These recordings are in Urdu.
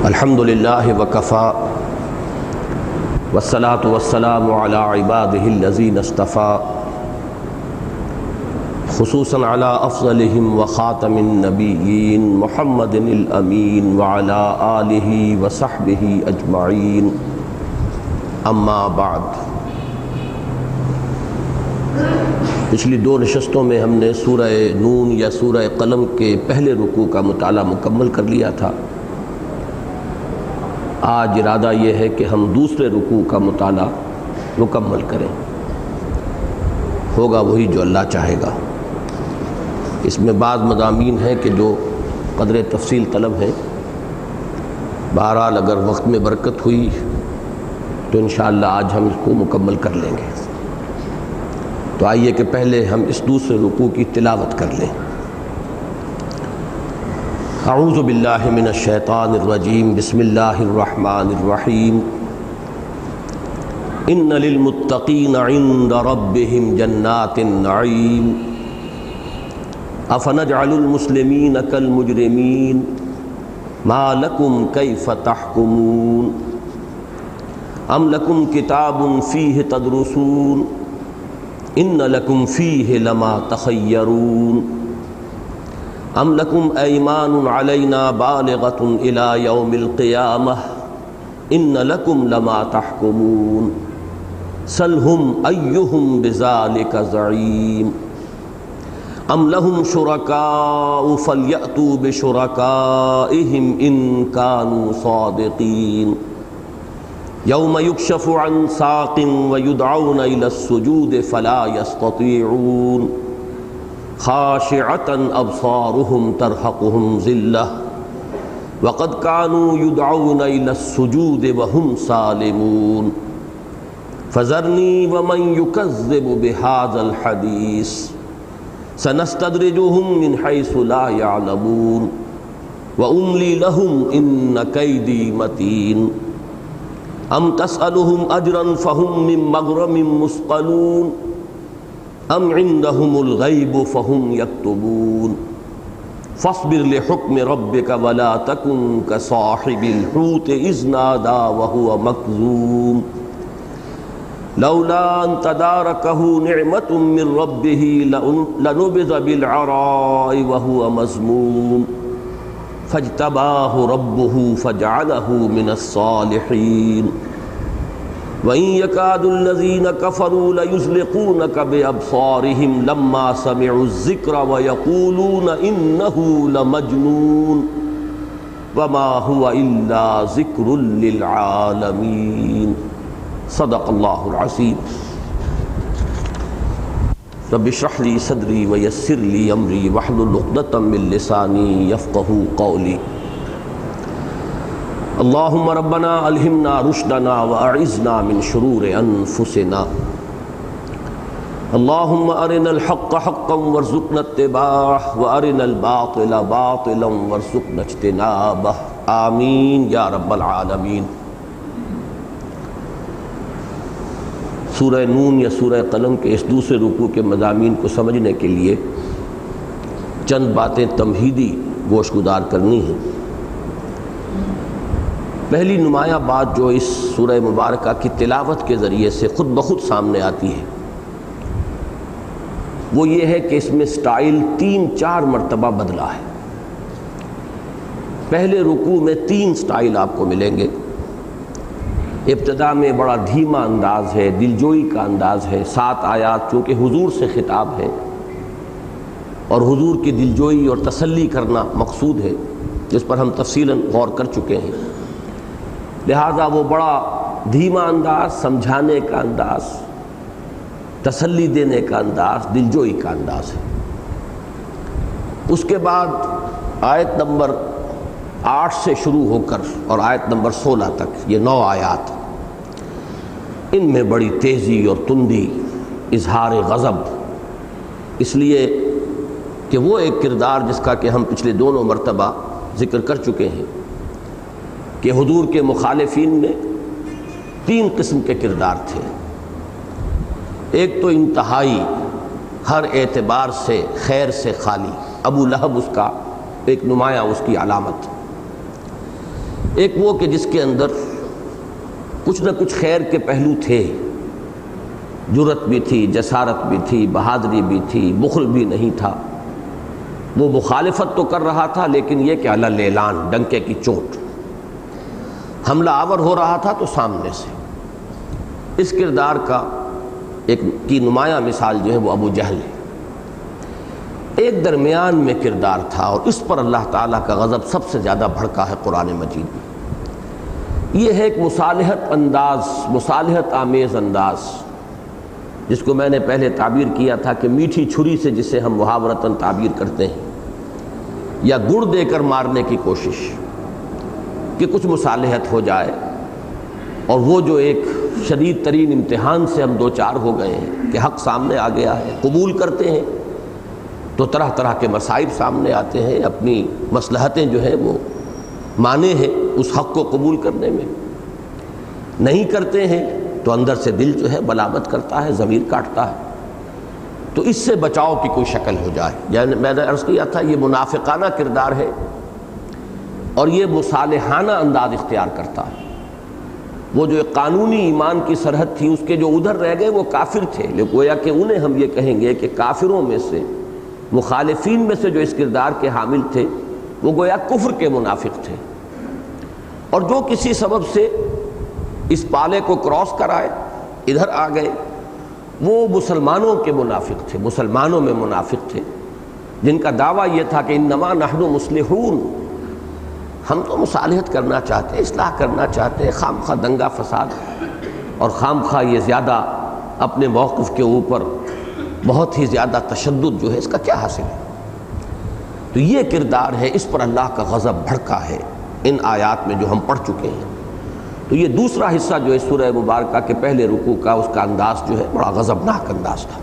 الحمد للہ وکفا والصلاة والسلام علی عبادہ الذین اصطفیٰ خصوصاً علی افضلہم وخاتم النبیین محمد الامین وعلی آلہ وصحبہ اجمعین اما بعد۔ پچھلی دو نشستوں میں ہم نے سورہ نون یا سورہ قلم کے پہلے رکوع کا مطالعہ مکمل کر لیا تھا۔ آج ارادہ یہ ہے کہ ہم دوسرے رکوع کا مطالعہ مکمل کریں، ہوگا وہی جو اللہ چاہے گا۔ اس میں بعض مضامین ہیں کہ جو قدر تفصیل طلب ہیں، بہرحال اگر وقت میں برکت ہوئی تو انشاءاللہ آج ہم اس کو مکمل کر لیں گے۔ تو آئیے کہ پہلے ہم اس دوسرے رکوع کی تلاوت کر لیں۔ اعوذ باللہ من الشیطان الرجیم، بسم اللہ الرحمن الرحیم۔ ان للمتقین عند ربهم جنات النعیم افنجعل المسلمین کالمجرمین ما لکم کیف تحکمون ام لکم کتاب فیہ تدرسون ان لکم فیہ لما تخیرون ام لکم ایمان علینا بالغۃ الی یوم القیامہ ان لکم لما تحکمون سلہم ایہم بذالک زعیم ام لہم شرکاء فلیأتوا بشرکائہم ان کانوا صادقین یوم یکشف عن ساق ویدعون الی السجود فلا یستطیعون خاشعۃ ابصارهم ترہقهم ذلہ وقد كانوا يدعون الی السجود وهم سالمون فذرنی ومن یکذب بہذا الحدیث سنستدرجهم من حیث لا يعلمون واملی لهم ان کیدی متین ام تسألهم اجرا فهم من مغرم مثقلون ام عندهم الغیب فهم یکتبون فاصبر لحکم ربک ولا تکن کصاحب الحوت اذ نادى وهو مکظوم لولا ان تدارکہ نعمت من ربہ لنبذ بالعراء وهو مذموم فاجتباہ ربہ فجعلہ من الصالحین وَإِن يَكَادُ الَّذِينَ كَفَرُوا لَيُزْلِقُونَكَ بِأَبْصَارِهِمْ لَمَّا سَمِعُوا الذِّكْرَ وَيَقُولُونَ إِنَّهُ لَمَجْنُونٌ وَمَا هُوَ إِلَّا ذِكْرٌ لِّلْعَالَمِينَ صدق اللہ العظیم۔ رب اشرح لي صدری ویسر لي امری واحلل عقدۃ من لسانی یفقہوا قولی۔ اللہم ربنا الہمنا رشدنا واعذنا من شرور انفسنا اللہم ارنا الحق حقا وارزقنا اتباعہ وارنا الباطل باطلا وارزقنا اجتنابہ آمین یا رب العالمین۔ سورہ نون یا سورہ قلم کے اس دوسرے رکوع کے مضامین کو سمجھنے کے لیے چند باتیں تمہیدی گوش گزار کرنی ہیں۔ پہلی نمایاں بات جو اس سورہ مبارکہ کی تلاوت کے ذریعے سے خود بخود سامنے آتی ہے وہ یہ ہے کہ اس میں سٹائل 3-4 مرتبہ بدلا ہے۔ پہلے رکوع میں 3 سٹائل آپ کو ملیں گے۔ ابتدا میں بڑا دھیما انداز ہے، دلجوئی کا انداز ہے، 7 آیات چونکہ حضور سے خطاب ہے اور حضور کی دلجوئی اور تسلی کرنا مقصود ہے جس پر ہم تفصیلاً غور کر چکے ہیں، لہذا وہ بڑا دھیما انداز، سمجھانے کا انداز، تسلی دینے کا انداز، دلجوئی کا انداز ہے۔ اس کے بعد آیت نمبر 8 سے شروع ہو کر اور آیت نمبر 16 تک یہ 9 آیات، ان میں بڑی تیزی اور تندی، اظہار غضب، اس لیے کہ وہ ایک کردار جس کا کہ ہم پچھلے دونوں مرتبہ ذکر کر چکے ہیں کہ حضور کے مخالفین میں 3 قسم کے کردار تھے۔ ایک تو انتہائی ہر اعتبار سے خیر سے خالی، ابو لہب اس کا ایک نمایاں اس کی علامت، ایک وہ کہ جس کے اندر کچھ نہ کچھ خیر کے پہلو تھے، جرأت بھی تھی، جسارت بھی تھی، بہادری بھی تھی، بخل بھی نہیں تھا۔ وہ مخالفت تو کر رہا تھا لیکن یہ کہ علی الاعلان، ڈنکے کی چوٹ، حملہ آور ہو رہا تھا تو سامنے سے۔ اس کردار کی نمایاں مثال جو ہے وہ ابو جہل ہے۔ ایک درمیان میں کردار تھا اور اس پر اللہ تعالیٰ کا غضب سب سے زیادہ بھڑکا ہے قرآن مجید میں۔ یہ ہے ایک مصالحت آمیز انداز، جس کو میں نے پہلے تعبیر کیا تھا کہ میٹھی چھری سے جسے ہم محاورتاً تعبیر کرتے ہیں، یا گڑ دے کر مارنے کی کوشش، کہ کچھ مصالحت ہو جائے، اور وہ جو ایک شدید ترین امتحان سے ہم دوچار ہو گئے ہیں کہ حق سامنے آ گیا ہے، قبول کرتے ہیں تو طرح طرح کے مصائب سامنے آتے ہیں، اپنی مصلحتیں جو ہیں وہ مانے ہیں اس حق کو قبول کرنے میں، نہیں کرتے ہیں تو اندر سے دل جو ہے ملامت کرتا ہے، ضمیر کاٹتا ہے۔ تو اس سے بچاؤ کی کوئی شکل ہو جائے، یعنی میں نے عرض کیا تھا یہ منافقانہ کردار ہے اور یہ مصالحانہ انداز اختیار کرتا ہے۔ وہ جو ایک قانونی ایمان کی سرحد تھی، اس کے جو ادھر رہ گئے وہ کافر تھے، لیکن گویا کہ انہیں ہم یہ کہیں گے کہ کافروں میں سے، مخالفین میں سے جو اس کردار کے حامل تھے وہ گویا کفر کے منافق تھے، اور جو کسی سبب سے اس پالے کو کراس کرائے ادھر آ گئے، وہ مسلمانوں کے منافق تھے، مسلمانوں میں منافق تھے، جن کا دعویٰ یہ تھا کہ انما نحن مصلحون، ہم تو مصالحت کرنا چاہتے ہیں، اصلاح کرنا چاہتے ہیں، خام خواہ دنگا فساد اور خام خواہ یہ زیادہ اپنے موقف کے اوپر بہت ہی زیادہ تشدد جو ہے، اس کا کیا حاصل ہے؟ تو یہ کردار ہے، اس پر اللہ کا غضب بھڑکا ہے ان آیات میں جو ہم پڑھ چکے ہیں۔ تو یہ دوسرا حصہ جو ہے سورہ مبارکہ کے پہلے رکوع کا، اس کا انداز جو ہے بڑا غضبناک انداز تھا۔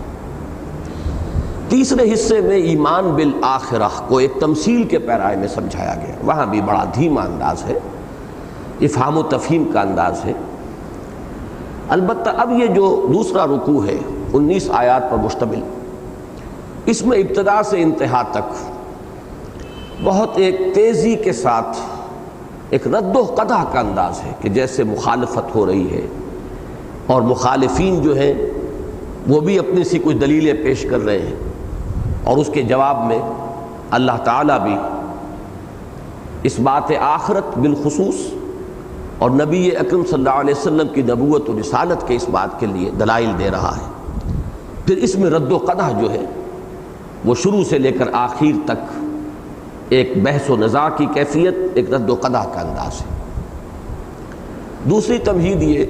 تیسرے حصے میں ایمان بالآخرہ کو ایک تمثیل کے پیرائے میں سمجھایا گیا، وہاں بھی بڑا دھیما انداز ہے، افہام و تفہیم کا انداز ہے۔ البتہ اب یہ جو دوسرا رکوع ہے 19 آیات پر مشتمل، اس میں ابتدا سے انتہا تک بہت ایک تیزی کے ساتھ ایک رد و قدح کا انداز ہے، کہ جیسے مخالفت ہو رہی ہے اور مخالفین جو ہیں وہ بھی اپنی سی کچھ دلیلیں پیش کر رہے ہیں، اور اس کے جواب میں اللہ تعالیٰ بھی اس بات آخرت بالخصوص اور نبی اکرم صلی اللہ علیہ وسلم کی نبوت و رسالت کے اس بات کے لیے دلائل دے رہا ہے۔ پھر اس میں رد و قدح جو ہے وہ شروع سے لے کر آخر تک ایک بحث و نزاع کی کیفیت، ایک رد و قدح کا انداز ہے۔ دوسری تمہید یہ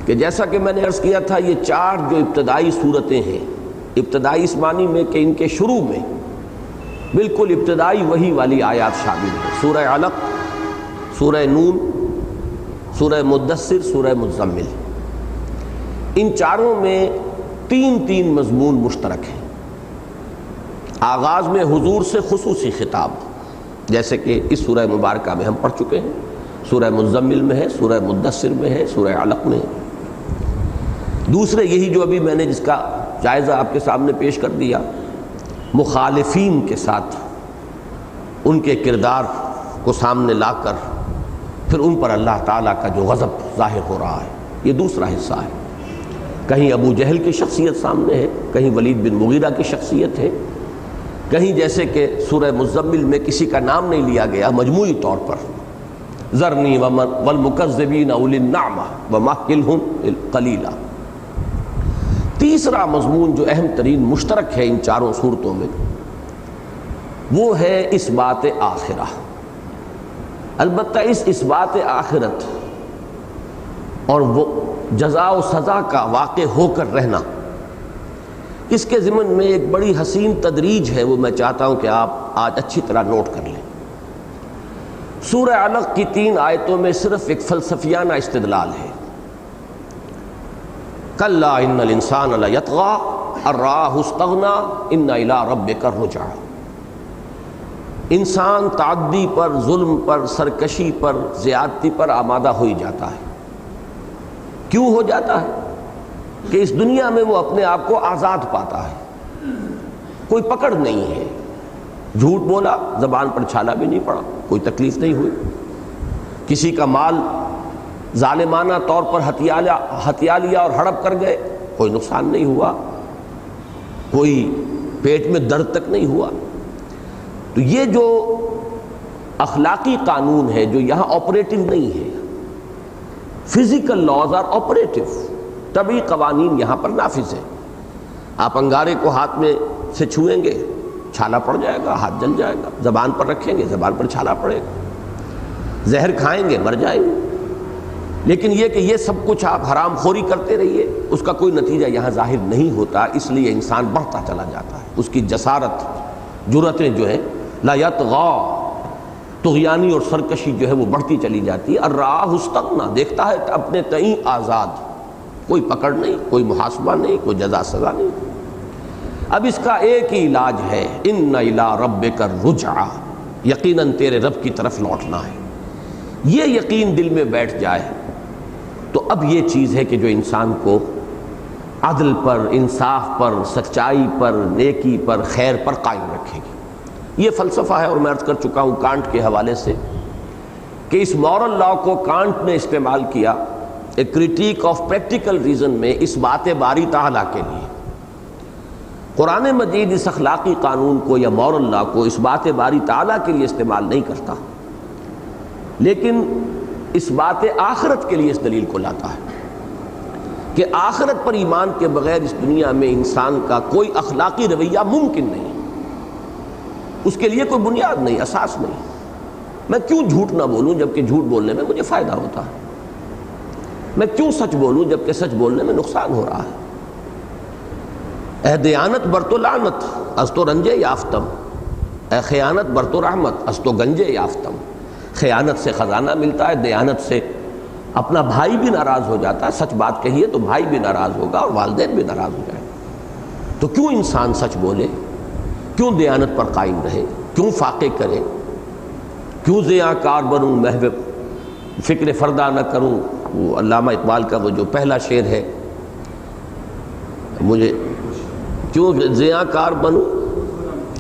کہ جیسا کہ میں نے عرض کیا تھا، یہ چار جو ابتدائی صورتیں ہیں، ابتدائی اس معنی میں کہ ان کے شروع میں بالکل ابتدائی وحی والی آیات شامل ہیں، سورہ علق، سورہ نون، سورہ مدثر، سورہ مزمل۔ ان چاروں میں تین مضمون مشترک ہیں۔ آغاز میں حضور سے خصوصی خطاب، جیسے کہ اس سورہ مبارکہ میں ہم پڑھ چکے ہیں، سورہ مزمل میں ہے، سورہ مدثر میں ہے، سورہ علق میں ہے۔ دوسرے یہی جو ابھی میں نے جس کا جائزہ آپ کے سامنے پیش کر دیا، مخالفین کے ساتھ ان کے کردار کو سامنے لا کر پھر ان پر اللہ تعالیٰ کا جو غضب ظاہر ہو رہا ہے، یہ دوسرا حصہ ہے۔ کہیں ابو جہل کی شخصیت سامنے ہے، کہیں ولید بن مغیرہ کی شخصیت ہے، کہیں جیسے کہ سورہ مزمل میں کسی کا نام نہیں لیا گیا، مجموعی طور پر ذرنی والمکذبین اولی النعمہ ومہلہم قلیلا۔ تیسرا مضمون جو اہم ترین مشترک ہے ان چاروں صورتوں میں، وہ ہے اس بات آخرہ۔ البتہ اس بات آخرت اور وہ جزا و سزا کا واقع ہو کر رہنا، اس کے ضمن میں ایک بڑی حسین تدریج ہے، وہ میں چاہتا ہوں کہ آپ آج اچھی طرح نوٹ کر لیں۔ سورہ علق کی 3 آیتوں میں صرف ایک فلسفیانہ استدلال ہے، کلا ان الانسان لیطغی ان رآہ استغنی ان الی ربک الرجعی۔ انسان تعدی پر، ظلم پر، سرکشی پر، زیادتی پر آمادہ ہو ہی جاتا ہے۔ کیوں ہو جاتا ہے؟ کہ اس دنیا میں وہ اپنے آپ کو آزاد پاتا ہے، کوئی پکڑ نہیں ہے، جھوٹ بولا، زبان پر چھالا بھی نہیں پڑا، کوئی تکلیف نہیں ہوئی. کسی کا مال ظالمانہ طور پر ہتھیا لیا اور ہڑپ کر گئے، کوئی نقصان نہیں ہوا، کوئی پیٹ میں درد تک نہیں ہوا. تو یہ جو اخلاقی قانون ہے جو یہاں آپریٹو نہیں ہے، فزیکل لاز آر آپریٹو، طبعی قوانین یہاں پر نافذ ہے. آپ انگارے کو ہاتھ میں سے چھوئیں گے، چھالا پڑ جائے گا، ہاتھ جل جائے گا. زبان پر رکھیں گے، زبان پر چھالا پڑے گا. زہر کھائیں گے، مر جائیں گے. لیکن یہ کہ یہ سب کچھ آپ حرام خوری کرتے رہیے، اس کا کوئی نتیجہ یہاں ظاہر نہیں ہوتا. اس لیے انسان بڑھتا چلا جاتا ہے، اس کی جسارت، جرأتیں جو ہیں لا یطغی، طغیانی اور سرکشی جو ہے وہ بڑھتی چلی جاتی ہے. الراہ استغنی، دیکھتا ہے اپنے تئیں آزاد، کوئی پکڑ نہیں، کوئی محاسبہ نہیں، کوئی جزا سزا نہیں. اب اس کا ایک ہی علاج ہے، ان الی ربک الرجعی، یقیناً تیرے رب کی طرف لوٹنا ہے. یہ یقین دل میں بیٹھ جائے تو اب یہ چیز ہے کہ جو انسان کو عدل پر، انصاف پر، سچائی پر، نیکی پر، خیر پر قائم رکھے گی. یہ فلسفہ ہے، اور میں عرض کر چکا ہوں کانٹ کے حوالے سے کہ اس مورل لا کو کانٹ نے استعمال کیا اے کریٹیک آف پریکٹیکل ریزن میں اس بات باری تعالیٰ کے لیے. قرآن مجید اس اخلاقی قانون کو یا مورل لا کو اس بات باری تعالیٰ کے لیے استعمال نہیں کرتا، لیکن اس بات آخرت کے لیے اس دلیل کو لاتا ہے کہ آخرت پر ایمان کے بغیر اس دنیا میں انسان کا کوئی اخلاقی رویہ ممکن نہیں، اس کے لیے کوئی بنیاد نہیں، اساس نہیں. میں کیوں جھوٹ نہ بولوں جبکہ جھوٹ بولنے میں مجھے فائدہ ہوتا ہے؟ میں کیوں سچ بولوں جبکہ سچ بولنے میں نقصان ہو رہا ہے؟ اے دیانت بر تو لعنت از تو رنجے یافتم، اے خیانت بر تو رحمت از تو گنجے یافتم. خیانت سے خزانہ ملتا ہے، دیانت سے اپنا بھائی بھی ناراض ہو جاتا ہے. سچ بات کہیے تو بھائی بھی ناراض ہوگا اور والدین بھی ناراض ہو جائیں. تو کیوں انسان سچ بولے، کیوں دیانت پر قائم رہے، کیوں فاقے کرے، کیوں ضیاء کار بنوں، محو فکر فردہ نہ کروں. وہ علامہ اقبال کا وہ جو پہلا شعر ہے، مجھے کیوں ضیاء کار بنوں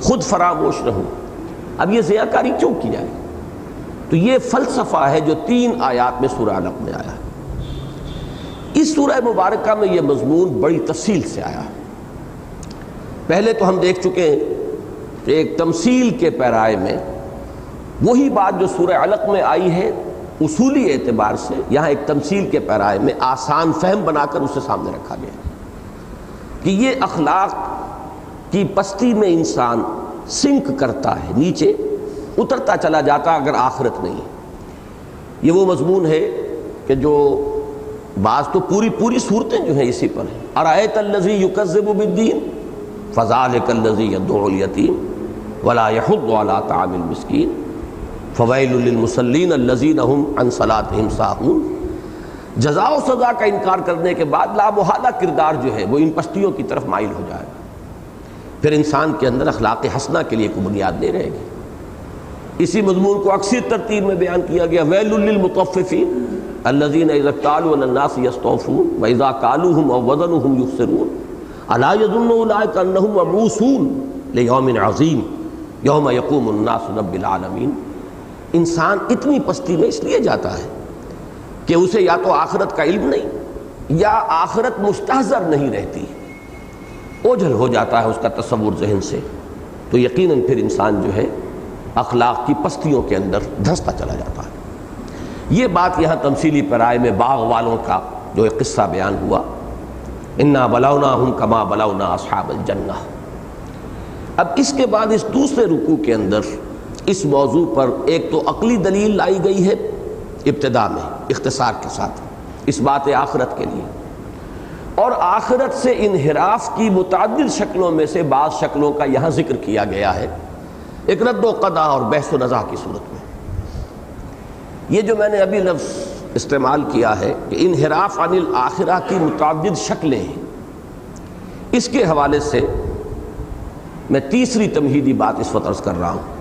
خود فراموش رہوں. اب یہ ضیاء کاری کیوں کی جائے؟ تو یہ فلسفہ ہے جو 3 آیات میں سورہ علق میں آیا ہے. اس سورہ مبارکہ میں یہ مضمون بڑی تفصیل سے آیا ہے. پہلے تو ہم دیکھ چکے ہیں کہ ایک تمثیل کے پیرائے میں وہی بات جو سورہ علق میں آئی ہے اصولی اعتبار سے یہاں ایک تمثیل کے پیرائے میں آسان فہم بنا کر اسے سامنے رکھا گیا کہ یہ اخلاق کی پستی میں انسان سنک کرتا ہے، نیچے اترتا چلا جاتا اگر آخرت نہیں. یہ وہ مضمون ہے کہ جو بعض تو پوری صورتیں جو ہیں اسی پر ہیں. ارأیت الذی یکذب بالدین فذلک الذی یدعو الیتیم ولا یحض علی طعام المسکین فویل للمصلین الذین هم عن صلاتهم ساہون. جزا و سزا کا انکار کرنے کے بعد لامحالہ کردار جو ہے وہ ان پستیوں کی طرف مائل ہو جائے گا. پھر انسان کے اندر اخلاق حسنہ کے لیے کوئی بنیاد نہیں رہے گی. اسی مضمون کو اکثر ترتیب میں بیان کیا گیا ویل للمطففین الذین اذا اکتالوا علی الناس یستوفون واذا کالوہم او وزنوہم یخسرون الا یظن اولئک انہم مبعوثون لیوم عظیم یوم یقوم الناس رب العالمین. انسان اتنی پستی میں اس لیے جاتا ہے کہ اسے یا تو آخرت کا علم نہیں یا آخرت مستحضر نہیں رہتی، اوجھل ہو جاتا ہے اس کا تصور ذہن سے. تو یقیناً پھر انسان جو ہے اخلاق کی پستیوں کے اندر دھنستا چلا جاتا ہے. یہ بات یہاں تمثیلی پیرائے میں باغ والوں کا جو ایک قصہ بیان ہوا، انا بلوناہم کما بلونا اصحاب الجنہ. اب اس کے بعد اس دوسرے رکوع کے اندر اس موضوع پر ایک تو عقلی دلیل لائی گئی ہے ابتدا میں اختصار کے ساتھ اس بات آخرت کے لیے، اور آخرت سے انحراف کی متعدد شکلوں میں سے بعض شکلوں کا یہاں ذکر کیا گیا ہے ایک رد و قضا اور بحث و نزاع کی صورت میں. یہ جو میں نے ابھی لفظ استعمال کیا ہے کہ انحراف عن الآخرہ کی متعدد شکلیں ہیں، اس کے حوالے سے میں تیسری تمہیدی بات اس وقت عرض کر رہا ہوں.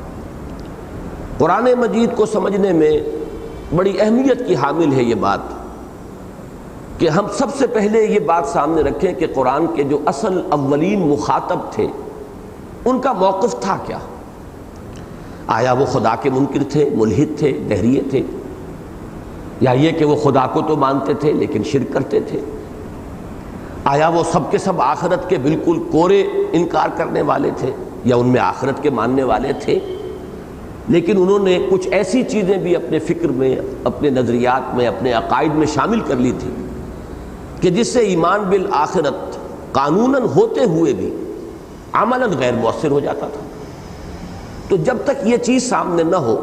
قرآن مجید کو سمجھنے میں بڑی اہمیت کی حامل ہے یہ بات کہ ہم سب سے پہلے یہ بات سامنے رکھیں کہ قرآن کے جو اصل اولین مخاطب تھے ان کا موقف تھا کیا. آیا وہ خدا کے منکر تھے، ملحد تھے، دہریے تھے، یا یہ کہ وہ خدا کو تو مانتے تھے لیکن شرک کرتے تھے؟ آیا وہ سب کے سب آخرت کے بالکل کورے انکار کرنے والے تھے، یا ان میں آخرت کے ماننے والے تھے لیکن انہوں نے کچھ ایسی چیزیں بھی اپنے فکر میں، اپنے نظریات میں، اپنے عقائد میں شامل کر لی تھی کہ جس سے ایمان بالآخرت قانوناً ہوتے ہوئے بھی عملاً غیر مؤثر ہو جاتا تھا؟ تو جب تک یہ چیز سامنے نہ ہو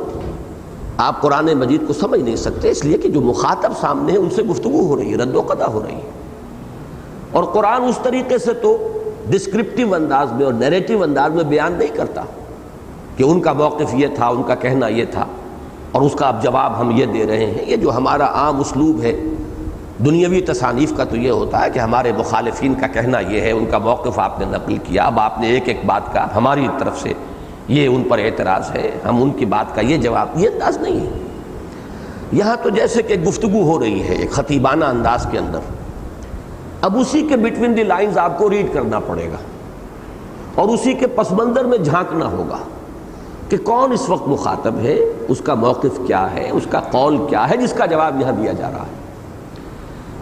آپ قرآن مجید کو سمجھ نہیں سکتے، اس لیے کہ جو مخاطب سامنے ہے ان سے گفتگو ہو رہی ہے، رد و قضا ہو رہی ہے، اور قرآن اس طریقے سے تو ڈسکرپٹیو انداز میں اور نیریٹو انداز میں بیان نہیں کرتا کہ ان کا موقف یہ تھا، ان کا کہنا یہ تھا اور اس کا اب جواب ہم یہ دے رہے ہیں۔ یہ جو ہمارا عام اسلوب ہے دنیاوی تصانیف کا تو یہ ہوتا ہے کہ ہمارے مخالفین کا کہنا یہ ہے، ان کا موقف آپ نے نقل کیا، اب آپ نے ایک ایک بات کا ہماری طرف سے یہ ان پر اعتراض ہے، ہم ان کی بات کا یہ جواب، یہ انداز نہیں ہے۔ یہاں تو جیسے کہ گفتگو ہو رہی ہے ایک خطیبانہ انداز کے اندر، اب اسی کے بٹوین دی لائنز آپ کو ریڈ کرنا پڑے گا اور اسی کے پس منظر میں جھانکنا ہوگا کہ کون اس وقت مخاطب ہے، اس کا موقف کیا ہے، اس کا قول کیا ہے جس کا جواب یہاں دیا جا رہا ہے۔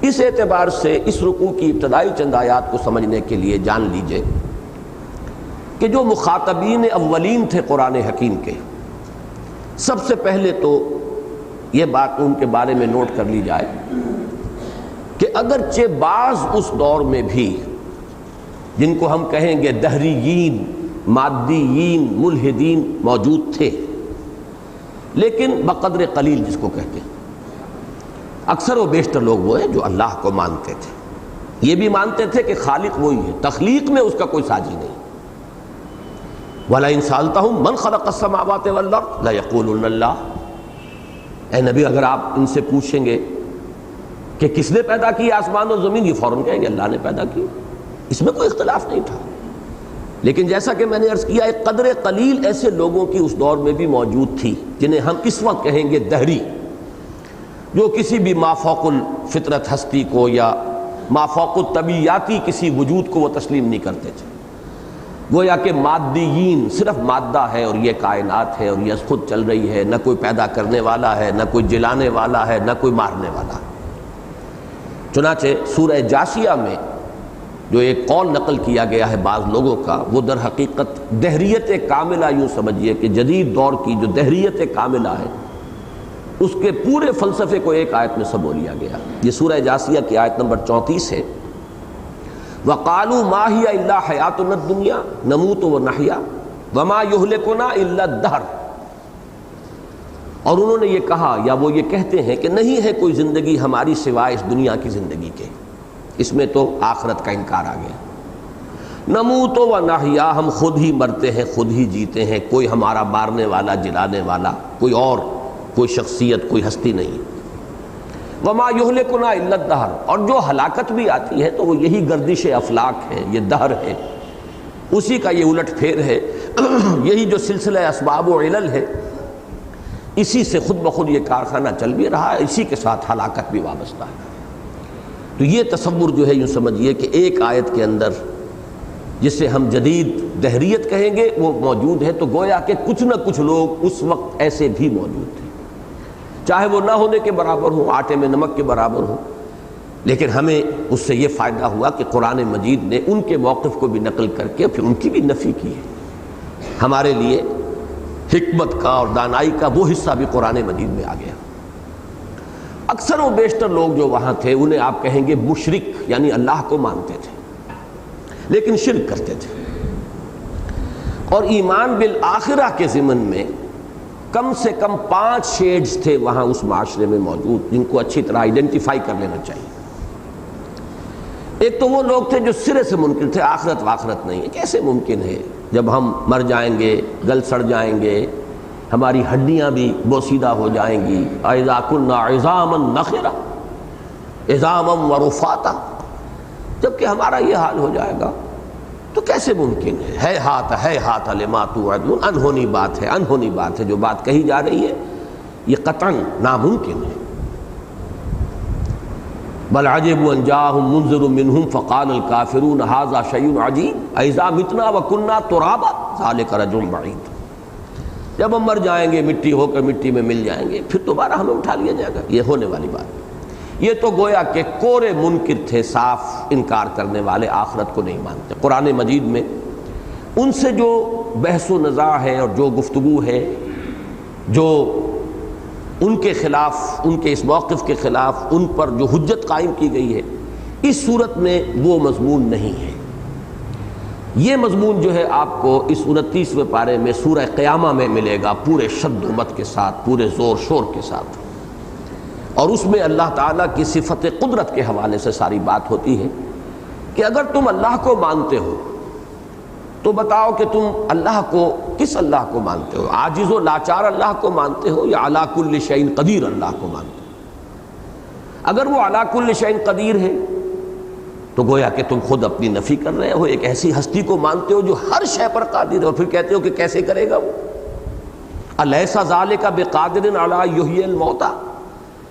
اس اعتبار سے اس رکوع کی ابتدائی چند آیات کو سمجھنے کے لیے جان لیجئے کہ جو مخاطبین اولین تھے قرآن حکیم کے، سب سے پہلے تو یہ بات ان کے بارے میں نوٹ کر لی جائے کہ اگرچہ بعض اس دور میں بھی جن کو ہم کہیں گے دہریین، مادیین، ملحدین موجود تھے، لیکن بقدر قلیل جس کو کہتے ہیں، اکثر و بیشتر لوگ وہ ہیں جو اللہ کو مانتے تھے، یہ بھی مانتے تھے کہ خالق وہی ہے، تخلیق میں اس کا کوئی ساجی نہیں۔ وَلَئِن سَأَلْتَهُم مَّنْ خَلَقَ السَّمَاوَاتِ وَالْأَرْضَ لَيَقُولُنَّ اللَّهُ، اے نبی اگر آپ ان سے پوچھیں گے کہ کس نے پیدا کی آسمان اور زمین، یہ فوراً کہیں گے اللہ نے پیدا کی، اس میں کوئی اختلاف نہیں تھا۔ لیکن جیسا کہ میں نے عرض کیا ایک قدر قلیل ایسے لوگوں کی اس دور میں بھی موجود تھی جنہیں ہم اس وقت کہیں گے دہری، جو کسی بھی مافوق الفطرت ہستی کو یا مافوق الطبیعیاتی کسی وجود کو وہ تسلیم نہیں کرتے تھے، گویا کہ مادیین، صرف مادہ ہے اور یہ کائنات ہے اور یہ خود چل رہی ہے، نہ کوئی پیدا کرنے والا ہے، نہ کوئی جلانے والا ہے، نہ کوئی مارنے والا ہے۔ چنانچہ سورہ جاشیہ میں جو ایک قول نقل کیا گیا ہے بعض لوگوں کا، وہ در حقیقت دہریت کاملہ، یوں سمجھیے کہ جدید دور کی جو دہریت کاملہ ہے اس کے پورے فلسفے کو ایک آیت میں سمو لیا گیا۔ یہ سورہ جاشیہ کی آیت نمبر 34 ہے، وَقَالُوا مَا هِيَ إِلَّا حَيَاتُنَا الدُّنْيَا نَمُوتُ وَنَحْيَا وَمَا يُهْلِكُنَا إِلَّا الدَّهْرُ، اور انہوں نے یہ کہا یا وہ یہ کہتے ہیں کہ نہیں ہے کوئی زندگی ہماری سوائے اس دنیا کی زندگی کے، اس میں تو آخرت کا انکار آ گیا۔ نموت و نحیا، ہم خود ہی مرتے ہیں، خود ہی جیتے ہیں، کوئی ہمارا مارنے والا، جلانے والا، کوئی اور کوئی شخصیت، کوئی ہستی نہیں۔ وما یہلکنا الا الدہر، اور جو ہلاکت بھی آتی ہے تو وہ یہی گردش افلاک ہے، یہ دہر ہے، اسی کا یہ الٹ پھیر ہے، یہی جو سلسلہ اسباب و علل ہے، اسی سے خود بخود یہ کارخانہ چل بھی رہا ہے، اسی کے ساتھ ہلاکت بھی وابستہ ہے۔ تو یہ تصور جو ہے یوں سمجھیے کہ ایک آیت کے اندر جسے ہم جدید دہریت کہیں گے وہ موجود ہے، تو گویا کہ کچھ نہ کچھ لوگ اس وقت ایسے بھی موجود تھے، چاہے وہ نہ ہونے کے برابر ہوں، آٹے میں نمک کے برابر ہوں، لیکن ہمیں اس سے یہ فائدہ ہوا کہ قرآن مجید نے ان کے موقف کو بھی نقل کر کے پھر ان کی بھی نفی کی ہے۔ ہمارے لیے حکمت کا اور دانائی کا وہ حصہ بھی قرآن مجید میں آ گیا۔ اکثر و بیشتر لوگ جو وہاں تھے انہیں آپ کہیں گے مشرک، یعنی اللہ کو مانتے تھے لیکن شرک کرتے تھے، اور ایمان بالآخرہ کے ضمن میں کم سے کم 5 شیڈز تھے وہاں اس معاشرے میں موجود، جن کو اچھی طرح آئیڈینٹیفائی کر لینا چاہیے۔ ایک تو وہ لوگ تھے جو سرے سے منکر تھے، آخرت واخرت نہیں ہے، کیسے ممکن ہے جب ہم مر جائیں گے، گل سڑ جائیں گے، ہماری ہڈیاں بھی بوسیدہ ہو جائیں گی، اذا كنا عظاما نخرا عظاما ورفاتا، جبکہ ہمارا یہ حال ہو جائے گا تو کیسے ممکن ہے ہاتھ لما توعدون، انہونی بات ہے، انہونی بات ہے، جو بات کہی جا رہی ہے یہ قطعاً ناممکن ہے۔ بل عجبوا ان جاءهم منذر منهم فقال الكافرون هذا شيء عجيب اذا متنا وكنا ترابا ذلك رجل بعيد۔ جب ہم مر جائیں گے مٹی ہو کر مٹی میں مل جائیں گے، پھر دوبارہ ہمیں اٹھا لیا جائے گا، یہ ہونے والی بات ہے۔ یہ تو گویا کہ کورے منکر تھے، صاف انکار کرنے والے، آخرت کو نہیں مانتے۔ قرآن مجید میں ان سے جو بحث و نزاع ہے اور جو گفتگو ہے، جو ان کے خلاف، ان کے اس موقف کے خلاف ان پر جو حجت قائم کی گئی ہے، اس صورت میں وہ مضمون نہیں ہے۔ یہ مضمون جو ہے آپ کو اس 29ویں پارے میں سورہ قیامہ میں ملے گا، پورے شد و مت کے ساتھ، پورے زور شور کے ساتھ، اور اس میں اللہ تعالیٰ کی صفت قدرت کے حوالے سے ساری بات ہوتی ہے کہ اگر تم اللہ کو مانتے ہو تو بتاؤ کہ تم اللہ کو، کس اللہ کو مانتے ہو؟ عاجز و لاچار اللہ کو مانتے ہو یا علی کل شیء قدیر اللہ کو مانتے ہو؟ اگر وہ علی کل شیء قدیر ہے تو گویا کہ تم خود اپنی نفی کر رہے ہو، ایک ایسی ہستی کو مانتے ہو جو ہر شے پر قادر ہے، اور پھر کہتے ہو کہ کیسے کرے گا وہ؟ الیس ذالک بقادر علی یحیی الموتیٰ،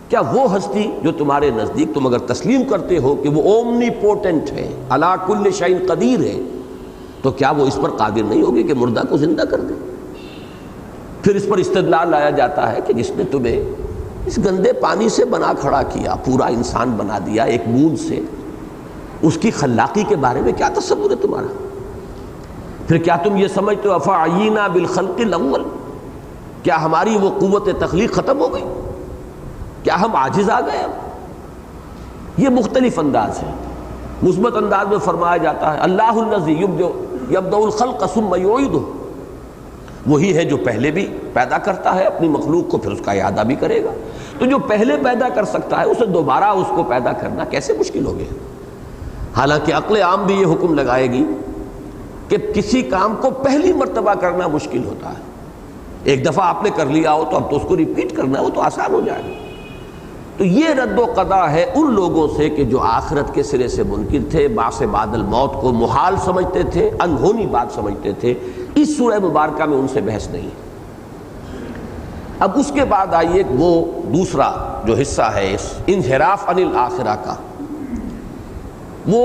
کیا وہ ہستی جو تمہارے نزدیک تم اگر تسلیم کرتے ہو کہ وہ اومنی پوٹنٹ ہے، علی کل شیء قدیر ہے، تو کیا وہ اس پر قادر نہیں ہوگی کہ مردہ کو زندہ کر دے؟ پھر اس پر استدلال لایا جاتا ہے کہ جس نے تمہیں اس گندے پانی سے بنا کھڑا کیا، پورا انسان بنا دیا ایک بوند سے، اس کی خلاقی کے بارے میں کیا تصور ہے تمہارا؟ پھر کیا تم یہ سمجھتے ہو افعینا بالخلق الاول، کیا ہماری وہ قوت تخلیق ختم ہو گئی؟ کیا ہم عاجز آ گئے؟ یہ مختلف انداز ہے۔ مثبت انداز میں فرمایا جاتا ہے اللہ الذی یبدأ الخلق ثم یعیدہ، وہی ہے جو پہلے بھی پیدا کرتا ہے اپنی مخلوق کو، پھر اس کا اعادہ بھی کرے گا۔ تو جو پہلے پیدا کر سکتا ہے اسے دوبارہ اس کو پیدا کرنا کیسے مشکل ہو گیا؟ حالانکہ عقل عام بھی یہ حکم لگائے گی کہ کسی کام کو پہلی مرتبہ کرنا مشکل ہوتا ہے، ایک دفعہ آپ نے کر لیا ہو تو اب تو اس کو ریپیٹ کرنا وہ تو آسان ہو جائے گا۔ تو یہ رد و قضا ہے ان لوگوں سے کہ جو آخرت کے سرے سے منکر تھے، بعث بعد الموت کو محال سمجھتے تھے، انہونی بات سمجھتے تھے۔ اس سورہ مبارکہ میں ان سے بحث نہیں ہے۔ اب اس کے بعد آئیے وہ دوسرا جو حصہ ہے اس انحراف عن الآخرہ کا، وہ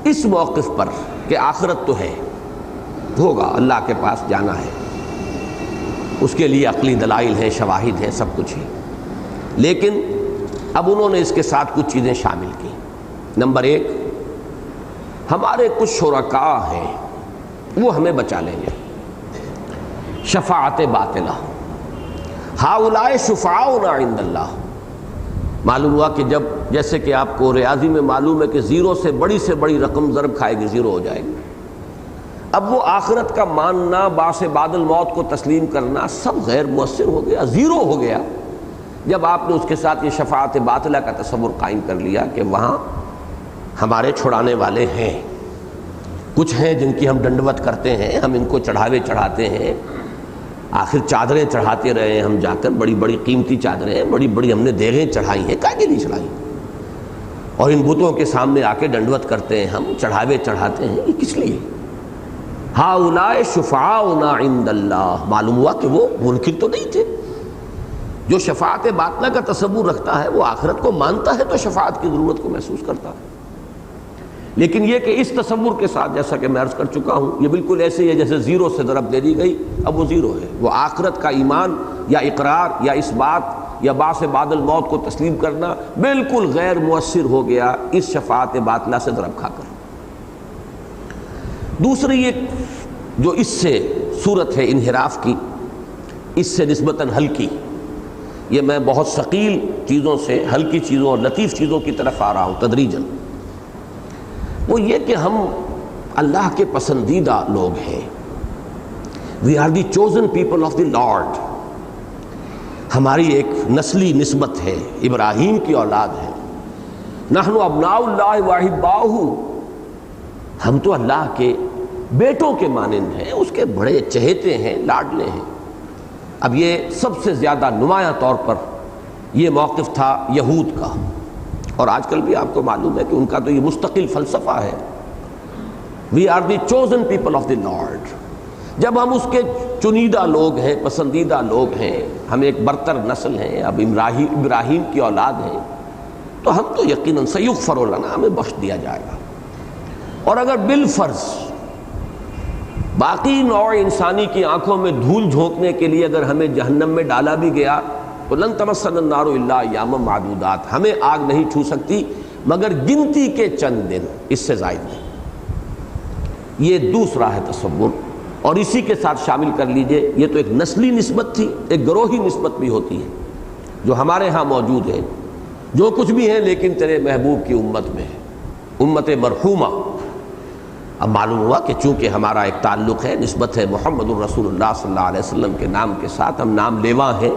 اس موقف پر کہ آخرت تو ہے، ہوگا، اللہ کے پاس جانا ہے، اس کے لیے عقلی دلائل ہیں، شواہد ہیں، سب کچھ ہے، لیکن اب انہوں نے اس کے ساتھ کچھ چیزیں شامل کی۔ نمبر ایک، ہمارے کچھ شرکاء ہیں وہ ہمیں بچا لیں گے، شفاعت باطلہ، ہؤلاء شفعاؤنا عند اللہ۔ معلوم ہوا کہ جب جیسے کہ آپ کو ریاضی میں معلوم ہے کہ زیرو سے بڑی رقم ضرب کھائے گی، زیرو ہو جائے گی۔ اب وہ آخرت کا ماننا، بعث بعد الموت کو تسلیم کرنا سب غیر مؤثر ہو گیا، زیرو ہو گیا جب آپ نے اس کے ساتھ یہ شفاعت باطلہ کا تصور قائم کر لیا کہ وہاں ہمارے چھڑانے والے ہیں، کچھ ہیں جن کی ہم ڈنڈوت کرتے ہیں، ہم ان کو چڑھاوے چڑھاتے ہیں، آخر چادریں چڑھاتے رہے ہیں ہم جا کر، بڑی بڑی قیمتی چادریں، بڑی بڑی ہم نے دیگیں چڑھائی ہیں، کائے کے لیے چڑھائی؟ اور ان بتوں کے سامنے آ کے ڈنڈوت کرتے ہیں ہم، چڑھاوے چڑھاتے ہیں، یہ کس لیے؟ ہؤلاء شفعاؤنا عند اللہ۔ معلوم ہوا کہ وہ منکر تو نہیں تھے، جو شفاعت باطلہ کا تصور رکھتا ہے وہ آخرت کو مانتا ہے تو شفاعت کی ضرورت کو محسوس کرتا ہے، لیکن یہ کہ اس تصور کے ساتھ، جیسا کہ میں عرض کر چکا ہوں، یہ بالکل ایسے ہی ہے جیسے زیرو سے ضرب دے دی گئی، اب وہ زیرو ہے۔ وہ آخرت کا ایمان یا اقرار یا اس بات یا بعث بعد الموت کو تسلیم کرنا بالکل غیر مؤثر ہو گیا اس شفاعت باطلہ سے ضرب کھا کر۔ دوسری ایک جو اس سے صورت ہے انحراف کی، اس سے نسبتاً ہلکی، یہ میں بہت ثقیل چیزوں سے ہلکی چیزوں اور لطیف چیزوں کی طرف آ رہا ہوں تدریجاً، وہ یہ کہ ہم اللہ کے پسندیدہ لوگ ہیں، we are the chosen people of the lord, ہماری ایک نسلی نسبت ہے، ابراہیم کی اولاد ہے، نحن ابناء اللہ واحباؤہ، ہم تو اللہ کے بیٹوں کے مانند ہیں، اس کے بڑے چہیتے ہیں، لاڈلے ہیں۔ اب یہ سب سے زیادہ نمایاں طور پر یہ موقف تھا یہود کا، اور آج کل بھی آپ کو معلوم ہے کہ ان کا تو یہ مستقل فلسفہ ہے، we are the chosen people of the lord. جب ہم اس کے چنیدہ لوگ ہیں، پسندیدہ لوگ ہیں، ہم ایک برتر نسل ہیں، اب ابراہیم کی اولاد ہیں، تو ہم تو یقیناً سیغفر لنا، ہمیں بخش دیا جائے گا۔ اور اگر بالفرض باقی نوع انسانی کی آنکھوں میں دھول جھونکنے کے لیے اگر ہمیں جہنم میں ڈالا بھی گیا تو لن تمسنا النار الا ایاما معدودات، ہمیں آگ نہیں چھو سکتی مگر گنتی کے چند دن، اس سے زائد نہیں۔ یہ دوسرا ہے تصور، اور اسی کے ساتھ شامل کر لیجئے یہ تو ایک نسلی نسبت تھی، ایک گروہی نسبت بھی ہوتی ہے جو ہمارے ہاں موجود ہے، جو کچھ بھی ہے لیکن تیرے محبوب کی امت میں ہے، امت مرحومہ۔ اب معلوم ہوا کہ چونکہ ہمارا ایک تعلق ہے، نسبت ہے محمد الرسول اللہ صلی اللہ علیہ وسلم کے نام کے ساتھ، ہم نام لیوا ہیں،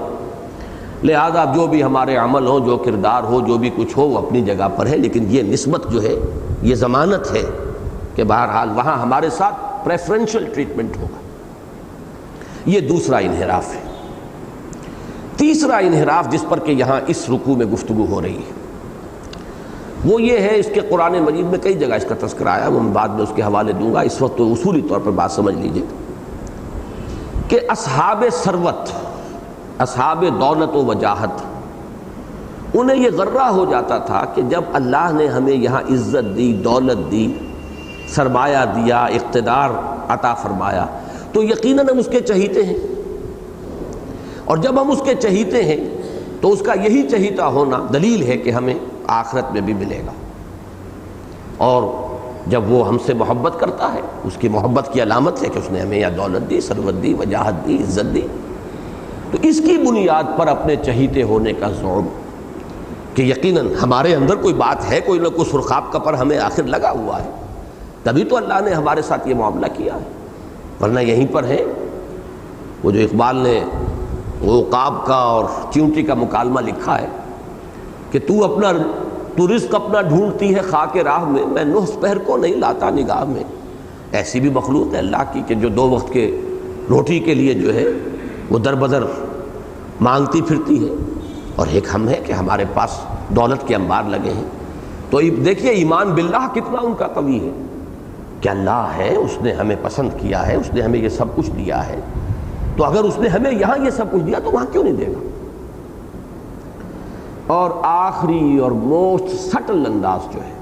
لہذا جو بھی ہمارے عمل ہوں، جو کردار ہو، جو بھی کچھ ہو وہ اپنی جگہ پر ہے، لیکن یہ نسبت جو ہے یہ ضمانت ہے کہ بہرحال وہاں ہمارے ساتھ پریفرنشل ٹریٹمنٹ ہوگا۔ یہ دوسرا انحراف ہے۔ تیسرا انحراف جس پر کہ یہاں اس رکوع میں گفتگو ہو رہی ہے وہ یہ ہے، اس کے قرآن مجید میں کئی جگہ اس کا تذکرہ آیا، وہ میں بعد میں اس کے حوالے دوں گا، اس وقت تو اصولی طور پر بات سمجھ لیجئے کہ اصحاب ثروت، اصحاب دولت و وجاہت، انہیں یہ غرہ ہو جاتا تھا کہ جب اللہ نے ہمیں یہاں عزت دی، دولت دی، سرمایہ دیا، اقتدار عطا فرمایا تو یقیناً ہم اس کے چہیتے ہیں، اور جب ہم اس کے چہیتے ہیں تو اس کا یہی چہیتا ہونا دلیل ہے کہ ہمیں آخرت میں بھی ملے گا، اور جب وہ ہم سے محبت کرتا ہے اس کی محبت کی علامت ہے کہ اس نے ہمیں یا دولت دی، ثروت دی، وجاہت دی، عزت دی، تو اس کی بنیاد پر اپنے چہیتے ہونے کا زعم کہ یقیناً ہمارے اندر کوئی بات ہے، کوئی نہ کوئی سرخاب کا پر ہمیں آخر لگا ہوا ہے، تبھی تو اللہ نے ہمارے ساتھ یہ معاملہ کیا ہے، ورنہ یہیں پر ہے وہ جو اقبال نے وہ عقاب کا اور چیونٹی کا مکالمہ لکھا ہے کہ تو رزق اپنا ڈھونڈتی ہے خاک راہ میں نوح سپہر کو نہیں لاتا نگاہ میں۔ ایسی بھی مخلوق ہے اللہ کی کہ جو دو وقت کے روٹی کے لیے جو ہے وہ در بدر مانگتی پھرتی ہے، اور ایک ہم ہے کہ ہمارے پاس دولت کے انبار لگے ہیں۔ تو دیکھیے ایمان باللہ کتنا ان کا قوی ہے کہ اللہ ہے، اس نے ہمیں پسند کیا ہے، اس نے ہمیں یہ سب کچھ دیا ہے، تو اگر اس نے ہمیں یہاں یہ سب کچھ دیا تو وہاں کیوں نہیں دے گا۔ اور آخری اور موسٹ سٹل انداز جو ہے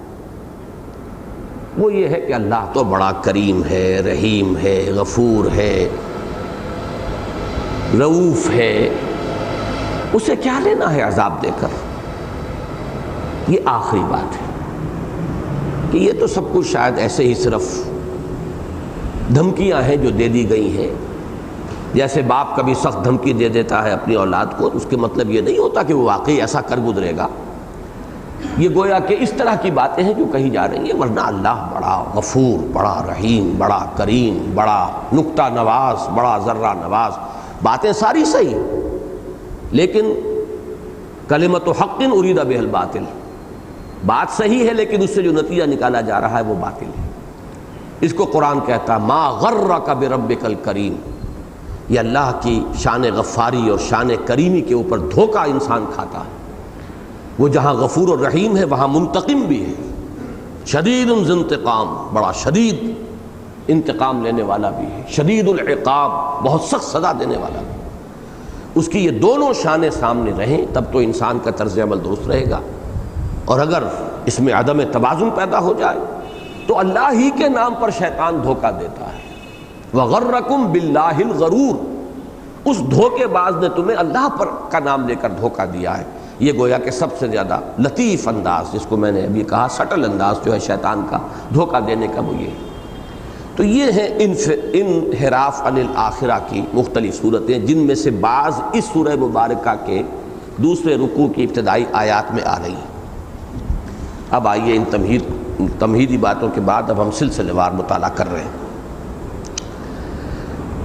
وہ یہ ہے کہ اللہ تو بڑا کریم ہے، رحیم ہے، غفور ہے، رؤوف ہے، اسے کیا لینا ہے عذاب دے کر۔ یہ آخری بات ہے کہ یہ تو سب کچھ شاید ایسے ہی صرف دھمکیاں ہیں جو دے دی گئی ہیں، جیسے باپ کبھی سخت دھمکی دے دیتا ہے اپنی اولاد کو، اس کے مطلب یہ نہیں ہوتا کہ وہ واقعی ایسا کر گزرے گا، یہ گویا کہ اس طرح کی باتیں ہیں جو کہی جا رہی ہیں، ورنہ اللہ بڑا غفور، بڑا رحیم، بڑا کریم، بڑا نکتہ نواز، بڑا ذرہ نواز، باتیں ساری صحیح، لیکن کلمۃ حق ارید بہ الباطل، بات صحیح ہے لیکن اس سے جو نتیجہ نکالا جا رہا ہے وہ باطل ہے۔ اس کو قرآن کہتا ما غرک بربک الکریم، یہ اللہ کی شان غفاری اور شان کریمی کے اوپر دھوکہ انسان کھاتا ہے۔ وہ جہاں غفور اور رحیم ہے وہاں منتقم بھی ہے، شدید ذو انتقام، بڑا شدید انتقام لینے والا بھی ہے، شدید العقاب، بہت سخت سزا دینے والا بھی۔ اس کی یہ دونوں شانیں سامنے رہیں تب تو انسان کا طرز عمل درست رہے گا، اور اگر اس میں عدم توازن پیدا ہو جائے تو اللہ ہی کے نام پر شیطان دھوکہ دیتا ہے۔ وَغَرَّكُمْ بِاللَّهِ الْغَرُورُ، اس دھوکے باز نے تمہیں اللہ پر کا نام لے کر دھوکہ دیا ہے۔ یہ گویا کہ سب سے زیادہ لطیف انداز، جس کو میں نے ابھی کہا سٹل انداز جو ہے شیطان کا دھوکہ دینے کا، وہ یہ ہے۔ تو یہ ہے انحراف عن الآخرہ کی مختلف صورتیں، جن میں سے بعض اس سورہ مبارکہ کے دوسرے رکوع کی ابتدائی آیات میں آ رہی ہیں۔ اب آئیے ان تمہیدی باتوں کے بعد اب ہم سلسلے وار مطالعہ کر رہے ہیں۔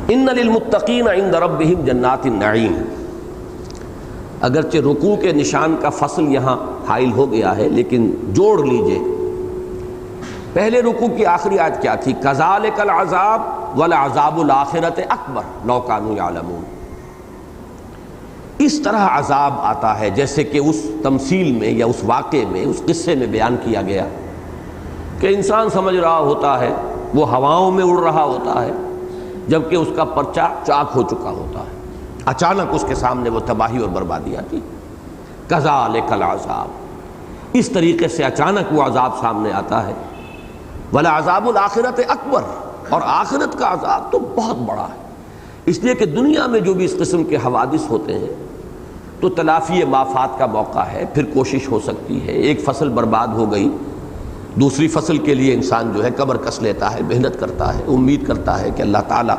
ان للمتقین عند ربہم جنات النعیم، اگرچہ رکوع کے نشان کا فصل یہاں حائل ہو گیا ہے لیکن جوڑ لیجئے، پہلے رکوع کی آخری آیت کیا تھی؟ کذالک العذاب ولعذاب الآخرۃ اکبر لو کانوا یعلمون، اس طرح عذاب آتا ہے جیسے کہ اس تمثیل میں یا اس واقعے میں، اس قصے میں بیان کیا گیا کہ انسان سمجھ رہا ہوتا ہے وہ ہواؤں میں اڑ رہا ہوتا ہے جبکہ اس کا پرچہ چاک ہو چکا ہوتا ہے، اچانک اس کے سامنے وہ تباہی اور بربادی آتی۔ کذالک العذاب، اس طریقے سے اچانک وہ عذاب سامنے آتا ہے۔ ولعذاب الآخرۃ اکبر، اور آخرت کا عذاب تو بہت بڑا ہے، اس لیے کہ دنیا میں جو بھی اس قسم کے حوادث ہوتے ہیں تو تلافی مافات کا موقع ہے، پھر کوشش ہو سکتی ہے، ایک فصل برباد ہو گئی، دوسری فصل کے لیے انسان جو ہے کمر کس لیتا ہے، محنت کرتا ہے، امید کرتا ہے کہ اللہ تعالیٰ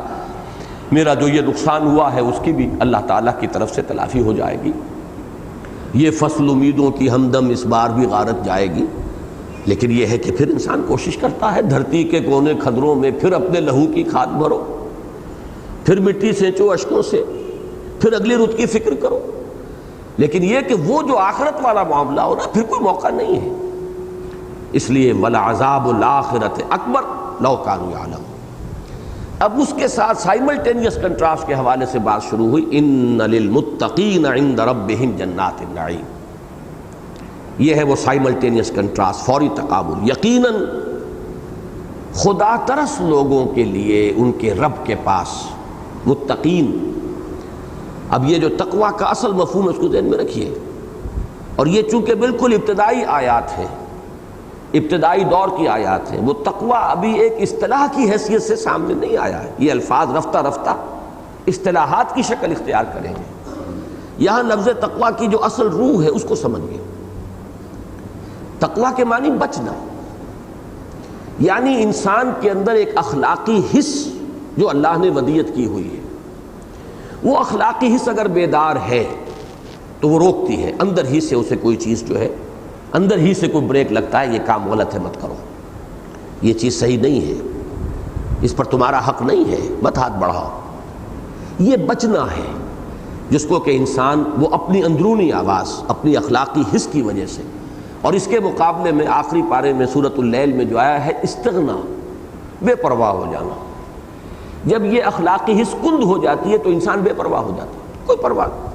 میرا جو یہ نقصان ہوا ہے اس کی بھی اللہ تعالیٰ کی طرف سے تلافی ہو جائے گی، یہ فصل امیدوں کی ہمدم اس بار بھی غارت جائے گی۔ لیکن یہ ہے کہ پھر انسان کوشش کرتا ہے، دھرتی کے کونے کھدروں میں پھر اپنے لہو کی کھاد بھرو، پھر مٹی سینچو اشکوں سے، پھر اگلی رت کی فکر کرو۔ لیکن یہ کہ وہ جو آخرت والا معاملہ ہو نا، پھر کوئی موقع نہیں ہے۔ اس لیے وَلَعَذَابُ الْآخِرَةِ أَكْبَرُ لَوْ كَانُوا يَعْلَمُونَ۔ اب اس کے ساتھ سائملٹینیس کنٹراسٹ کے حوالے سے بات شروع ہوئی، اِنَّ لِلْمُتَّقِينَ عِندَ رَبِّهِمْ جَنَّاتِ النَّعِيمِ۔ یہ ہے وہ سائملٹینیس کنٹراسٹ، فوری تقابل۔ یقیناً خدا ترس لوگوں کے لیے ان کے رب کے پاس متقین۔ اب یہ جو تقوی کا اصل مفہوم ہے اس کو ذہن میں رکھیے، اور یہ چونکہ بالکل ابتدائی آیات ہیں، ابتدائی دور کی آیات ہیں، وہ تقوی ابھی ایک اصطلاح کی حیثیت سے سامنے نہیں آیا ہے، یہ الفاظ رفتہ رفتہ اصطلاحات کی شکل اختیار کریں گے۔ یہاں لفظ تقوی کی جو اصل روح ہے اس کو سمجھیے۔ تقوی کے معنی بچنا، یعنی انسان کے اندر ایک اخلاقی حس جو اللہ نے ودیت کی ہوئی ہے، وہ اخلاقی حس اگر بیدار ہے تو وہ روکتی ہے، اندر ہی سے اسے کوئی چیز جو ہے، اندر ہی سے کوئی بریک لگتا ہے، یہ کام غلط ہے مت کرو، یہ چیز صحیح نہیں ہے، اس پر تمہارا حق نہیں ہے، مت ہاتھ بڑھاؤ۔ یہ بچنا ہے جس کو کہ انسان وہ اپنی اندرونی آواز، اپنی اخلاقی حس کی وجہ سے، اور اس کے مقابلے میں آخری پارے میں سورۃ اللیل میں جو آیا ہے استغنا، بے پرواہ ہو جانا۔ جب یہ اخلاقی حس کند ہو جاتی ہے تو انسان بے پرواہ ہو جاتا ہے، کوئی پرواہ نہیں،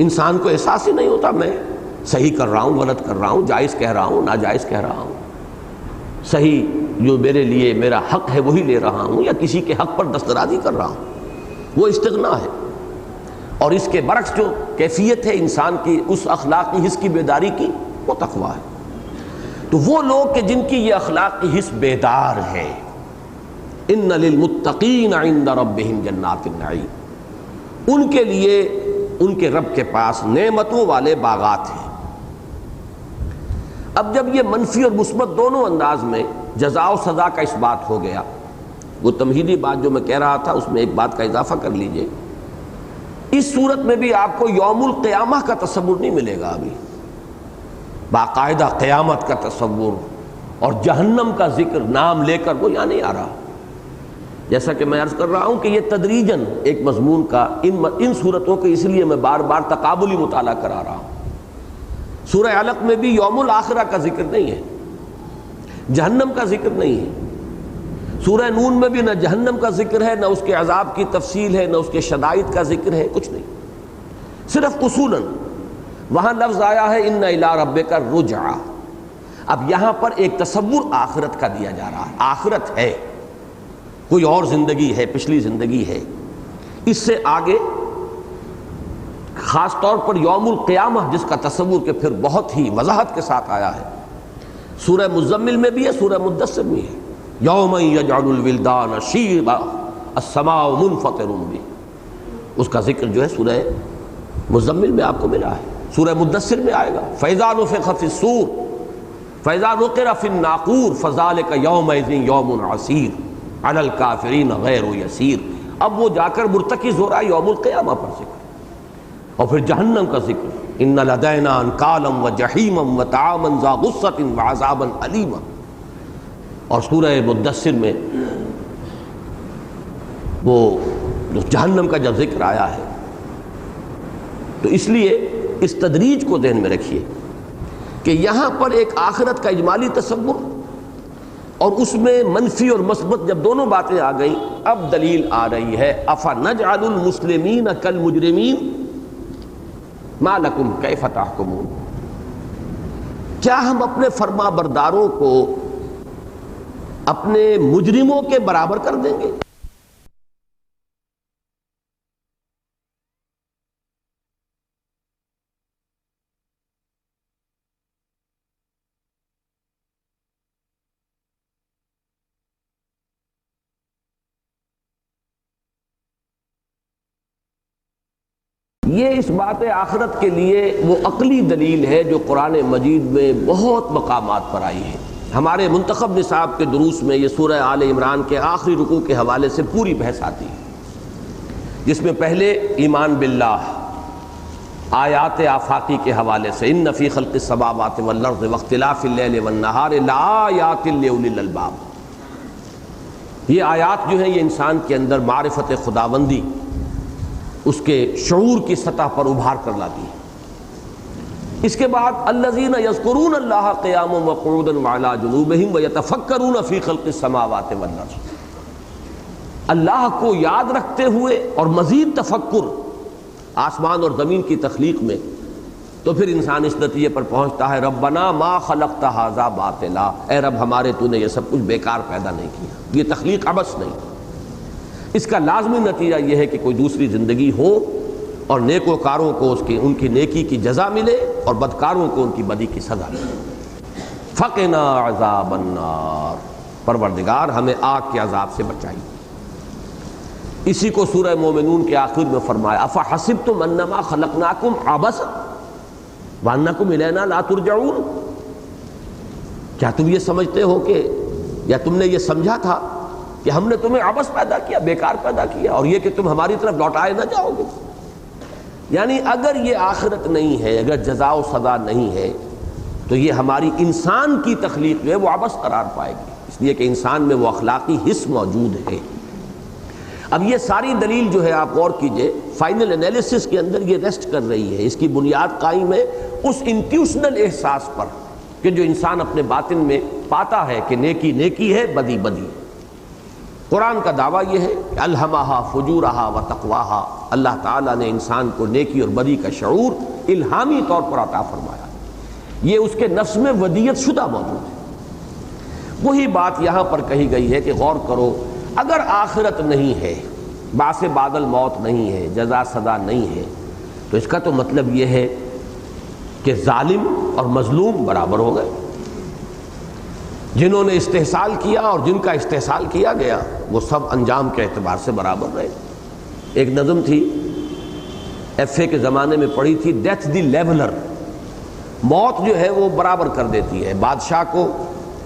انسان کو احساس ہی نہیں ہوتا میں صحیح کر رہا ہوں، غلط کر رہا ہوں، جائز کہہ رہا ہوں، ناجائز کہہ رہا ہوں، صحیح جو میرے لیے میرا حق ہے وہی لے رہا ہوں یا کسی کے حق پر دسترازی کر رہا ہوں، وہ استغنا ہے۔ اور اس کے برعکس جو کیفیت ہے انسان کی اس اخلاقی حس کی بیداری کی، وہ تقویٰ ہے۔ تو وہ لوگ کہ جن کی یہ اخلاقی حس بیدار ہے، ان للمتقین عند ربہم جنات النعیم، ان کے لیے ان کے رب کے پاس نعمتوں والے باغات ہیں۔ اب جب یہ منفی اور مثبت دونوں انداز میں جزا و سزا کا اس بات ہو گیا، وہ تمہیدی بات جو میں کہہ رہا تھا اس میں ایک بات کا اضافہ کر لیجئے، اس صورت میں بھی آپ کو یوم القیامہ کا تصور نہیں ملے گا، ابھی باقاعدہ قیامت کا تصور اور جہنم کا ذکر نام لے کر وہ یہاں نہیں آ رہا۔ جیسا کہ میں عرض کر رہا ہوں کہ یہ تدریجاً ایک مضمون کا ان صورتوں کے، اس لیے میں بار بار تقابلی مطالعہ کرا رہا ہوں۔ سورہ علق میں بھی یوم الآخرہ کا ذکر نہیں ہے، جہنم کا ذکر نہیں ہے۔ سورہ نون میں بھی نہ جہنم کا ذکر ہے، نہ اس کے عذاب کی تفصیل ہے، نہ اس کے شدائد کا ذکر ہے، کچھ نہیں، صرف اصولاً وہاں لفظ آیا ہے ان الی ربک الرجعی۔ اب یہاں پر ایک تصور آخرت کا دیا جا رہا ہے، آخرت ہے، کوئی اور زندگی ہے، پچھلی زندگی ہے۔ اس سے آگے خاص طور پر یوم القیامہ جس کا تصور کہ پھر بہت ہی وضاحت کے ساتھ آیا ہے، سورہ مزمل میں بھی ہے، سورہ مدثر میں ہے، یوم یجعل الولدان شیبا السماء منفطر بہ، اس کا ذکر جو ہے سورہ مزمل میں آپ کو ملا ہے، سورہ مدثر میں آئے گا فاذا نفخ فی الصور فاذا نقر فی الناقور فذلک یومئذ یوم عسیر علی الکافرین غیر یسیر۔ اب وہ جا کر مرتکز ہو رہا ہے یوم القیامہ پر ذکر، اور پھر جہنم کا ذکر، ان لدینا انکالا وجحیما وطعاما ذا غصۃ وعذابا الیما۔ اور سورہ مدثر میں وہ جو جہنم کا جب ذکر آیا ہے، تو اس لیے اس تدریج کو ذہن میں رکھیے کہ یہاں پر ایک آخرت کا اجمالی تصور اور اس میں منفی اور مثبت جب دونوں باتیں آ گئیں، اب دلیل آ رہی ہے افنجعل المسلمین کالمجرمین ما لکم کیف تحکمون، کیا ہم اپنے فرما برداروں کو اپنے مجرموں کے برابر کر دیں گے؟ یہ اس بات آخرت کے لیے وہ عقلی دلیل ہے جو قرآن مجید میں بہت مقامات پر آئی ہے۔ ہمارے منتخب نصاب کے دروس میں یہ سورہ آل عمران کے آخری رکوع کے حوالے سے پوری بحث آتی ہے، جس میں پہلے ایمان باللہ، آیات آفاقی کے حوالے سے ان فی خلق السماوات والارض واختلاف اللیل والنہار لآیات لأولی الالباب، یہ آیات جو ہیں یہ انسان کے اندر معرفت خداوندی، اس کے شعور کی سطح پر ابھار کر لاتی ہے۔ اس کے بعد الذین یذکرون اللہ قیاما وقعودا وعلی جنوبہم ویتفکرون فی خلق السماوات والارض، اللہ کو یاد رکھتے ہوئے اور مزید تفکر آسمان اور زمین کی تخلیق میں، تو پھر انسان اس نتیجے پر پہنچتا ہے ربنا ما خلقت ھذا باطلا، اے رب ہمارے تو نے یہ سب کچھ بیکار پیدا نہیں کیا، یہ تخلیق عبث نہیں۔ اس کا لازمی نتیجہ یہ ہے کہ کوئی دوسری زندگی ہو اور نیکوکاروں کو ان کی نیکی کی جزا ملے اور بدکاروں کو ان کی بدی کی سزا ملے۔ فقنا عذاب النار، پروردگار ہمیں آگ کے عذاب سے بچائیے۔ اسی کو سورہ مومنون کے آخر میں فرمایا افحسبتم انما خلقناکم عبثا وانکم الینا لا ترجعون، کیا تم یہ سمجھتے ہو کہ، یا تم نے یہ سمجھا تھا کہ ہم نے تمہیں عبث پیدا کیا، بیکار پیدا کیا، اور یہ کہ تم ہماری طرف لوٹائے نہ جاؤ گے؟ یعنی اگر یہ آخرت نہیں ہے، اگر جزا و سزا نہیں ہے، تو یہ ہماری انسان کی تخلیق جو ہے وہ عبث قرار پائے گی، اس لیے کہ انسان میں وہ اخلاقی حص موجود ہے۔ اب یہ ساری دلیل جو ہے آپ غور کیجئے، فائنل انالیسس کے اندر یہ ریسٹ کر رہی ہے، اس کی بنیاد قائم ہے اس انٹیوشنل احساس پر کہ جو انسان اپنے باطن میں پاتا ہے کہ نیکی نیکی ہے، بدی بدی۔ قرآن کا دعویٰ یہ ہے کہ الہمہا فجورہا و تقواہا، اللہ تعالیٰ نے انسان کو نیکی اور بدی کا شعور الہامی طور پر عطا فرمایا، یہ اس کے نفس میں ودیت شدہ موجود ہے۔ وہی بات یہاں پر کہی گئی ہے کہ غور کرو، اگر آخرت نہیں ہے، بعث بعد الموت نہیں ہے، جزا سزا نہیں ہے، تو اس کا تو مطلب یہ ہے کہ ظالم اور مظلوم برابر ہو گئے، جنہوں نے استحصال کیا اور جن کا استحصال کیا گیا وہ سب انجام کے اعتبار سے برابر رہے۔ ایک نظم تھی ایف اے کے زمانے میں پڑھی تھی، ڈیتھ دی لیولر، موت جو ہے وہ برابر کر دیتی ہے بادشاہ کو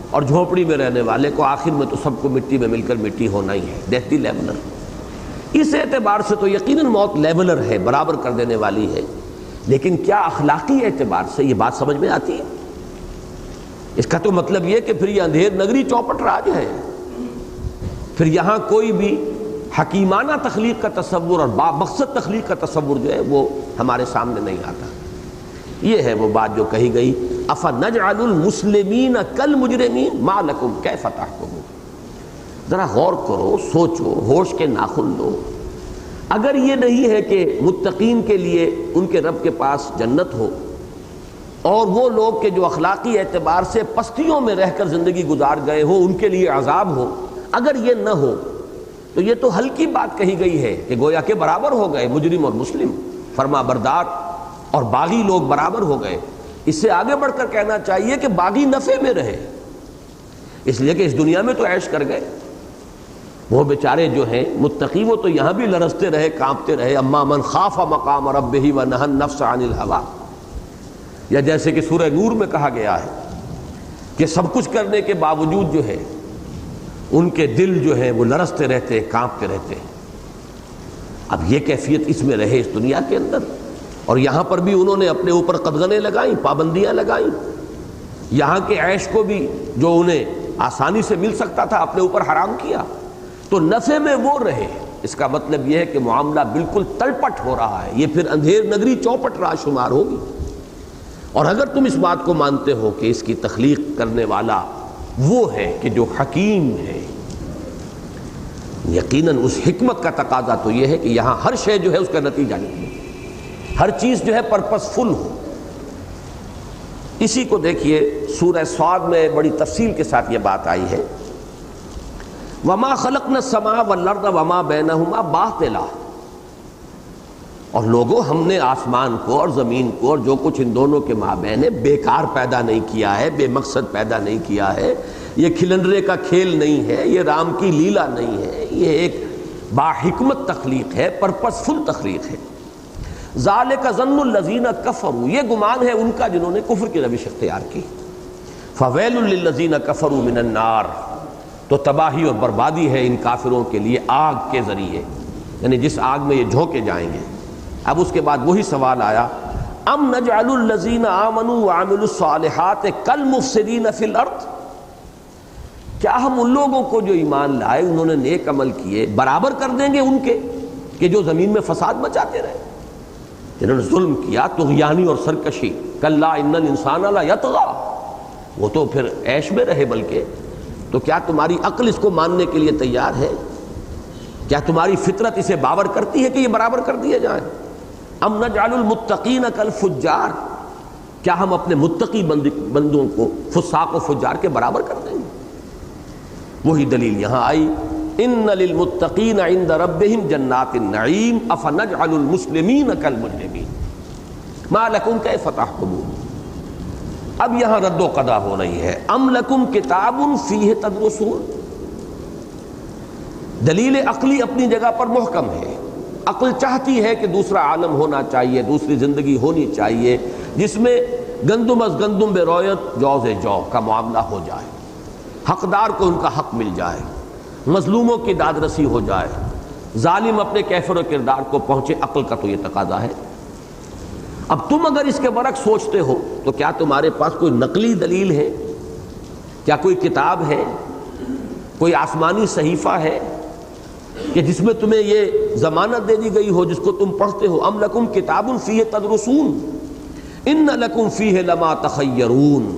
اور جھونپڑی میں رہنے والے کو، آخر میں تو سب کو مٹی میں مل کر مٹی ہونا ہی ہے، ڈیتھ دی لیولر۔ اس اعتبار سے تو یقیناً موت لیولر ہے، برابر کر دینے والی ہے، لیکن کیا اخلاقی اعتبار سے یہ بات سمجھ میں آتی ہے؟ اس کا تو مطلب یہ کہ پھر یہ اندھیر نگری چوپٹ راج ہے، پھر یہاں کوئی بھی حکیمانہ تخلیق کا تصور اور بامقصد تخلیق کا تصور جو ہے وہ ہمارے سامنے نہیں آتا۔ یہ ہے وہ بات جو کہی گئی افنجعل المسلمین کالمجرمین ما لکم کیف تحکمون۔ ذرا غور کرو، سوچو، ہوش کے ناخن لو۔ اگر یہ نہیں ہے کہ متقین کے لیے ان کے رب کے پاس جنت ہو، اور وہ لوگ کہ جو اخلاقی اعتبار سے پستیوں میں رہ کر زندگی گزار گئے ہو ان کے لیے عذاب ہو، اگر یہ نہ ہو تو یہ تو ہلکی بات کہی گئی ہے کہ گویا کہ برابر ہو گئے مجرم اور مسلم، فرما بردار اور باغی لوگ برابر ہو گئے۔ اس سے آگے بڑھ کر کہنا چاہیے کہ باغی نفع میں رہے، اس لیے کہ اس دنیا میں تو عیش کر گئے، وہ بیچارے جو ہیں متقی وہ تو یہاں بھی لرزتے رہے، کانپتے رہے۔ اما من خاف مقام ربہ ونہى النفس عن الہویٰ، یا جیسے کہ سورہ نور میں کہا گیا ہے کہ سب کچھ کرنے کے باوجود جو ہے ان کے دل جو ہے وہ لرزتے رہتے، کانپتے رہتے۔ اب یہ کیفیت اس میں رہے اس دنیا کے اندر، اور یہاں پر بھی انہوں نے اپنے اوپر قدغنیں لگائیں، پابندیاں لگائیں، یہاں کے عیش کو بھی جو انہیں آسانی سے مل سکتا تھا اپنے اوپر حرام کیا، تو نفع میں وہ رہے۔ اس کا مطلب یہ ہے کہ معاملہ بالکل تلپٹ ہو رہا ہے، یہ پھر اندھیر نگری چوپٹ راہ شمار ہوگی۔ اور اگر تم اس بات کو مانتے ہو کہ اس کی تخلیق کرنے والا وہ ہے کہ جو حکیم ہے، یقیناً اس حکمت کا تقاضا تو یہ ہے کہ یہاں ہر شے جو ہے اس کا نتیجہ نکلے، ہر چیز جو ہے پرپس فل ہو۔ اسی کو دیکھیے سورہ صاد میں بڑی تفصیل کے ساتھ یہ بات آئی ہے، وَمَا خَلَقْنَا السَّمَاءَ وَالْأَرْضَ وَمَا بَيْنَهُمَا بَاطِلًا، اور لوگوں ہم نے آسمان کو اور زمین کو اور جو کچھ ان دونوں کے مابین ہے بیکار پیدا نہیں کیا ہے، بے مقصد پیدا نہیں کیا ہے، یہ کھلندرے کا کھیل نہیں ہے، یہ رام کی لیلا نہیں ہے، یہ ایک باحکمت تخلیق ہے، پرپس فل تخلیق ہے۔ ذالک ظن الذین کفروا، یہ گمان ہے ان کا جنہوں نے کفر کی روش اختیار کی. فویل للذین کفروا من النار، تو تباہی اور بربادی ہے ان کافروں کے لیے آگ کے ذریعے، یعنی جس آگ میں یہ جھونکے جائیں گے. اب اس کے بعد وہی سوال آیا، ام نجعل الذین آمنوا وعملوا الصالحات کالمفسدین فی الارض، کیا ہم ان لوگوں کو جو ایمان لائے انہوں نے نیک عمل کیے برابر کر دیں گے ان کے کہ جو زمین میں فساد مچاتے رہے، جنہوں نے ظلم کیا، طغیانی اور سرکشی. کلا ان الانسان لیطغی، وہ تو پھر عیش میں رہے. بلکہ تو کیا تمہاری عقل اس کو ماننے کے لیے تیار ہے؟ کیا تمہاری فطرت اسے باور کرتی ہے کہ یہ برابر کر دیے جائیں؟ ام نجعل المتقین کالفجار، کیا ہم اپنے متقی بندوں کو فساق و فجار کے برابر کر دیں گے؟ وہی دلیل یہاں آئی، ان للمتقین عند ربہم جنات النعیم افنجعل المسلمین کالمجرمین ما لکم کیف تحکمون. اب یہاں رد و قضا ہو رہی ہے. ام لکم کتاب فیہ تدرسون، دلیل عقلی اپنی جگہ پر محکم ہے. عقل چاہتی ہے کہ دوسرا عالم ہونا چاہیے، دوسری زندگی ہونی چاہیے جس میں گندم از گندم بے رویت جوز جو کا معاملہ ہو جائے، حقدار کو ان کا حق مل جائے، مظلوموں کی داد رسی ہو جائے، ظالم اپنے کیفر و کردار کو پہنچے. عقل کا تو یہ تقاضا ہے. اب تم اگر اس کے برعکس سوچتے ہو تو کیا تمہارے پاس کوئی نقلی دلیل ہے؟ کیا کوئی کتاب ہے، کوئی آسمانی صحیفہ ہے کہ جس میں تمہیں یہ ضمانت دے دی گئی ہو جس کو تم پڑھتے ہو؟ ام لکم کتاب فیہ تدرسون ان لکم فیہ لما تخیرون،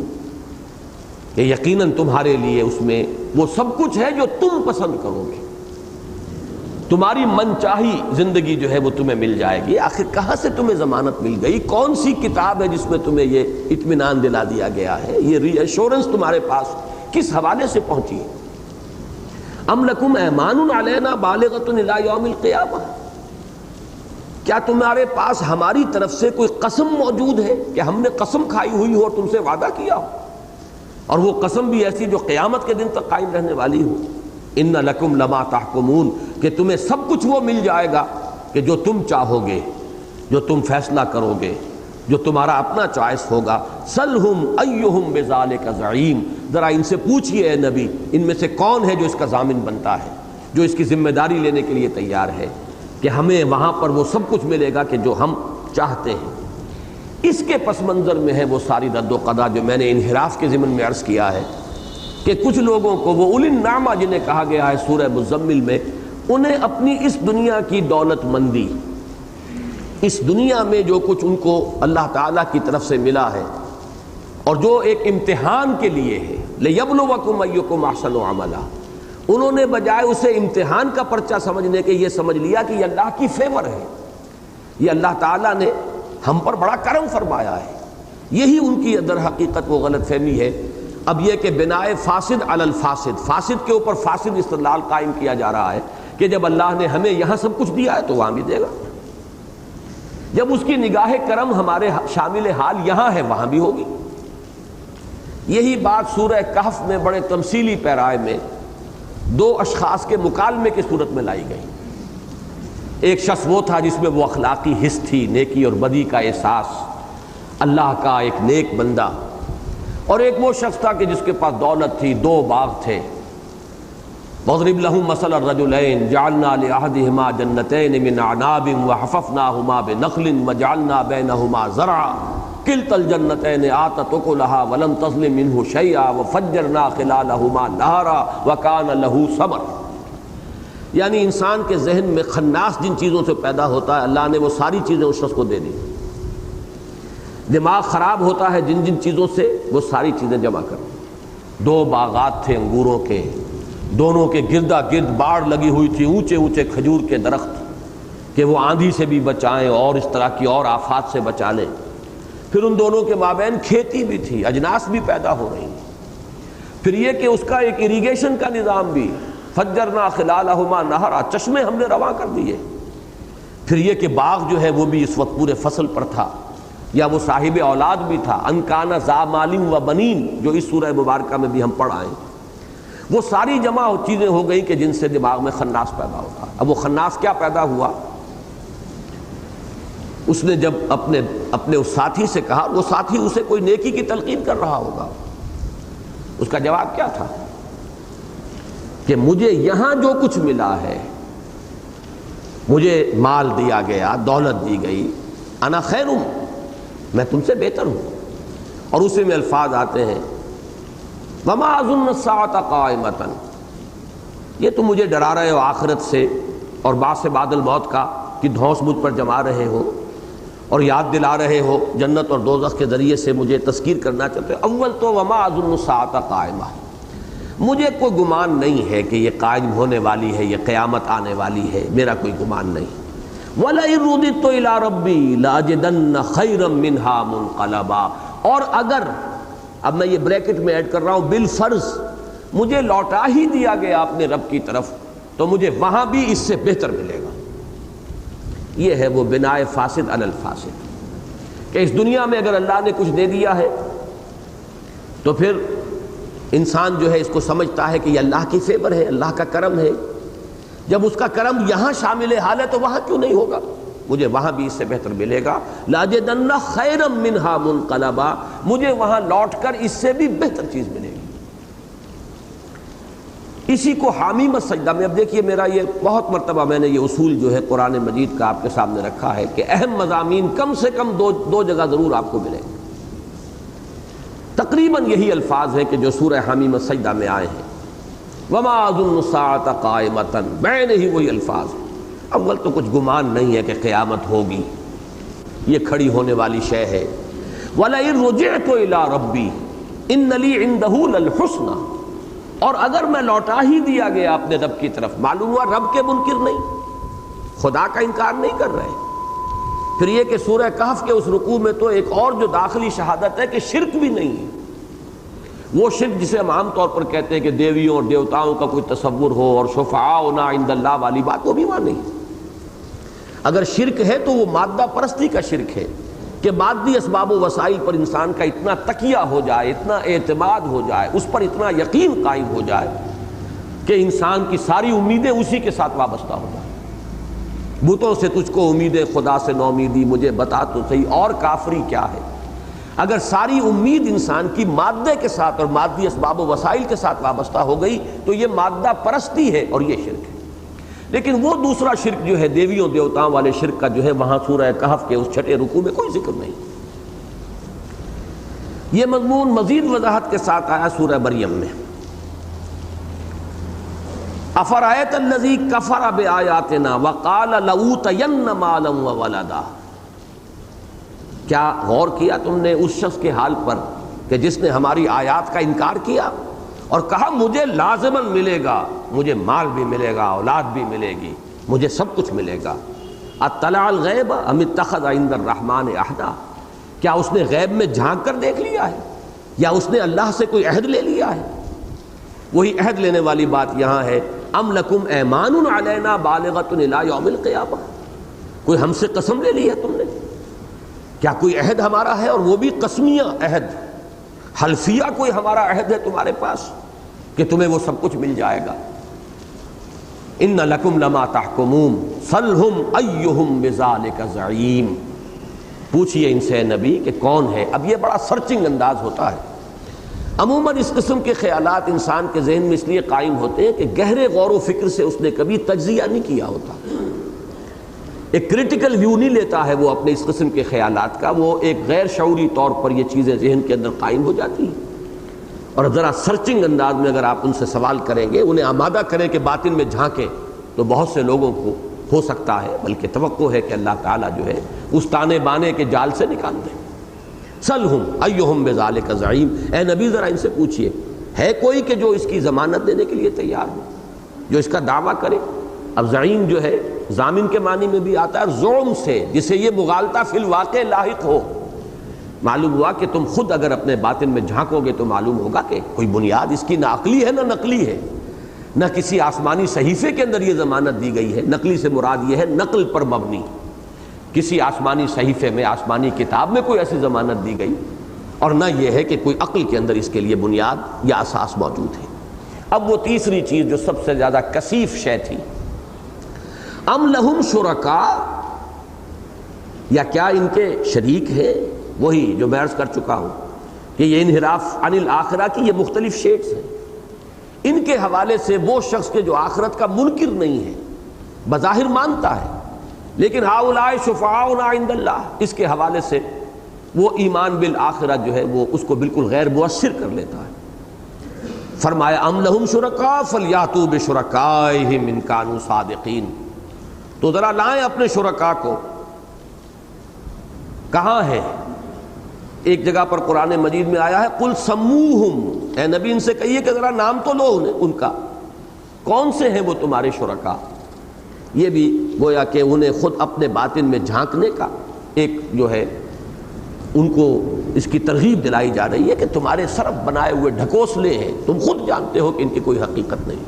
کہ یقیناً تمہارے لیے اس میں وہ سب کچھ ہے جو تم پسند کرو گے، تمہاری من چاہی زندگی جو ہے وہ تمہیں مل جائے گی. آخر کہاں سے تمہیں ضمانت مل گئی؟ کون سی کتاب ہے جس میں تمہیں یہ اطمینان دلا دیا گیا ہے؟ یہ ری ایشورنس تمہارے پاس کس حوالے سے پہنچی ہے؟ ام لکم ایمان علینا بالغۃ الی یوم القیامہ، کیا تمہارے پاس ہماری طرف سے کوئی قسم موجود ہے کہ ہم نے قسم کھائی ہوئی ہو اور تم سے وعدہ کیا ہو، اور وہ قسم بھی ایسی جو قیامت کے دن تک قائم رہنے والی ہو؟ ان لکم لما تحکمون، کہ تمہیں سب کچھ وہ مل جائے گا کہ جو تم چاہو گے، جو تم فیصلہ کرو گے، جو تمہارا اپنا چوائس ہوگا. سلہم ایہم بذالک زعیم، ذرا ان سے پوچھئے اے نبی ان میں سے کون ہے جو اس کا ضامن بنتا ہے، جو اس کی ذمہ داری لینے کے لیے تیار ہے کہ ہمیں وہاں پر وہ سب کچھ ملے گا کہ جو ہم چاہتے ہیں. اس کے پس منظر میں ہے وہ ساری رد و قضا جو میں نے انحراف کے ضمن میں عرض کیا ہے کہ کچھ لوگوں کو وہ اولی النعمہ جنہیں کہا گیا ہے سورہ مزمل میں، انہیں اپنی اس دنیا کی دولت مندی، اس دنیا میں جو کچھ ان کو اللہ تعالیٰ کی طرف سے ملا ہے اور جو ایک امتحان کے لیے ہے، لِيَبْلُوَكُمْ أَيُّكُمْ أَحْسَنُ عَمَلًا، انہوں نے بجائے اسے امتحان کا پرچہ سمجھنے کے یہ سمجھ لیا کہ یہ اللہ کی فیور ہے، یہ اللہ تعالیٰ نے ہم پر بڑا کرم فرمایا ہے. یہی ان کی در حقیقت وہ غلط فہمی ہے. اب یہ کہ بنائے فاسد علی الفاسد، فاسد کے اوپر فاسد استدلال قائم کیا جا رہا ہے کہ جب اللہ نے ہمیں یہاں سب کچھ دیا ہے تو وہاں بھی دے گا، جب اس کی نگاہ کرم ہمارے شامل حال یہاں ہے وہاں بھی ہوگی. یہی بات سورہ کہف میں بڑے تمثیلی پیرائے میں دو اشخاص کے مکالمے کی صورت میں لائی گئی. ایک شخص وہ تھا جس میں وہ اخلاقی حس تھی، نیکی اور بدی کا احساس، اللہ کا ایک نیک بندہ، اور ایک وہ شخص تھا کہ جس کے پاس دولت تھی، دو باغ تھے. وَاضْرِبْ لَهُم مَثَلَ الرَّجُلَيْنِ جَعَلْنَا لِأَحَدِهِمَا جَنَّتَيْنِ مِنْ أَعْنَابٍ وَحَفَفْنَاهُمَا بِنَخْلٍ وَجَعَلْنَا بَيْنَهُمَا زَرْعًا كِلْتَا الْجَنَّتَيْنِ آتَتْ أُكُلَهَا وَلَمْ تَظْلِم مِّنْهُ شَيْئًا وَفَجَّرْنَا خِلَالَهُمَا نَهَرًا وَكَانَ لَهُ ثَمَرٌ. یعنی انسان کے ذہن میں خناس جن چیزوں سے پیدا ہوتا ہے اللہ نے وہ ساری چیزیں اس شخص کو دے دی. دماغ خراب ہوتا ہے جن جن چیزوں سے وہ ساری چیزیں جمع کر. دو باغات تھے انگوروں کے، دونوں کے گردا گرد باڑ لگی ہوئی تھی، اونچے اونچے کھجور کے درخت کہ وہ آندھی سے بھی بچائیں اور اس طرح کی اور آفات سے بچا لیں. پھر ان دونوں کے مابین کھیتی بھی تھی، اجناس بھی پیدا ہو رہی. پھر یہ کہ اس کا ایک اریگیشن کا نظام بھی، فجرنا خلالہما نہرا، چشمے ہم نے رواں کر دیے. پھر یہ کہ باغ جو ہے وہ بھی اس وقت پورے فصل پر تھا، یا وہ صاحب اولاد بھی تھا، ان کان ذا مال و بنین، جو اس سورہ مبارکہ میں بھی ہم پڑھ آئے. وہ ساری جمع چیزیں ہو گئی کہ جن سے دماغ میں خناس پیدا ہوتا. اب وہ خناس کیا پیدا ہوا؟ اس نے جب اپنے اس ساتھی سے کہا، وہ ساتھی اسے کوئی نیکی کی تلقین کر رہا ہوگا، اس کا جواب کیا تھا کہ مجھے یہاں جو کچھ ملا ہے، مجھے مال دیا گیا، دولت دی گئی، انا خیر ہوں، میں تم سے بہتر ہوں. اور اسی میں الفاظ آتے ہیں وما اظن الساعة قائمۃ، یہ تم مجھے ڈرا رہے ہو آخرت سے اور بعث بعد الموت کا کہ دھونس مجھ پر جما رہے ہو اور یاد دلا رہے ہو جنت اور دوزخ کے ذریعے سے مجھے تذکیر کرنا چاہتے ہو. اول تو وما اظن الساعة قائمہ، مجھے کوئی گمان نہیں ہے کہ یہ قائم ہونے والی ہے، یہ قیامت آنے والی ہے، میرا کوئی گمان نہیں. وَلَئِن رُدِدتُّ إِلَىٰ رَبِّي لَأَجِدَنَّ خَيْرًا مِّنْهَا مُنقَلَبًا، اور اگر، اب میں یہ بریکٹ میں ایڈ کر رہا ہوں، بالفرض مجھے لوٹا ہی دیا گیا اپنے رب کی طرف تو مجھے وہاں بھی اس سے بہتر ملے گا. یہ ہے وہ بناء فاسد علی الفاسد، کہ اس دنیا میں اگر اللہ نے کچھ دے دیا ہے تو پھر انسان جو ہے اس کو سمجھتا ہے کہ یہ اللہ کی فیور ہے، اللہ کا کرم ہے. جب اس کا کرم یہاں شامل حال ہے تو وہاں کیوں نہیں ہوگا، مجھے وہاں بھی اس سے بہتر ملے گا. لاجدن خیرا منہا منقلبا، مجھے وہاں لوٹ کر اس سے بھی بہتر چیز ملے گی. اسی کو حامیم السجدہ میں، اب دیکھیے میرا یہ بہت مرتبہ میں نے یہ اصول جو ہے قرآن مجید کا آپ کے سامنے رکھا ہے کہ اہم مضامین کم سے کم دو جگہ ضرور آپ کو ملیں گے. تقریباً یہی الفاظ ہیں کہ جو سورہ حامیم السجدہ میں آئے ہیں. وما اظن الساعة قائمۃ، بین ہی وہی الفاظ. اول تو کچھ گمان نہیں ہے کہ قیامت ہوگی، یہ کھڑی ہونے والی شے ہے. وَلَئِن رُجِعْتُ إِلَىٰ رَبِّي إِنَّ لِي عِندَهُ لَلْحُسْنَىٰ، اور اگر میں لوٹا ہی دیا گیا اپنے رب کی طرف، معلوم ہوا رب کے منکر نہیں، خدا کا انکار نہیں کر رہے. پھر یہ کہ سورہ کہف کے اس رکوع میں تو ایک اور جو داخلی شہادت ہے کہ شرک بھی نہیں ہے. وہ شرک جسے ہم عام طور پر کہتے ہیں کہ دیویوں اور دیوتاؤں کا کوئی تصور ہو اور شفعاؤنا عند اللہ والی بات، وہ بھی وہاں نہیں. اگر شرک ہے تو وہ مادہ پرستی کا شرک ہے کہ مادی اسباب و وسائل پر انسان کا اتنا تکیہ ہو جائے، اتنا اعتماد ہو جائے، اس پر اتنا یقین قائم ہو جائے کہ انسان کی ساری امیدیں اسی کے ساتھ وابستہ ہو جائیں. بتوں سے تجھ کو امید خدا سے نو امیدی، مجھے بتا تو صحیح اور کافری کیا ہے. اگر ساری امید انسان کی مادے کے ساتھ اور مادی اسباب و وسائل کے ساتھ وابستہ ہو گئی تو یہ مادہ پرستی ہے اور یہ شرک ہے. لیکن وہ دوسرا شرک جو ہے دیویوں دیوتاؤں والے شرک کا جو ہے وہاں سورہ کہف کے اس چھٹے رکوع میں کوئی ذکر نہیں. یہ مضمون مزید وضاحت کے ساتھ آیا سورہ مریم میں. افرأیت الذی کفر بآیاتنا وقال لأوتین مالا وولدا، کیا غور کیا تم نے اس شخص کے حال پر کہ جس نے ہماری آیات کا انکار کیا اور کہا مجھے لازماً ملے گا، مجھے مال بھی ملے گا، اولاد بھی ملے گی، مجھے سب کچھ ملے گا. اطلع الغیب ام اتخذ عند الرحمن عہدا، کیا اس نے غیب میں جھانک کر دیکھ لیا ہے یا اس نے اللہ سے کوئی عہد لے لیا ہے. وہی عہد لینے والی بات یہاں ہے. ام لکم ایمان علینا بالغۃ الی یوم القیامہ، کوئی ہم سے قسم لے لی ہے تم نے؟ کیا کوئی عہد ہمارا ہے اور وہ بھی قسمیہ عہد، حلفیہ کوئی ہمارا عہد ہے تمہارے پاس کہ تمہیں وہ سب کچھ مل جائے گا؟ ان لکم لما تحکمون سلہم ایہم بذالک زعیم، پوچھئے ان سے نبی کہ کون ہے. اب یہ بڑا سرچنگ انداز ہوتا ہے. عموماً اس قسم کے خیالات انسان کے ذہن میں اس لیے قائم ہوتے ہیں کہ گہرے غور و فکر سے اس نے کبھی تجزیہ نہیں کیا ہوتا، ایک کریٹیکل ویو نہیں لیتا ہے وہ اپنے اس قسم کے خیالات کا. وہ ایک غیر شعوری طور پر یہ چیزیں ذہن کے اندر قائم ہو جاتی ہیں. اور ذرا سرچنگ انداز میں اگر آپ ان سے سوال کریں گے، انہیں آمادہ کریں کہ باطن میں جھانکیں، تو بہت سے لوگوں کو ہو سکتا ہے، بلکہ توقع ہے کہ اللہ تعالیٰ جو ہے اس تانے بانے کے جال سے نکال دیں. سلہم ایہم بذالک زعیم، اے نبی ذرا ان سے پوچھئے ہے کوئی کہ جو اس کی ضمانت دینے کے لیے تیار ہو، جو اس کا دعویٰ کرے. اب زعیم جو ہے ضامن کے معنی میں بھی آتا ہے زعم سے، جسے یہ مغالطہ فی الواقع لاحق ہو. معلوم ہوا کہ تم خود اگر اپنے باطن میں جھانکو گے تو معلوم ہوگا کہ کوئی بنیاد اس کی نہ عقلی ہے نہ نقلی ہے، نہ کسی آسمانی صحیفے کے اندر یہ ضمانت دی گئی ہے. نقلی سے مراد یہ ہے نقل پر مبنی، کسی آسمانی صحیفے میں آسمانی کتاب میں کوئی ایسی ضمانت دی گئی، اور نہ یہ ہے کہ کوئی عقل کے اندر اس کے لیے بنیاد یا اساس موجود ہے. اب وہ تیسری چیز جو سب سے زیادہ کثیف شے تھی، ام لہم شرکاء، یا کیا ان کے شریک ہیں؟ وہی جو میں عرض کر چکا ہوں کہ یہ انحراف عن الآخرہ کی یہ مختلف شیڈز ہیں۔ ان کے حوالے سے وہ شخص کے جو آخرت کا منکر نہیں ہے، بظاہر مانتا ہے، لیکن ہؤلاء شفعاؤنا عند اللہ، اس کے حوالے سے وہ ایمان بالآخرہ جو ہے وہ اس کو بالکل غیر مؤثر کر لیتا ہے۔ فرمایا ام لہم شرکاء فلیاتوا بشرکائہم ان کانوا صادقین، تو ذرا لائیں اپنے شرکاء کو۔ کہاں ہے؟ ایک جگہ پر قرآن مجید میں آیا ہے قل سموہم، اے نبی ان سے کہیے کہ ذرا نام تو لو ان کا، کون سے ہیں وہ تمہارے شرکاء؟ یہ بھی گویا کہ انہیں خود اپنے باطن میں جھانکنے کا ایک جو ہے ان کو اس کی ترغیب دلائی جا رہی ہے کہ تمہارے صرف بنائے ہوئے ڈھکوسلے ہیں، تم خود جانتے ہو کہ ان کی کوئی حقیقت نہیں۔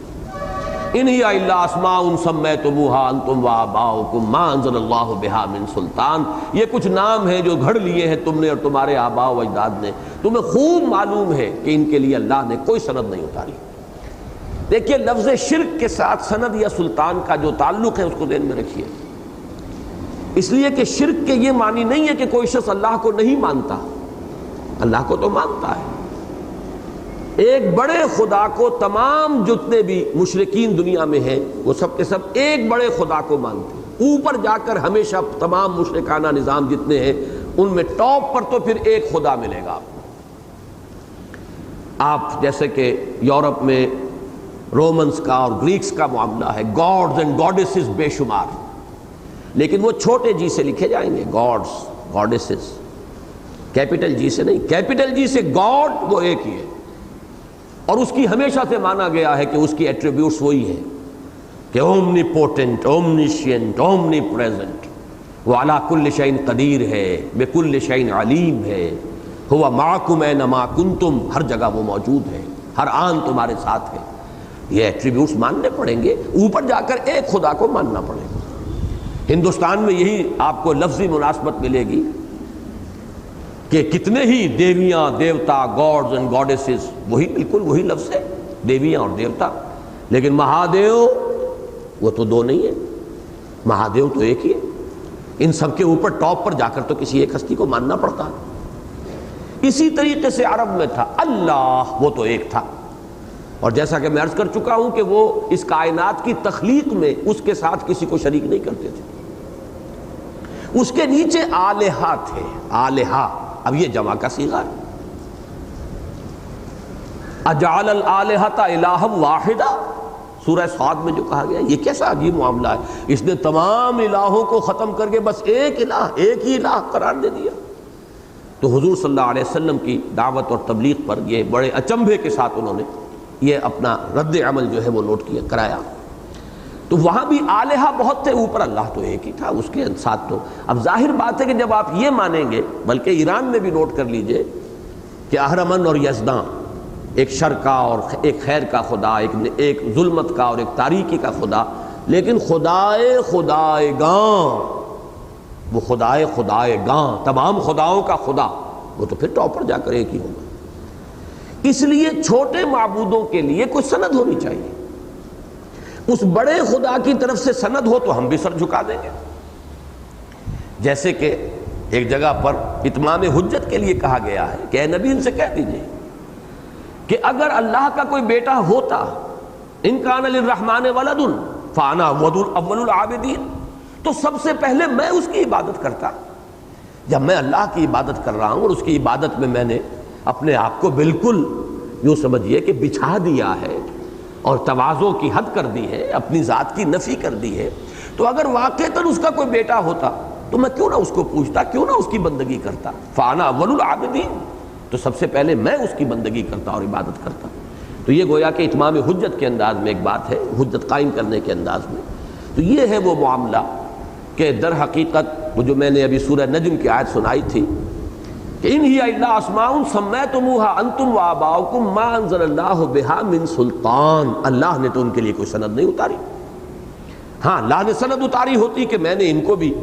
ان ہی الا اسماء سمیتموها انتم وآباؤکم ما انزل اللہ بہا من سلطان، یہ کچھ نام ہیں جو گھڑ لیے ہیں تم نے اور تمہارے آباء و اجداد نے، تمہیں خوب معلوم ہے کہ ان کے لیے اللہ نے کوئی سند نہیں اتاری۔ دیکھیے لفظ شرک کے ساتھ سند یا سلطان کا جو تعلق ہے اس کو ذہن میں رکھیے، اس لیے کہ شرک کے یہ معنی نہیں ہے کہ کوئی شخص اللہ کو نہیں مانتا، اللہ کو تو مانتا ہے۔ ایک بڑے خدا کو تمام جتنے بھی مشرکین دنیا میں ہیں وہ سب کے سب ایک بڑے خدا کو مانتے ہیں۔ اوپر جا کر ہمیشہ تمام مشرکانہ نظام جتنے ہیں ان میں ٹاپ پر تو پھر ایک خدا ملے گا۔ آپ جیسے کہ یورپ میں رومنز کا اور گریکس کا معاملہ ہے، گاڈز اینڈ گاڈیسز بے شمار، لیکن وہ چھوٹے جی سے لکھے جائیں گے، گاڈز گاڈیسز، کیپٹل جی سے نہیں، کیپٹل جی سے گاڈ وہ ایک ہی ہے، اور اس کی ہمیشہ سے مانا گیا ہے کہ اس کی ایٹریبیوٹس وہی ہیں کہ اومنی پوٹنٹ، اومنیشینٹ، اومنی پریزنٹ، وہ علی کل شیء قدیر ہے، بکل شیء علیم ہے، ہوا معکم اینما کنتم، ہر جگہ وہ موجود ہے، ہر آن تمہارے ساتھ ہے۔ یہ ایٹریبیوٹس ماننے پڑیں گے، اوپر جا کر ایک خدا کو ماننا پڑے گا۔ ہندوستان میں یہی آپ کو لفظی مناسبت ملے گی کہ کتنے ہی دیویاں، دیوتا، گاڈز اینڈ گاڈیسز، وہی بالکل وہی لفظ ہے، دیویاں اور دیوتا، لیکن مہادیو وہ تو دو نہیں ہے، مہادیو تو ایک ہی ہے۔ ان سب کے اوپر ٹاپ پر جا کر تو کسی ایک ہستی کو ماننا پڑتا ہے۔ اسی طریقے سے عرب میں تھا اللہ، وہ تو ایک تھا، اور جیسا کہ میں عرض کر چکا ہوں کہ وہ اس کائنات کی تخلیق میں اس کے ساتھ کسی کو شریک نہیں کرتے تھے۔ اس کے نیچے آلہہ تھے، آلہہ، اب یہ جمع کا صیغہ ہے، اجعل الآلہۃ الہا واحدہ، سورہ صاد میں جو کہا گیا، یہ کیسا عجیب معاملہ ہے، اس نے تمام الہوں کو ختم کر کے بس ایک الہ، ایک ہی الہ قرار دے دیا۔ تو حضور صلی اللہ علیہ وسلم کی دعوت اور تبلیغ پر یہ بڑے اچنبھے کے ساتھ انہوں نے یہ اپنا رد عمل جو ہے وہ نوٹ کیا کرایا۔ تو وہاں بھی آلہہ بہت تھے، اوپر اللہ تو ایک ہی تھا، اس کے ساتھ تو اب ظاہر بات ہے کہ جب آپ یہ مانیں گے، بلکہ ایران میں بھی نوٹ کر لیجئے کہ اہرمن اور یزداں، ایک شر کا اور ایک خیر کا خدا، ایک ظلمت کا اور ایک تاریکی کا خدا، لیکن خدائے خدائے گاں، وہ خدائے خدائے گاں، تمام خداؤں کا خدا، وہ تو پھر ٹاپ پر جا کر ایک ہی ہوگا۔ اس لیے چھوٹے معبودوں کے لیے کوئی سند ہونی چاہیے، اس بڑے خدا کی طرف سے سند ہو تو ہم بھی سر جھکا دیں گے۔ جیسے کہ ایک جگہ پر اتمام حجت کے لیے کہا گیا ہے کہ اے نبی ان سے کہہ دیجئے کہ اگر اللہ کا کوئی بیٹا ہوتا، ان کان للرحمن ولد فانا اول العابدین، تو سب سے پہلے میں اس کی عبادت کرتا۔ جب میں اللہ کی عبادت کر رہا ہوں اور اس کی عبادت میں میں نے اپنے آپ کو بالکل یوں سمجھیے کہ بچھا دیا ہے اور تواضع کی حد کر دی ہے، اپنی ذات کی نفی کر دی ہے، تو اگر واقعتاً اس کا کوئی بیٹا ہوتا تو میں کیوں نہ اس کو پوچھتا، کیوں نہ اس کی بندگی کرتا۔ فانا اول العابدین، تو سب سے پہلے میں اس کی بندگی کرتا اور عبادت کرتا۔ تو یہ گویا کہ اتمام حجت کے انداز میں ایک بات ہے، حجت قائم کرنے کے انداز میں۔ تو یہ ہے وہ معاملہ کہ در حقیقت وہ جو میں نے ابھی سورہ نجم کی آیت سنائی تھی کہ ان ہی الا اسماء سمیتموها انتم وآباؤکم ما انزل اللہ بها من سلطان، اللہ نے تو ان کے لیے کوئی سند نہیں اتاری۔ ہاں اللہ نے سند اتاری ہوتی کہ میں نے ان کو بھی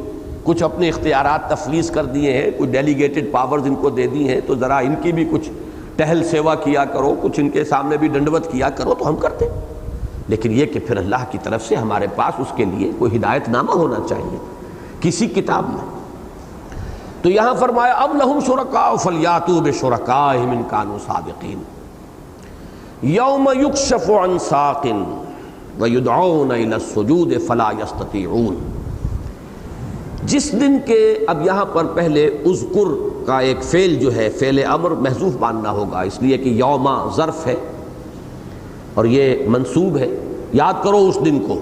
کچھ اپنے اختیارات تفویض کر دیے ہیں، کچھ ڈیلیگیٹڈ پاورز ان کو دے دی ہیں، تو ذرا ان کی بھی کچھ ٹہل سیوا کیا کرو، کچھ ان کے سامنے بھی ڈنڈوت کیا کرو، تو ہم کرتے۔ لیکن یہ کہ پھر اللہ کی طرف سے ہمارے پاس اس کے لیے کوئی ہدایت نامہ ہونا چاہیے کسی کتاب میں، تو یہاں فرمایا ام لہم شرکاء فلیاتوا بشرکائہم ان کانوا صادقین یوم یکشف عن ساق ویدعون الی السجود فلا یستطیعون. جس دن کے اب یہاں پر پہلے اذکر کا ایک فعل جو ہے فعل امر محذوف ماننا ہوگا، اس لیے کہ یوم ظرف ہے اور یہ منصوب ہے. یاد کرو اس دن کو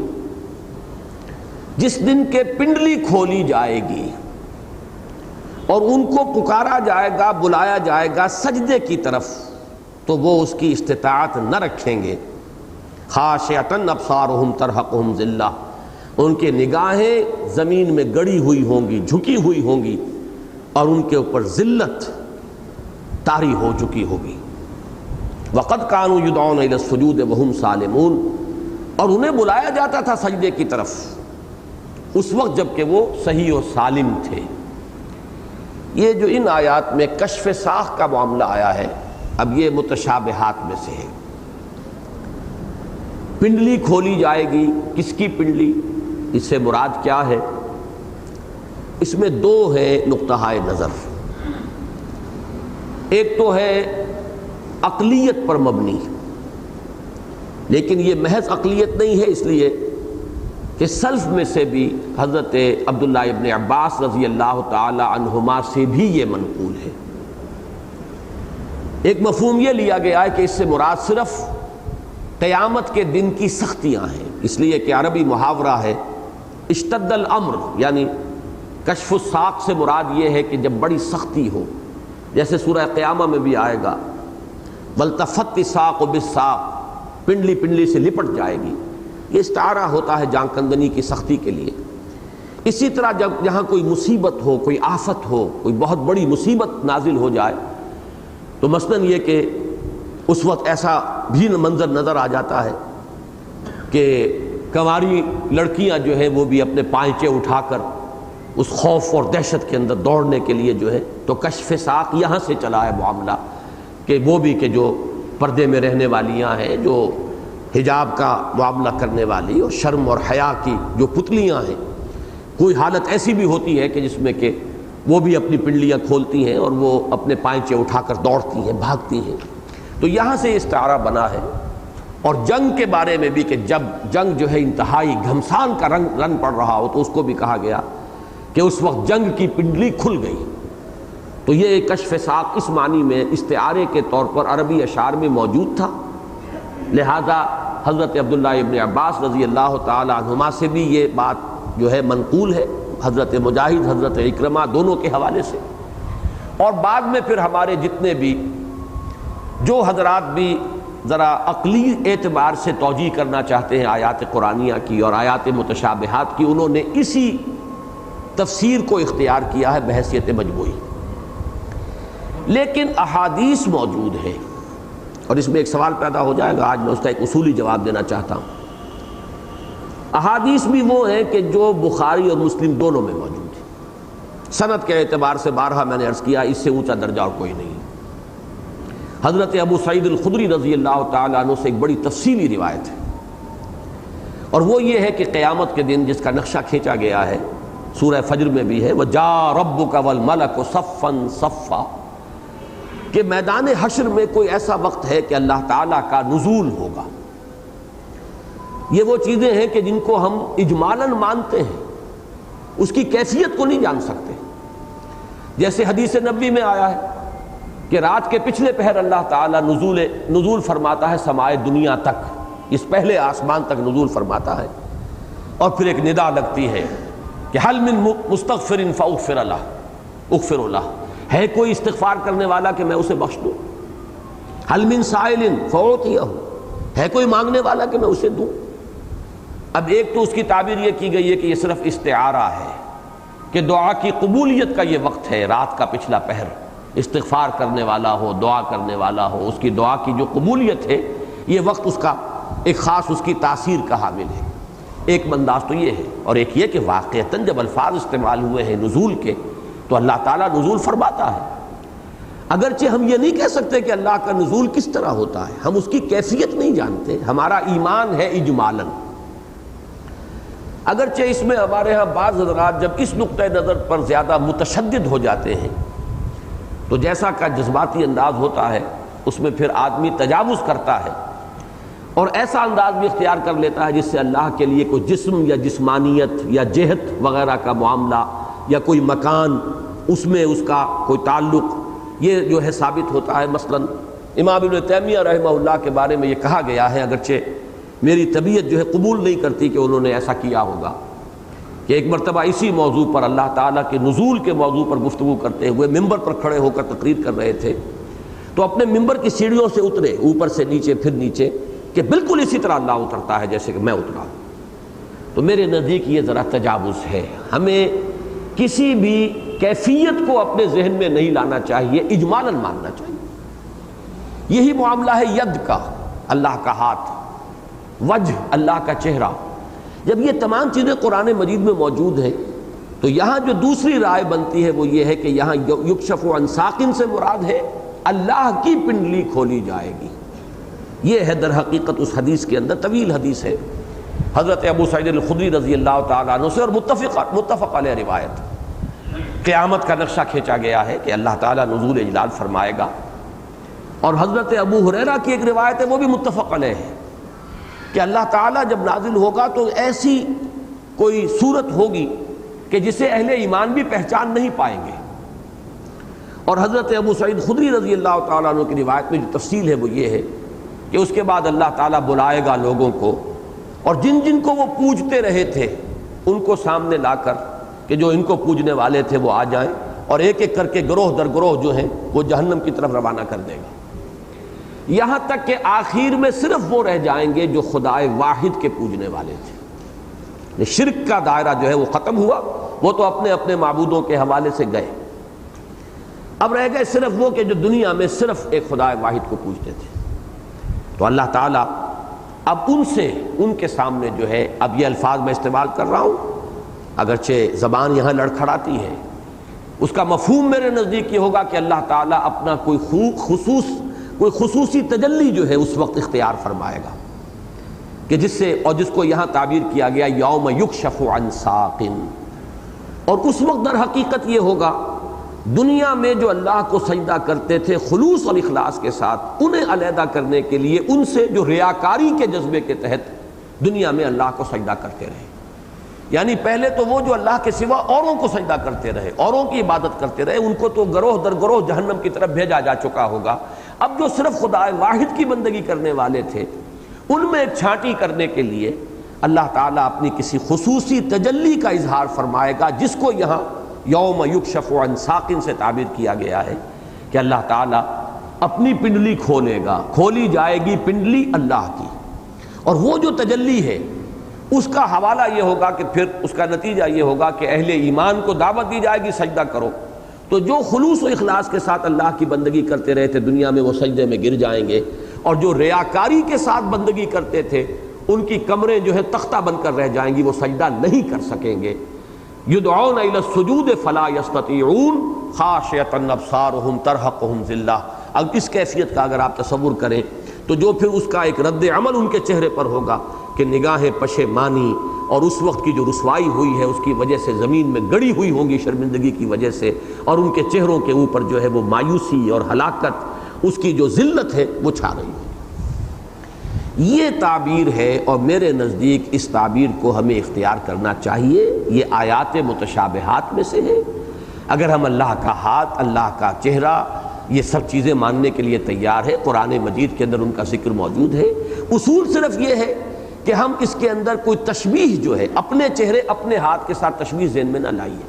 جس دن کے پنڈلی کھولی جائے گی اور ان کو پکارا جائے گا، بلایا جائے گا سجدے کی طرف، تو وہ اس کی استطاعت نہ رکھیں گے. خاشعۃ ابصارہم ترہقہم ذلہ، ان کے نگاہیں زمین میں گڑی ہوئی ہوں گی، جھکی ہوئی ہوں گی، اور ان کے اوپر ذلت طاری ہو چکی ہوگی. وقد کانوا یدعون الی السجود وہم سالمون، اور انہیں بلایا جاتا تھا سجدے کی طرف اس وقت جب کہ وہ صحیح و سالم تھے. یہ جو ان آیات میں کشف ساق کا معاملہ آیا ہے، اب یہ متشابہات میں سے ہے. پنڈلی کھولی جائے گی، کس کی پنڈلی، اس سے مراد کیا ہے؟ اس میں دو ہے نقطہ نظر. ایک تو ہے عقلیت پر مبنی، لیکن یہ محض عقلیت نہیں ہے، اس لیے کہ سلف میں سے بھی حضرت عبداللہ ابن عباس رضی اللہ تعالی عنہما سے بھی یہ منقول ہے. ایک مفہوم یہ لیا گیا ہے کہ اس سے مراد صرف قیامت کے دن کی سختیاں ہیں، اس لیے کہ عربی محاورہ ہے اشتد الامر، یعنی کشف الساق سے مراد یہ ہے کہ جب بڑی سختی ہو، جیسے سورہ قیامہ میں بھی آئے گا والتفت الساق بالساق، پنڈلی پنڈلی سے لپٹ جائے گی. یہ استعارہ ہوتا ہے جان کندنی کی سختی کے لیے. اسی طرح جب یہاں کوئی مصیبت ہو، کوئی آفت ہو، کوئی بہت بڑی مصیبت نازل ہو جائے، تو مثلاً یہ کہ اس وقت ایسا بھی منظر نظر آ جاتا ہے کہ کنواری لڑکیاں جو ہیں وہ بھی اپنے پائنچے اٹھا کر اس خوف اور دہشت کے اندر دوڑنے کے لیے جو ہے، تو کشف ساق یہاں سے چلا ہے معاملہ کہ وہ بھی کہ جو پردے میں رہنے والیاں ہیں، جو حجاب کا معاملہ کرنے والی اور شرم اور حیا کی جو پتلیاں ہیں، کوئی حالت ایسی بھی ہوتی ہے کہ جس میں کہ وہ بھی اپنی پنڈلیاں کھولتی ہیں اور وہ اپنے پائنچے اٹھا کر دوڑتی ہیں، بھاگتی ہیں. تو یہاں سے استعارہ بنا ہے. اور جنگ کے بارے میں بھی کہ جب جنگ جو ہے انتہائی گھمسان کا رنگ پڑ رہا ہو، تو اس کو بھی کہا گیا کہ اس وقت جنگ کی پنڈلی کھل گئی. تو یہ کشف ساق اس معنی میں استعارے کے طور پر عربی اشعار میں موجود تھا. لہذا حضرت عبداللہ ابن عباس رضی اللہ تعالی عنہما سے بھی یہ بات جو ہے منقول ہے، حضرت مجاہد، حضرت اکرمہ دونوں کے حوالے سے. اور بعد میں پھر ہمارے جتنے بھی جو حضرات بھی ذرا عقلی اعتبار سے توجیہ کرنا چاہتے ہیں آیات قرآنیہ کی اور آیات متشابہات کی، انہوں نے اسی تفسیر کو اختیار کیا ہے بحیثیت مجموعی. لیکن احادیث موجود ہے، اور اس میں ایک سوال پیدا ہو جائے گا، آج میں اس کا ایک اصولی جواب دینا چاہتا ہوں. احادیث بھی وہ ہیں کہ جو بخاری اور مسلم دونوں میں موجود ہیں. سند کے اعتبار سے بارہا میں نے عرض کیا اس سے اونچا درجہ اور کوئی نہیں. حضرت ابو سعید الخدری رضی اللہ تعالیٰ عنہ سے ایک بڑی تفصیلی روایت ہے، اور وہ یہ ہے کہ قیامت کے دن جس کا نقشہ کھینچا گیا ہے سورہ فجر میں بھی ہے، وَجَاءَ رَبُّكَ وَالْمَلَكُ صَفًّا صَفًّا، کہ میدان حشر میں کوئی ایسا وقت ہے کہ اللہ تعالیٰ کا نزول ہوگا. یہ وہ چیزیں ہیں کہ جن کو ہم اجمالاً مانتے ہیں، اس کی کیفیت کو نہیں جان سکتے. جیسے حدیث نبوی میں آیا ہے کہ رات کے پچھلے پہر اللہ تعالیٰ نزول فرماتا ہے سمائے دنیا تک، اس پہلے آسمان تک نزول فرماتا ہے، اور پھر ایک ندا لگتی ہے کہ حل من مستغفر فاغفر لہ، اغفر لہ، ہے کوئی استغفار کرنے والا کہ میں اسے بخش دوں؟ حل من سائل فاعطیہ، ہے کوئی مانگنے والا کہ میں اسے دوں؟ اب ایک تو اس کی تعبیر یہ کی گئی ہے کہ یہ صرف استعارہ ہے کہ دعا کی قبولیت کا یہ وقت ہے، رات کا پچھلا پہر، استغفار کرنے والا ہو، دعا کرنے والا ہو، اس کی دعا کی جو قبولیت ہے یہ وقت اس کا ایک خاص اس کی تاثیر کا حامل ہے. ایک انداز تو یہ ہے، اور ایک یہ کہ واقعتاً جب الفاظ استعمال ہوئے ہیں نزول کے تو اللہ تعالیٰ نزول فرماتا ہے. اگرچہ ہم یہ نہیں کہہ سکتے کہ اللہ کا نزول کس طرح ہوتا ہے، ہم اس کی کیفیت نہیں جانتے، ہمارا ایمان ہے اجمالاً. اگرچہ اس میں ہمارے ہاں بعض حضرات جب اس نقطۂ نظر پر زیادہ متشدد ہو جاتے ہیں تو جیسا کا جذباتی انداز ہوتا ہے اس میں پھر آدمی تجاوز کرتا ہے اور ایسا انداز بھی اختیار کر لیتا ہے جس سے اللہ کے لیے کوئی جسم یا جسمانیت یا جہت وغیرہ کا معاملہ یا کوئی مکان اس میں اس کا کوئی تعلق یہ جو ہے ثابت ہوتا ہے۔ مثلا امام ابن تیمیہ رحمہ اللہ کے بارے میں یہ کہا گیا ہے، اگرچہ میری طبیعت جو ہے قبول نہیں کرتی کہ انہوں نے ایسا کیا ہوگا، کہ ایک مرتبہ اسی موضوع پر اللہ تعالیٰ کے نزول کے موضوع پر گفتگو کرتے ہوئے ممبر پر کھڑے ہو کر تقریر کر رہے تھے تو اپنے ممبر کی سیڑھیوں سے اترے، اوپر سے نیچے پھر نیچے، کہ بالکل اسی طرح اللہ اترتا ہے جیسے کہ میں اترا ہوں۔ تو میرے نزدیک یہ ذرا تجاوز ہے، ہمیں کسی بھی کیفیت کو اپنے ذہن میں نہیں لانا چاہیے، اجمالاً ماننا چاہیے۔ یہی معاملہ ہے ید کا، اللہ کا ہاتھ، وجہ اللہ کا چہرہ۔ جب یہ تمام چیزیں قرآن مجید میں موجود ہیں تو یہاں جو دوسری رائے بنتی ہے وہ یہ ہے کہ یہاں یکشف عن ساق سے مراد ہے اللہ کی پنڈلی کھولی جائے گی۔ یہ ہے در حقیقت اس حدیث کے اندر، طویل حدیث ہے حضرت ابو سعید الخدری رضی اللہ تعالیٰ عنہ سے، اور متفق علیہ روایت۔ قیامت کا نقشہ کھینچا گیا ہے کہ اللہ تعالیٰ نزول اجلال فرمائے گا، اور حضرت ابو ہریرہ کی ایک روایت ہے وہ بھی متفق علیہ ہے کہ اللہ تعالیٰ جب نازل ہوگا تو ایسی کوئی صورت ہوگی کہ جسے اہل ایمان بھی پہچان نہیں پائیں گے۔ اور حضرت ابو سعید خدری رضی اللہ تعالیٰ عنہ کی روایت میں جو تفصیل ہے وہ یہ ہے کہ اس کے بعد اللہ تعالیٰ بلائے گا لوگوں کو، اور جن جن کو وہ پوجتے رہے تھے ان کو سامنے لا کر کہ جو ان کو پوجنے والے تھے وہ آ جائیں، اور ایک ایک کر کے گروہ در گروہ جو ہیں وہ جہنم کی طرف روانہ کر دے گا، یہاں تک کہ آخر میں صرف وہ رہ جائیں گے جو خدائے واحد کے پوجنے والے تھے۔ شرک کا دائرہ جو ہے وہ ختم ہوا، وہ تو اپنے اپنے معبودوں کے حوالے سے گئے، اب رہ گئے صرف وہ کہ جو دنیا میں صرف ایک خدائے واحد کو پوجتے تھے۔ تو اللہ تعالیٰ اب ان سے، ان کے سامنے جو ہے، اب یہ الفاظ میں استعمال کر رہا ہوں اگرچہ زبان یہاں لڑکھڑاتی ہے، اس کا مفہوم میرے نزدیک یہ ہوگا کہ اللہ تعالیٰ اپنا کوئی خصوصی تجلی جو ہے اس وقت اختیار فرمائے گا، کہ جس سے، اور جس کو یہاں تعبیر کیا گیا یوم یکشف عن ساق، اور اس وقت در حقیقت یہ ہوگا دنیا میں جو اللہ کو سجدہ کرتے تھے خلوص اور اخلاص کے ساتھ، انہیں علیحدہ کرنے کے لیے ان سے جو ریاکاری کے جذبے کے تحت دنیا میں اللہ کو سجدہ کرتے رہے، یعنی پہلے تو وہ جو اللہ کے سوا اوروں کو سجدہ کرتے رہے، اوروں کی عبادت کرتے رہے، ان کو تو گروہ در گروہ جہنم کی طرف بھیجا جا چکا ہوگا۔ اب جو صرف خدائے واحد کی بندگی کرنے والے تھے ان میں ایک چھانٹی کرنے کے لیے اللہ تعالیٰ اپنی کسی خصوصی تجلی کا اظہار فرمائے گا، جس کو یہاں یوم یکشف عن ساق سے تعبیر کیا گیا ہے کہ اللہ تعالیٰ اپنی پنڈلی کھولے گا، کھولی جائے گی پنڈلی اللہ کی، اور وہ جو تجلی ہے اس کا حوالہ یہ ہوگا کہ پھر اس کا نتیجہ یہ ہوگا کہ اہل ایمان کو دعوت دی جائے گی سجدہ کرو، تو جو خلوص و اخلاص کے ساتھ اللہ کی بندگی کرتے رہے تھے دنیا میں وہ سجدے میں گر جائیں گے، اور جو ریاکاری کے ساتھ بندگی کرتے تھے ان کی کمریں جو ہے تختہ بن کر رہ جائیں گی، وہ سجدہ نہیں کر سکیں گے۔ یدعون الی السجود فلا یستطیعون خاشعۃ ابصارہم ترہقہم ذلہ۔ اب اس کیفیت کا اگر آپ تصور کریں تو جو پھر اس کا ایک رد عمل ان کے چہرے پر ہوگا کہ نگاہیں پشیمانی اور اس وقت کی جو رسوائی ہوئی ہے اس کی وجہ سے زمین میں گڑی ہوئی ہوں گی شرمندگی کی وجہ سے، اور ان کے چہروں کے اوپر جو ہے وہ مایوسی اور ہلاکت، اس کی جو ذلت ہے وہ چھا رہی ہے۔ یہ تعبیر ہے، اور میرے نزدیک اس تعبیر کو ہمیں اختیار کرنا چاہیے، یہ آیات متشابہات میں سے ہے۔ اگر ہم اللہ کا ہاتھ، اللہ کا چہرہ، یہ سب چیزیں ماننے کے لیے تیار ہے، قرآن مجید کے اندر ان کا ذکر موجود ہے، اصول صرف یہ ہے کہ ہم اس کے اندر کوئی تشبیہ جو ہے اپنے چہرے اپنے ہاتھ کے ساتھ تشبیہ ذہن میں نہ لائیے،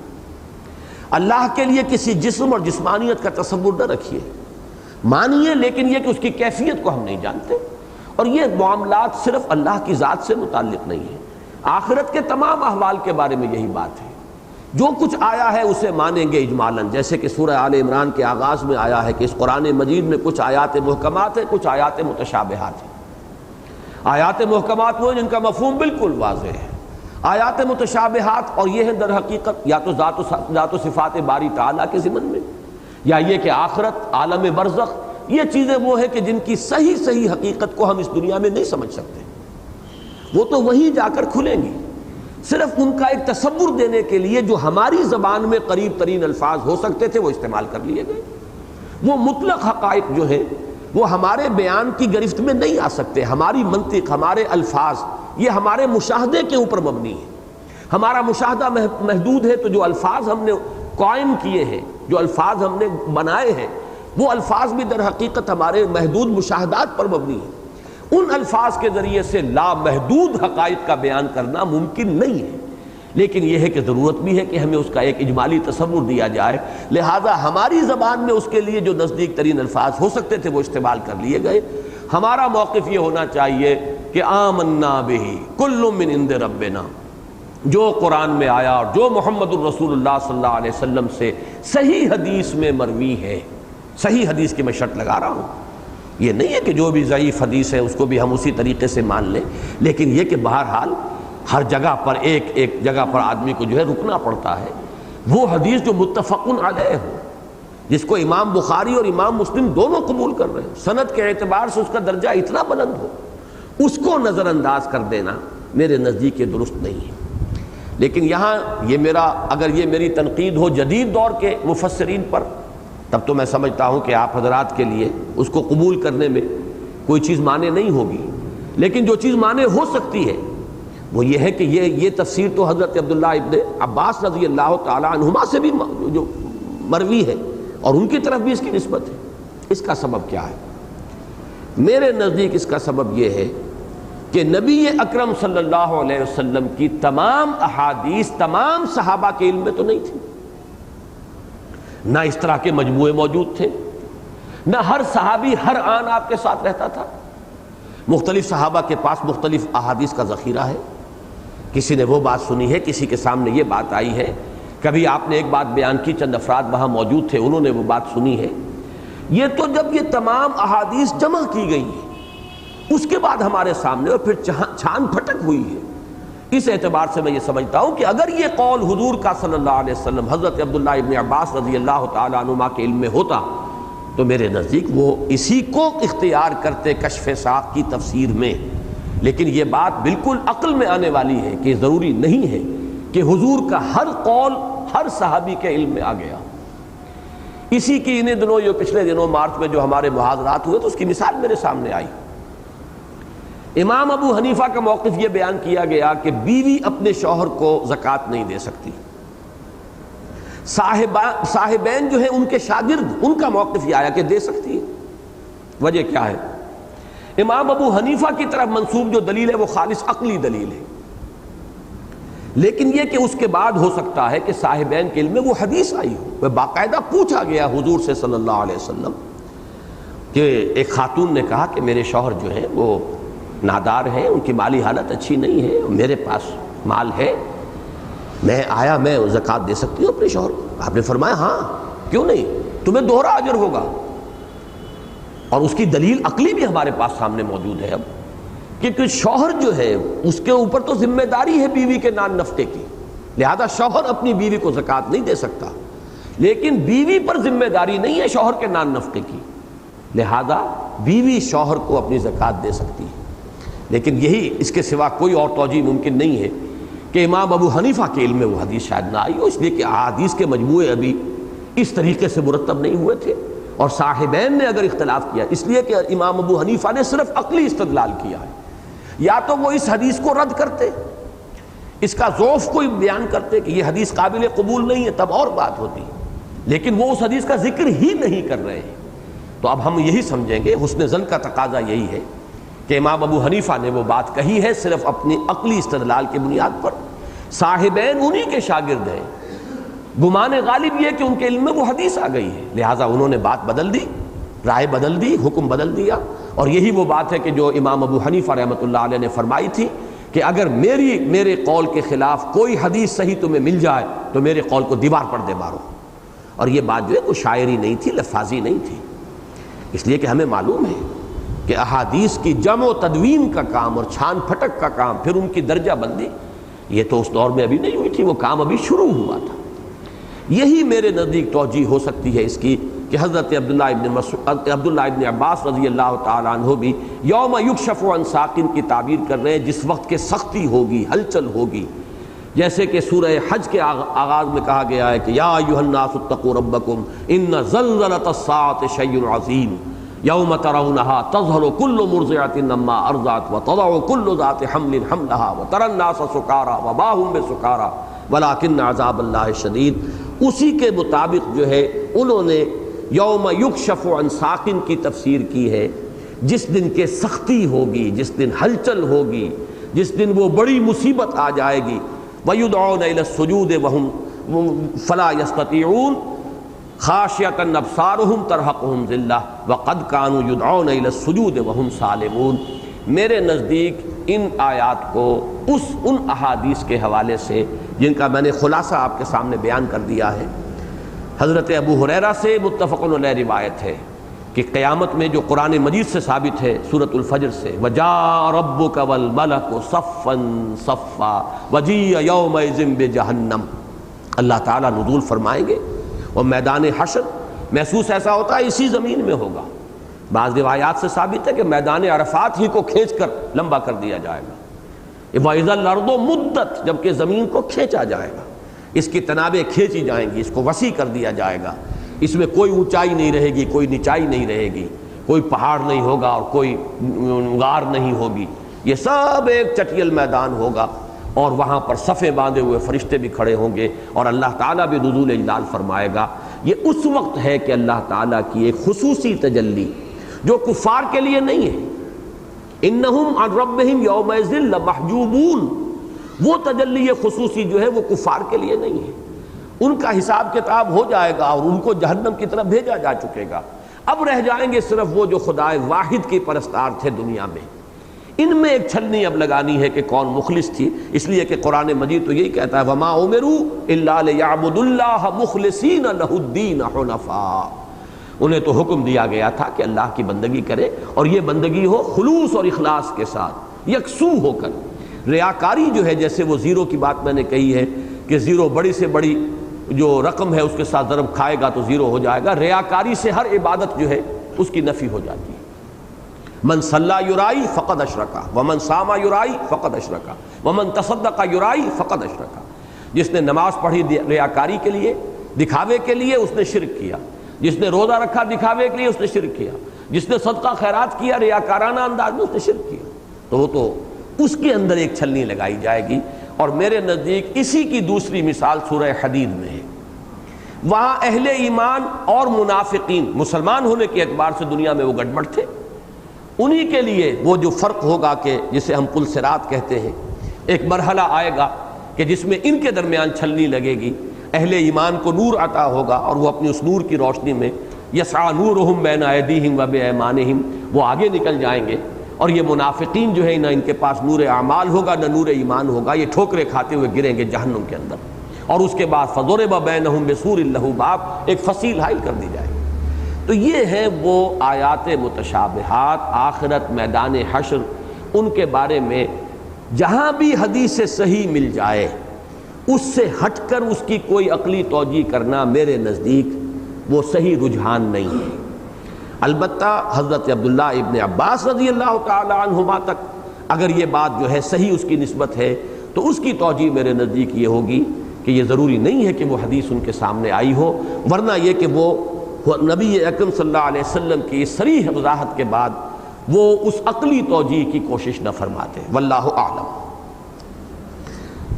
اللہ کے لیے کسی جسم اور جسمانیت کا تصور نہ رکھیے، مانیے، لیکن یہ کہ اس کی کیفیت کو ہم نہیں جانتے، اور یہ معاملات صرف اللہ کی ذات سے متعلق نہیں ہے، آخرت کے تمام احوال کے بارے میں یہی بات ہے۔ جو کچھ آیا ہے اسے مانیں گے اجمالاً، جیسے کہ سورہ آل عمران کے آغاز میں آیا ہے کہ اس قرآن مجید میں کچھ آیات محکمات ہیں، کچھ آیات متشابہات ہیں۔ آیات محکمات وہ جن کا مفہوم بالکل واضح ہے، آیات متشابہات اور یہ ہیں در حقیقت یا تو ذات و صفات باری تعالیٰ کے ضمن میں، یا یہ کہ آخرت، عالم برزخ، یہ چیزیں وہ ہیں کہ جن کی صحیح حقیقت کو ہم اس دنیا میں نہیں سمجھ سکتے، وہ تو وہیں جا کر کھلیں گی۔ صرف ان کا ایک تصور دینے کے لیے جو ہماری زبان میں قریب ترین الفاظ ہو سکتے تھے وہ استعمال کر لیے گئے۔ وہ مطلق حقائق جو ہیں وہ ہمارے بیان کی گرفت میں نہیں آ سکتے۔ ہماری منطق، ہمارے الفاظ، یہ ہمارے مشاہدے کے اوپر مبنی ہے۔ ہمارا مشاہدہ محدود ہے، تو جو الفاظ ہم نے قائم کیے ہیں، جو الفاظ ہم نے بنائے ہیں، وہ الفاظ بھی در حقیقت ہمارے محدود مشاہدات پر مبنی ہیں۔ ان الفاظ کے ذریعے سے لامحدود حقائق کا بیان کرنا ممکن نہیں ہے، لیکن یہ ہے کہ ضرورت بھی ہے کہ ہمیں اس کا ایک اجمالی تصور دیا جائے، لہٰذا ہماری زبان میں اس کے لیے جو نزدیک ترین الفاظ ہو سکتے تھے وہ استعمال کر لیے گئے۔ ہمارا موقف یہ ہونا چاہیے کہ آمنا بہ کل من عند ربنا، جو قرآن میں آیا اور جو محمد الرسول اللہ صلی اللہ علیہ وسلم سے صحیح حدیث میں مروی ہے، صحیح حدیث کی میں شرط لگا رہا ہوں، یہ نہیں ہے کہ جو بھی ضعیف حدیث ہے اس کو بھی ہم اسی طریقے سے مان لیں، لیکن یہ کہ بہرحال ہر جگہ پر ایک جگہ پر آدمی کو جو ہے رکنا پڑتا ہے، وہ حدیث جو متفق علیہ ہو، جس کو امام بخاری اور امام مسلم دونوں قبول کر رہے ہیں، سند کے اعتبار سے اس کا درجہ اتنا بلند ہو، اس کو نظر انداز کر دینا میرے نزدیک یہ درست نہیں ہے۔ لیکن یہاں اگر یہ میری تنقید ہو جدید دور کے مفسرین پر، تب تو میں سمجھتا ہوں کہ آپ حضرات کے لیے اس کو قبول کرنے میں کوئی چیز مانے نہیں ہوگی، لیکن جو چیز مانے ہو سکتی ہے وہ یہ ہے کہ یہ تفسیر تو حضرت عبداللہ ابن عباس رضی اللہ تعالی عنہما سے بھی جو مروی ہے اور ان کی طرف بھی اس کی نسبت ہے۔ اس کا سبب کیا ہے؟ میرے نزدیک اس کا سبب یہ ہے کہ نبی اکرم صلی اللہ علیہ وسلم کی تمام احادیث تمام صحابہ کے علم میں تو نہیں تھی، نہ اس طرح کے مجموعے موجود تھے، نہ ہر صحابی ہر آن آپ کے ساتھ رہتا تھا۔ مختلف صحابہ کے پاس مختلف احادیث کا ذخیرہ ہے، کسی نے وہ بات سنی ہے، کسی کے سامنے یہ بات آئی ہے، کبھی آپ نے ایک بات بیان کی، چند افراد وہاں موجود تھے، انہوں نے وہ بات سنی ہے۔ یہ تو جب یہ تمام احادیث جمع کی گئی ہیں اس کے بعد ہمارے سامنے اور پھر چھان پھٹک ہوئی ہے، اس اعتبار سے میں یہ سمجھتا ہوں کہ اگر یہ قول حضور کا صلی اللہ علیہ وسلم حضرت عبداللہ ابن عباس رضی اللہ تعالیٰ عنہما کے علم میں ہوتا تو میرے نزدیک وہ اسی کو اختیار کرتے کشف ساق کی تفسیر میں، لیکن یہ بات بالکل عقل میں آنے والی ہے کہ ضروری نہیں ہے کہ حضور کا ہر قول ہر صحابی کے علم میں آ گیا۔ اسی کی انہیں دنوں جو پچھلے دنوں مارچ میں جو ہمارے محاضرات ہوئے تو اس کی مثال میرے سامنے آئی۔ امام ابو حنیفہ کا موقف یہ بیان کیا گیا کہ بیوی اپنے شوہر کو زکوٰۃ نہیں دے سکتی، صاحبین جو ہیں ان کے شاگرد، ان کا موقف یہ آیا کہ دے سکتی ہے۔ وجہ کیا ہے؟ امام ابو حنیفہ کی طرف منسوب جو دلیل ہے وہ خالص عقلی دلیل ہے، لیکن یہ کہ اس کے بعد ہو سکتا ہے کہ صاحبین کے علم میں وہ حدیث آئی ہو، وہ باقاعدہ پوچھا گیا حضور سے صلی اللہ علیہ وسلم کہ ایک خاتون نے کہا کہ میرے شوہر جو ہیں وہ نادار ہیں، ان کی مالی حالت اچھی نہیں ہے، میرے پاس مال ہے، میں زکوٰۃ دے سکتی ہوں اپنے شوہر کو؟ آپ نے فرمایا ہاں کیوں نہیں، تمہیں دوہرا اجر ہوگا۔ اور اس کی دلیل عقلی بھی ہمارے پاس سامنے موجود ہے اب، کہ شوہر جو ہے اس کے اوپر تو ذمہ داری ہے بیوی کے نان نفقے کی، لہذا شوہر اپنی بیوی کو زکوٰۃ نہیں دے سکتا، لیکن بیوی پر ذمہ داری نہیں ہے شوہر کے نان نفقے کی، لہذا بیوی شوہر کو اپنی زکوٰۃ دے سکتی ہے۔ لیکن یہی اس کے سوا کوئی اور توجیہ ممکن نہیں ہے کہ امام ابو حنیفہ کے علم میں وہ حدیث شاید نہ آئی ہو، اس لیے کہ احادیث کے مجموعے ابھی اس طریقے سے مرتب نہیں ہوئے تھے، اور صاحبین نے اگر اختلاف کیا اس لیے کہ امام ابو حنیفہ نے صرف عقلی استدلال کیا ہے، یا تو وہ اس حدیث کو رد کرتے، اس کا ضعف کوئی بیان کرتے کہ یہ حدیث قابل قبول نہیں ہے، تب اور بات ہوتی، لیکن وہ اس حدیث کا ذکر ہی نہیں کر رہے ہیں۔ تو اب ہم یہی سمجھیں گے، حسن ظن کا تقاضا یہی ہے کہ امام ابو حنیفہ نے وہ بات کہی ہے صرف اپنی عقلی استدلال کی بنیاد پر، صاحبین انہی کے شاگرد ہیں، گمان غالب یہ کہ ان کے علم میں وہ حدیث آ گئی ہے، لہٰذا انہوں نے بات بدل دی، رائے بدل دی، حکم بدل دیا، اور یہی وہ بات ہے کہ جو امام ابو حنیفہ رحمۃ اللہ علیہ نے فرمائی تھی کہ اگر میرے قول کے خلاف کوئی حدیث صحیح تمہیں مل جائے تو میرے قول کو دیوار پر دے مارو۔ اور یہ بات جو ہے کوئی شاعری نہیں تھی، لفاظی نہیں تھی، اس لیے کہ ہمیں معلوم ہے کہ احادیث کی جمع و تدوین کا کام اور چھان پھٹک کا کام، پھر ان کی درجہ بندی، یہ تو اس دور میں ابھی نہیں ہوئی تھی، وہ کام ابھی شروع ہوا تھا۔ یہی میرے نزدیک توجیہ ہو سکتی ہے اس کی کہ حضرت عبداللہ ابن عباس رضی اللہ تعالیٰ عنہ بھی یوم یکشف عن ساق کی تعبیر کر رہے ہیں، جس وقت کے سختی ہوگی، ہلچل ہوگی، جیسے کہ سورہ حج کے آغاز میں کہا گیا ہے کہ یا ایھا الناس اتقوا ربکم ان زلزلۃ الساعۃ شیء عظیم یوم ترونها تظہر کل مرضعۃ عما ارضعت وتضع کل ذات حمل حملها وترى الناس سکارى وما هم بسکارى ولکن عذاب اللہ شدید. اسی کے مطابق جو ہے انہوں نے یوم یکشف عن ساق کی تفسیر کی ہے، جس دن کے سختی ہوگی، جس دن ہلچل ہوگی، جس دن وہ بڑی مصیبت آ جائے گی. وَيُدْعَوْنَ إِلَى السُّجُودِ وَهُمْ فَلَا يَسْتَطِيعُونَ خَاشِعَةً أَبْصَارُهُمْ تَرْهَقُهُمْ ذِلَّةٌ وَقَدْ كَانُوا يُدْعَوْنَ إِلَى السُّجُودِ وَهُمْ سَالِمُونَ. میرے نزدیک ان آیات کو ان احادیث کے حوالے سے جن کا میں نے خلاصہ آپ کے سامنے بیان کر دیا ہے، حضرت ابو ہریرہ سے متفق علیہ روایت ہے کہ قیامت میں جو قرآن مجید سے ثابت ہے سورۃ الفجر سے وَجَاءَ رَبُّكَ وَالْمَلَكُ صَفًّا صَفًّا وَجِيءَ يَوْمَئِذٍ بِجَهَنَّمَ. اللہ تعالیٰ نزول فرمائیں گے اور میدان حشر محسوس ایسا ہوتا ہے اسی زمین میں ہوگا. بعض روایات سے ثابت ہے کہ میدان عرفات ہی کو کھینچ کر لمبا کر دیا جائے گا. وَإِذَا الْأَرْضُ مُدَّتْ جبکہ زمین کو کھینچا جائے گا، اس کی تنابیں کھینچی جائیں گی، اس کو وسیع کر دیا جائے گا. اس میں کوئی اونچائی نہیں رہے گی، کوئی نچائی نہیں رہے گی، کوئی پہاڑ نہیں ہوگا اور کوئی غار نہیں ہوگی. یہ سب ایک چٹیل میدان ہوگا اور وہاں پر صفیں باندھے ہوئے فرشتے بھی کھڑے ہوں گے اور اللہ تعالیٰ بھی نزول اجلال فرمائے گا. یہ اس وقت ہے کہ اللہ تعالیٰ کی ایک خصوصی تجلی جو کفار کے لیے نہیں ہے. انہم عن ربہم یومئذ لمحجوبون، وہ تجلی خصوصی جو ہے وہ کفار کے لیے نہیں ہے. ان کا حساب کتاب ہو جائے گا اور ان کو جہنم کی طرف بھیجا جا چکے گا. اب رہ جائیں گے صرف وہ جو خدائے واحد کی پرستار تھے دنیا میں. ان میں ایک چھلنی اب لگانی ہے کہ کون مخلص تھی، اس لیے کہ قرآن مجید تو یہی کہتا ہے وَمَا أُمِرُوا إِلَّا لِيَعْبُدُوا اللَّهَ مُخْلِصِينَ لَهُ الدِّينَ حُنَفَاءَ. انہیں تو حکم دیا گیا تھا کہ اللہ کی بندگی کرے اور یہ بندگی ہو خلوص اور اخلاص کے ساتھ، یکسو ہو کر. ریاکاری جو ہے، جیسے وہ زیرو کی بات میں نے کہی ہے کہ زیرو بڑی سے بڑی جو رقم ہے اس کے ساتھ ضرب کھائے گا تو زیرو ہو جائے گا. ریاکاری سے ہر عبادت جو ہے اس کی نفی ہو جاتی ہے. من صلی یرائی فقد اشرکا ومن صام یرائی فقد اشرکا ومن تصدق یرائی فقد اشرکا. جس نے نماز پڑھی ریاکاری کے لیے، دکھاوے کے لیے، اس نے شرک کیا. جس نے روزہ رکھا دکھاوے کے لیے، اس نے شرک کیا. جس نے صدقہ خیرات کیا ریاکارانہ انداز میں، اس نے شرک کیا. تو وہ تو اس کے اندر ایک چھلنی لگائی جائے گی. اور میرے نزدیک اسی کی دوسری مثال سورہ حدید میں ہے. وہاں اہل ایمان اور منافقین مسلمان ہونے کے اعتبار سے دنیا میں وہ گڑبڑ تھے. انہی کے لیے وہ جو فرق ہوگا کہ جسے ہم پل صراط کہتے ہیں، ایک مرحلہ آئے گا کہ جس میں ان کے درمیان چھلنی لگے گی. اہل ایمان کو نور عطا ہوگا اور وہ اپنی اس نور کی روشنی میں یسعی نورہم بین ایدیہم و بایمانہم، وہ آگے نکل جائیں گے. اور یہ منافقین جو ہے نہ ان کے پاس نور اعمال ہوگا نہ نور ایمان ہوگا، یہ ٹھوکرے کھاتے ہوئے گریں گے جہنم کے اندر. اور اس کے بعد فضرب بینہم بسور لہ باب، ایک فصیل حائل کر دی جائے. تو یہ ہیں وہ آیات متشابہات، آخرت، میدان حشر. ان کے بارے میں جہاں بھی حدیث صحیح مل جائے اس سے ہٹ کر اس کی کوئی عقلی توجیہ کرنا میرے نزدیک وہ صحیح رجحان نہیں ہے. البتہ حضرت عبداللہ ابن عباس رضی اللہ تعالی عنہما تک اگر یہ بات جو ہے صحیح اس کی نسبت ہے تو اس کی توجیہ میرے نزدیک یہ ہوگی کہ یہ ضروری نہیں ہے کہ وہ حدیث ان کے سامنے آئی ہو، ورنہ یہ کہ وہ نبی اکرم صلی اللہ علیہ وسلم کی صریح وضاحت کے بعد وہ اس عقلی توجیہ کی کوشش نہ فرماتے. واللہ اعلم.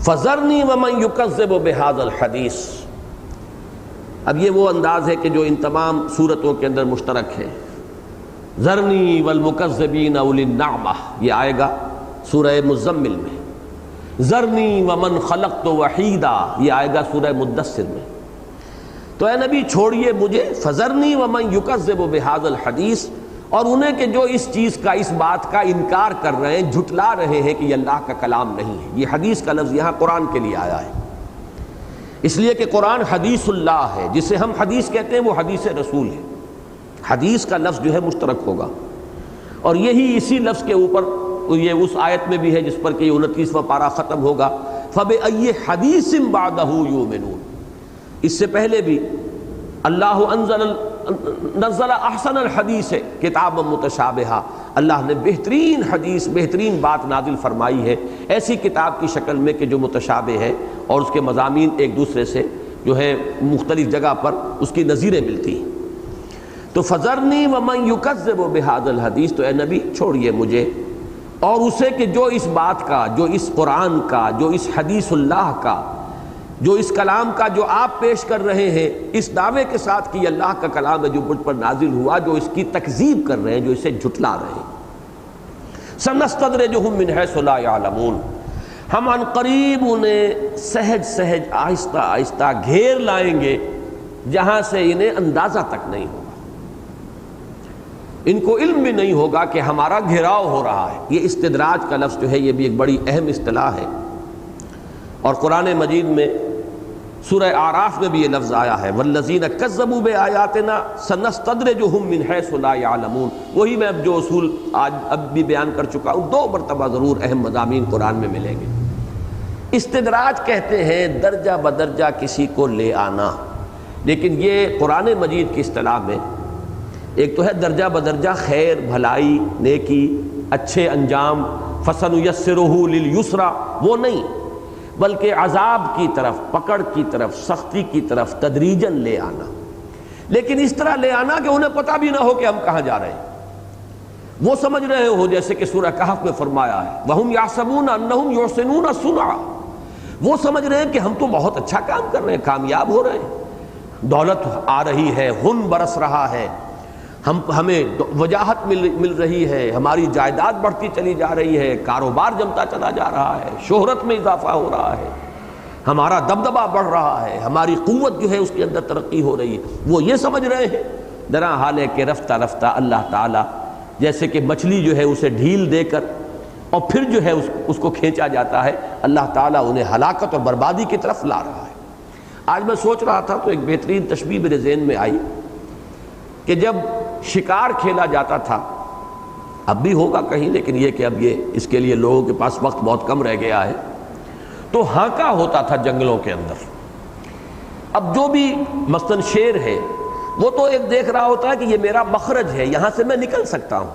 فذرنی ومن یکذب بہذا الحدیث. اب یہ وہ انداز ہے کہ جو ان تمام صورتوں کے اندر مشترک ہے. ذرنی والمکذبین اولی النعمہ، یہ آئے گا سورہ مزمل میں. ذرنی ومن خلقت وحیدا، یہ آئے گا سورہ مدثر میں. تو اے نبی چھوڑیے مجھے، فذرنی ومن یکذب بہذا الحدیث، اور انہیں کہ جو اس چیز کا، اس بات کا انکار کر رہے ہیں، جھٹلا رہے ہیں کہ یہ اللہ کا کلام نہیں ہے. یہ حدیث کا لفظ یہاں قرآن کے لیے آیا ہے، اس لیے کہ قرآن حدیث اللہ ہے. جسے ہم حدیث کہتے ہیں وہ حدیث رسول ہے. حدیث کا لفظ جو ہے مشترک ہوگا، اور یہی اسی لفظ کے اوپر یہ اس آیت میں بھی ہے جس پر کہ یہ 29واں پارہ ختم ہوگا. فَبِأَيِّ حَدِيثٍ بَعْدَهُ يُؤْمِنُونَ. اس سے پہلے بھی اللہ نزل احسن الحدیث کتابا متشابہا، اللہ نے بہترین حدیث، بہترین بات نازل فرمائی ہے ایسی کتاب کی شکل میں کہ جو متشابہ ہے اور اس کے مضامین ایک دوسرے سے جو ہے مختلف جگہ پر اس کی نظیریں ملتی ہیں۔ تو فذرنی ومن یکذب بہذا الحدیث، تو اے نبی چھوڑیے مجھے اور اسے کہ جو اس بات کا، جو اس قرآن کا، جو اس حدیث اللہ کا، جو اس کلام کا جو آپ پیش کر رہے ہیں اس دعوے کے ساتھ کہ یہ اللہ کا کلام ہے جو مجھ پر نازل ہوا، جو اس کی تکذیب کر رہے ہیں، جو اسے جھٹلا رہے ہیں۔ سنستدرجہم من حیث لا یعلمون، ہم عن قریب انہیں سہج سہج آہستہ آہستہ گھیر لائیں گے جہاں سے انہیں اندازہ تک نہیں ہوگا، ان کو علم بھی نہیں ہوگا کہ ہمارا گھیراؤ ہو رہا ہے۔ یہ استدراج کا لفظ جو ہے یہ بھی ایک بڑی اہم اصطلاح ہے، اور قرآن مجید میں سورہ اعراف میں بھی یہ لفظ آیا ہے والذین کذبوا بآیاتنا سنستدرجہم من حیث لا یعلمون۔ وہی میں اب جو اصول آج اب بھی بیان کر چکا ہوں، 2 مرتبہ ضرور اہم مضامین قرآن میں ملیں گے۔ استدراج کہتے ہیں درجہ بدرجہ کسی کو لے آنا، لیکن یہ قرآن مجید کی اصطلاح میں ایک تو ہے درجہ بدرجہ خیر، بھلائی، نیکی، اچھے انجام، فَسَنُيَسِّرُهُ لِلْيُسْرَى، وہ نہیں، بلکہ عذاب کی طرف، پکڑ کی طرف، سختی کی طرف تدریجاً لے آنا۔ لیکن اس طرح لے آنا کہ انہیں پتہ بھی نہ ہو کہ ہم کہاں جا رہے ہیں، وہ سمجھ رہے ہو جیسے کہ سورہ کہف میں فرمایا ہے وَهُمْ يَحْسَبُونَ أَنَّهُمْ يُحْسِنُونَ صُنْعًا، وہ سمجھ رہے ہیں کہ ہم تو بہت اچھا کام کر رہے ہیں، کامیاب ہو رہے ہیں، دولت آ رہی ہے، ہن برس رہا ہے، ہمیں وجاہت مل رہی ہے، ہماری جائیداد بڑھتی چلی جا رہی ہے، کاروبار جمتا چلا جا رہا ہے، شہرت میں اضافہ ہو رہا ہے، ہمارا دبدبہ بڑھ رہا ہے، ہماری قوت جو ہے اس کے اندر ترقی ہو رہی ہے، وہ یہ سمجھ رہے ہیں۔ درا حال ہے کہ رفتہ رفتہ اللہ تعالیٰ جیسے کہ مچھلی جو ہے اسے ڈھیل دے کر اور پھر جو ہے اس کو کھینچا جاتا ہے، اللہ تعالیٰ انہیں ہلاکت اور بربادی کی طرف لا رہا ہے۔ آج میں سوچ رہا تھا تو ایک بہترین تشبیہ میرے ذہن میں آئی کہ جب شکار کھیلا جاتا تھا، اب بھی ہوگا کہیں، لیکن یہ کہ اب یہ اس کے لیے لوگوں کے پاس وقت بہت کم رہ گیا ہے، تو ہانکا ہوتا تھا جنگلوں کے اندر۔ اب جو بھی مثلاً شیر ہے وہ تو ایک دیکھ رہا ہوتا ہے کہ یہ میرا مخرج ہے، یہاں سے میں نکل سکتا ہوں،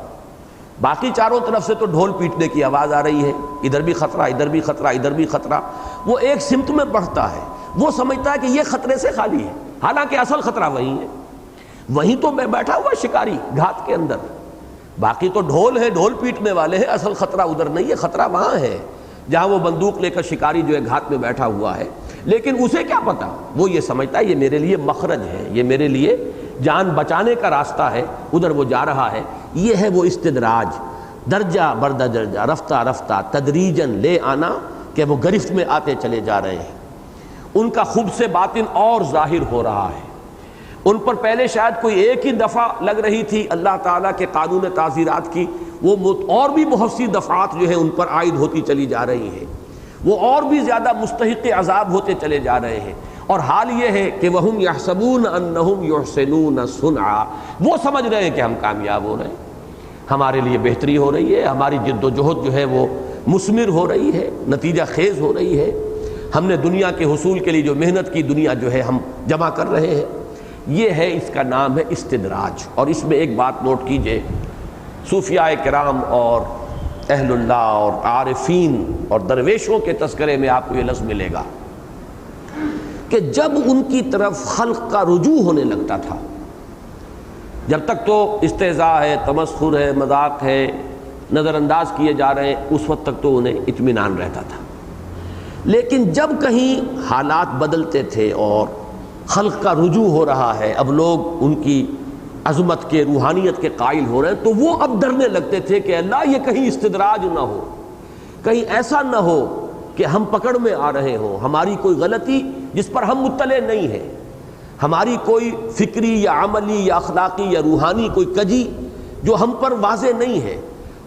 باقی چاروں طرف سے تو ڈھول پیٹنے کی آواز آ رہی ہے، ادھر بھی خطرہ، ادھر بھی خطرہ، ادھر بھی خطرہ، وہ ایک سمت میں بڑھتا ہے، وہ سمجھتا ہے کہ یہ خطرے سے خالی ہے، حالانکہ اصل خطرہ وہیں ہے، وہیں تو میں بیٹھا ہوا شکاری گھات کے اندر، باقی تو ڈھول ہے، ڈھول پیٹنے والے ہیں، اصل خطرہ ادھر نہیں ہے، خطرہ وہاں ہے جہاں وہ بندوق لے کر شکاری جو ہے گھات میں بیٹھا ہوا ہے۔ لیکن اسے کیا پتا، وہ یہ سمجھتا ہے یہ میرے لیے مخرج ہے، یہ میرے لیے جان بچانے کا راستہ ہے، ادھر وہ جا رہا ہے۔ یہ ہے وہ استدراج، درجہ بردرجہ، رفتہ رفتہ تدریجاً لے آنا، کہ وہ گرفت میں آتے چلے جا رہے ہیں، ان کا خبث باطن اور ظاہر ہو رہا ہے۔ ان پر پہلے شاید کوئی ایک ہی دفعہ لگ رہی تھی اللہ تعالیٰ کے قانون تعزیرات کی، وہ اور بھی بہت سی دفعات جو ہیں ان پر عائد ہوتی چلی جا رہی ہیں، وہ اور بھی زیادہ مستحق عذاب ہوتے چلے جا رہے ہیں، اور حال یہ ہے کہ وَهُمْ يَحْسَبُونَ أَنَّهُمْ يُحْسِنُونَ صُنْعًا، وہ سمجھ رہے ہیں کہ ہم کامیاب ہو رہے ہیں، ہمارے لیے بہتری ہو رہی ہے، ہماری جد و جہد جو ہے وہ مثمر ہو رہی ہے، نتیجہ خیز ہو رہی ہے، ہم نے دنیا کے حصول کے لیے جو محنت کی، دنیا جو ہے ہم جمع کر رہے ہیں۔ یہ ہے، اس کا نام ہے استدراج۔ اور اس میں ایک بات نوٹ کیجئے، صوفیاء کرام اور اہل اللہ اور عارفین اور درویشوں کے تذکرے میں آپ کو یہ لفظ ملے گا کہ جب ان کی طرف خلق کا رجوع ہونے لگتا تھا، جب تک تو استہزاء ہے، تمسخر ہے، مذاق ہے، نظر انداز کیے جا رہے ہیں، اس وقت تک تو انہیں اطمینان رہتا تھا، لیکن جب کہیں حالات بدلتے تھے اور خلق کا رجوع ہو رہا ہے، اب لوگ ان کی عظمت کے، روحانیت کے قائل ہو رہے ہیں، تو وہ اب ڈرنے لگتے تھے کہ اللہ یہ کہیں استدراج نہ ہو، کہیں ایسا نہ ہو کہ ہم پکڑ میں آ رہے ہوں، ہماری کوئی غلطی جس پر ہم مطلع نہیں ہیں، ہماری کوئی فکری یا عملی یا اخلاقی یا روحانی کوئی کجی جو ہم پر واضح نہیں ہے،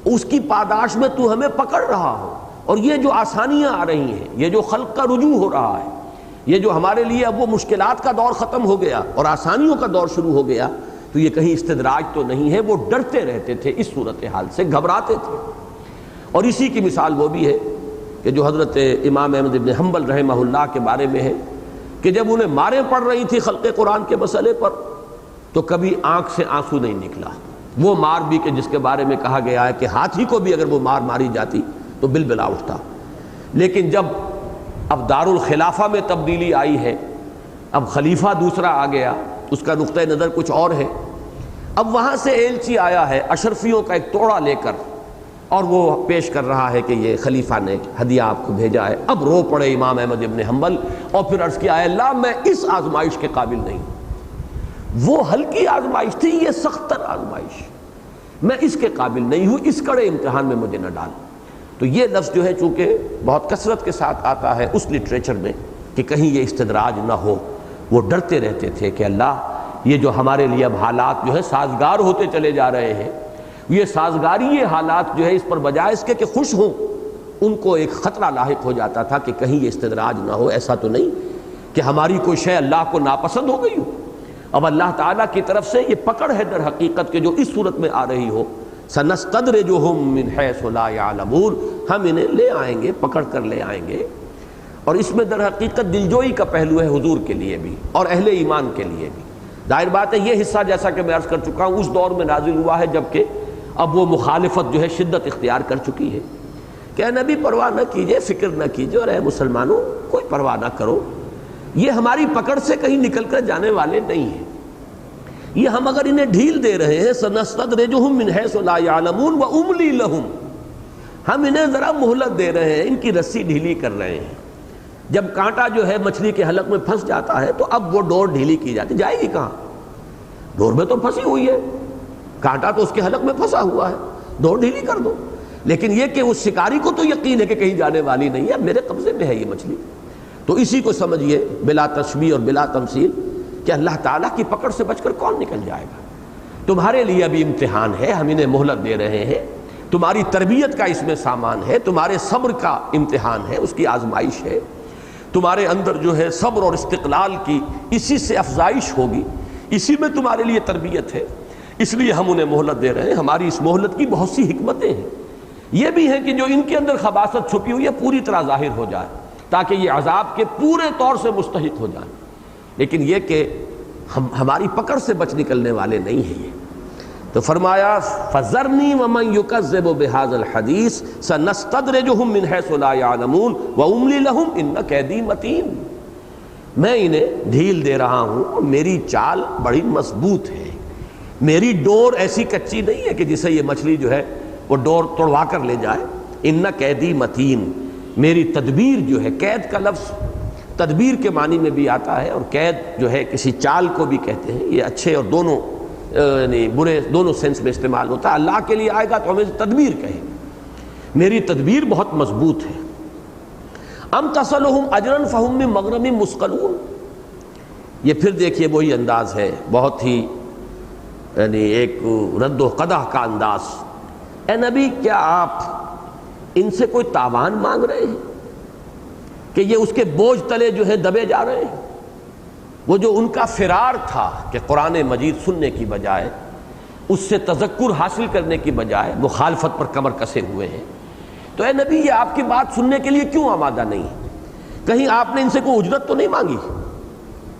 اس کی پاداش میں تو ہمیں پکڑ رہا ہو، اور یہ جو آسانیاں آ رہی ہیں، یہ جو خلق کا رجوع ہو رہا ہے، یہ جو ہمارے لیے اب وہ مشکلات کا دور ختم ہو گیا اور آسانیوں کا دور شروع ہو گیا، تو یہ کہیں استدراج تو نہیں ہے۔ وہ ڈرتے رہتے تھے اس صورتحال سے، گھبراتے تھے۔ اور اسی کی مثال وہ بھی ہے کہ جو حضرت امام احمد بن حنبل رحمہ اللہ کے بارے میں ہے کہ جب انہیں ماریں پڑ رہی تھی خلق قرآن کے مسئلے پر، تو کبھی آنکھ سے آنسو نہیں نکلا، وہ مار بھی کہ جس کے بارے میں کہا گیا ہے کہ ہاتھی کو بھی اگر وہ مار ماری جاتی تو بلبلا اٹھتا. لیکن جب اب دارالخلافہ میں تبدیلی آئی ہے، اب خلیفہ دوسرا آ گیا، اس کا نقطہ نظر کچھ اور ہے. اب وہاں سے ایلچی آیا ہے اشرفیوں کا ایک توڑا لے کر، اور وہ پیش کر رہا ہے کہ یہ خلیفہ نے ہدیہ آپ کو بھیجا ہے. اب رو پڑے امام احمد ابن حنبل اور پھر عرض کیا، اے اللہ میں اس آزمائش کے قابل نہیں. وہ ہلکی آزمائش تھی، یہ سخت تر آزمائش، میں اس کے قابل نہیں ہوں، اس کڑے امتحان میں مجھے نہ ڈال. تو یہ لفظ جو ہے چونکہ بہت کثرت کے ساتھ آتا ہے اس لٹریچر میں کہ کہیں یہ استدراج نہ ہو، وہ ڈرتے رہتے تھے کہ اللہ یہ جو ہمارے لیے اب حالات جو ہے سازگار ہوتے چلے جا رہے ہیں، یہ سازگاری یہ حالات جو ہے اس پر بجائے اس کے کہ خوش ہوں، ان کو ایک خطرہ لاحق ہو جاتا تھا کہ کہیں یہ استدراج نہ ہو. ایسا تو نہیں کہ ہماری کوئی شے اللہ کو ناپسند ہو گئی ہو. اب اللہ تعالیٰ کی طرف سے یہ پکڑ ہے در حقیقت کہ جو اس صورت میں آ رہی ہو، سنستدرجہم من حیث لا یعلمون، ہم انہیں لے آئیں گے، پکڑ کر لے آئیں گے. اور اس میں در حقیقت دلجوئی کا پہلو ہے حضور کے لیے بھی اور اہل ایمان کے لیے بھی. ظاہر بات ہے یہ حصہ جیسا کہ میں عرض کر چکا ہوں اس دور میں نازل ہوا ہے جبکہ اب وہ مخالفت جو ہے شدت اختیار کر چکی ہے کہ اے نبی پرواہ نہ کیجئے، فکر نہ کیجئے، اور اے مسلمانوں کوئی پرواہ نہ کرو، یہ ہماری پکڑ سے کہیں نکل کر جانے والے نہیں ہیں. یہ ہم اگر انہیں ڈھیل دے رہے ہیں، سنستدرجہم من حیث لا یعلمون واملی لہم، ہم انہیں ذرا مہلت دے رہے ہیں، ان کی رسی ڈھیلی کر رہے ہیں. جب کانٹا جو ہے مچھلی کے حلق میں پھنس جاتا ہے تو اب وہ ڈور ڈھیلی کی جاتی، جائے گی کہاں؟ ڈور میں تو پھنسی ہوئی ہے، کانٹا تو اس کے حلق میں پھنسا ہوا ہے، ڈور ڈھیلی کر دو. لیکن یہ کہ اس شکاری کو تو یقین ہے کہ کہیں جانے والی نہیں ہے، میرے قبضے میں ہے یہ مچھلی. تو اسی کو سمجھیے بلا تشبیہ اور بلا تمثیل کہ اللہ تعالیٰ کی پکڑ سے بچ کر کون نکل جائے گا. تمہارے لیے ابھی امتحان ہے، ہم انہیں مہلت دے رہے ہیں، تمہاری تربیت کا اس میں سامان ہے، تمہارے صبر کا امتحان ہے، اس کی آزمائش ہے، تمہارے اندر جو ہے صبر اور استقلال کی اسی سے افزائش ہوگی، اسی میں تمہارے لیے تربیت ہے، اس لیے ہم انہیں مہلت دے رہے ہیں. ہماری اس مہلت کی بہت سی حکمتیں ہیں. یہ بھی ہیں کہ جو ان کے اندر خباثت چھپی ہوئی ہے پوری طرح ظاہر ہو جائے تاکہ یہ عذاب کے پورے طور سے مستحق ہو جائیں. لیکن یہ کہ ہماری پکڑ سے بچ نکلنے والے نہیں ہیں. یہ تو فرمایا فَذَرْنِي وَمَنْ يُكَذِّبُ بِهَذَا الْحَدِيثِ سَنَسْتَدْرِجُهُم مِّنْ حَيْثُ لَا يَعْلَمُونَ وَأُمْلِي لَهُمْ إِنَّ كَيْدِي مَتِينٌ. میں انہیں ڈھیل دے رہا ہوں اور میری چال بڑی مضبوط ہے، میری ڈور ایسی کچی نہیں ہے کہ جسے یہ مچھلی جو ہے وہ ڈور توڑوا کر لے جائے. ان قیدی متین، میری تدبیر جو ہے، قید کا لفظ تدبیر کے معنی میں بھی آتا ہے اور قید جو ہے کسی چال کو بھی کہتے ہیں. یہ اچھے اور دونوں یعنی برے دونوں سینس میں استعمال ہوتا ہے. اللہ کے لیے آئے گا تو ہمیں تدبیر کہیں، میری تدبیر بہت مضبوط ہے. ام تصلہم اجرا فہم من مغرم مثقلون. یہ پھر دیکھیے وہی انداز ہے، بہت ہی یعنی ایک رد و قدح کا انداز. اے نبی کیا آپ ان سے کوئی تاوان مانگ رہے ہیں کہ یہ اس کے بوجھ تلے جو ہے دبے جا رہے ہیں؟ وہ جو ان کا فرار تھا کہ قرآن مجید سننے کی بجائے، اس سے تذکر حاصل کرنے کی بجائے مخالفت پر کمر کسے ہوئے ہیں. تو اے نبی یہ آپ کی بات سننے کے لیے کیوں آمادہ نہیں؟ کہیں آپ نے ان سے کوئی اجرت تو نہیں مانگی؟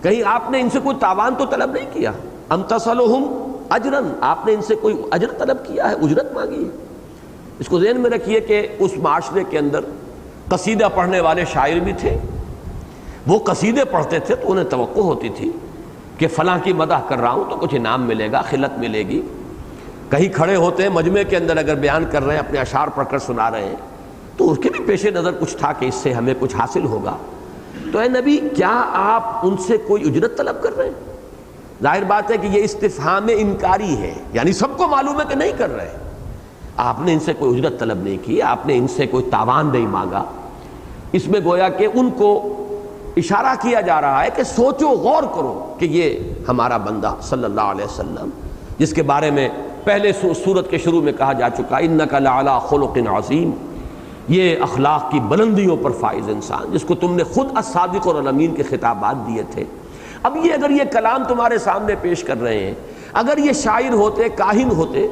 کہیں آپ نے ان سے کوئی تاوان تو طلب نہیں کیا؟ ام تصلہم اجرن، آپ نے ان سے کوئی اجر طلب کیا ہے، اجرت مانگی ہے؟ اس کو ذہن میں رکھیے کہ اس معاشرے کے اندر قصیدہ پڑھنے والے شاعر بھی تھے. وہ قصیدے پڑھتے تھے تو انہیں توقع ہوتی تھی کہ فلاں کی مدح کر رہا ہوں تو کچھ انعام ملے گا، خلت ملے گی. کہیں کھڑے ہوتے ہیں مجمع کے اندر اگر بیان کر رہے ہیں، اپنے اشعار پڑھ کر سنا رہے ہیں تو اس کے بھی پیش نظر کچھ تھا کہ اس سے ہمیں کچھ حاصل ہوگا. تو اے نبی کیا آپ ان سے کوئی اجرت طلب کر رہے ہیں؟ ظاہر بات ہے کہ یہ استفہام انکاری ہے، یعنی سب کو معلوم ہے کہ نہیں کر رہے. آپ نے ان سے کوئی اجرت طلب نہیں کی، آپ نے ان سے کوئی تاوان نہیں مانگا. اس میں گویا کہ ان کو اشارہ کیا جا رہا ہے کہ سوچو، غور کرو کہ یہ ہمارا بندہ صلی اللہ علیہ وسلم جس کے بارے میں پہلے سورت کے شروع میں کہا جا چکا انک لعلی خلق عظیم، یہ اخلاق کی بلندیوں پر فائز انسان، جس کو تم نے خود الصادق اور الامین کے خطابات دیے تھے. اب یہ اگر یہ کلام تمہارے سامنے پیش کر رہے ہیں، اگر یہ شاعر ہوتے، کاہن ہوتے،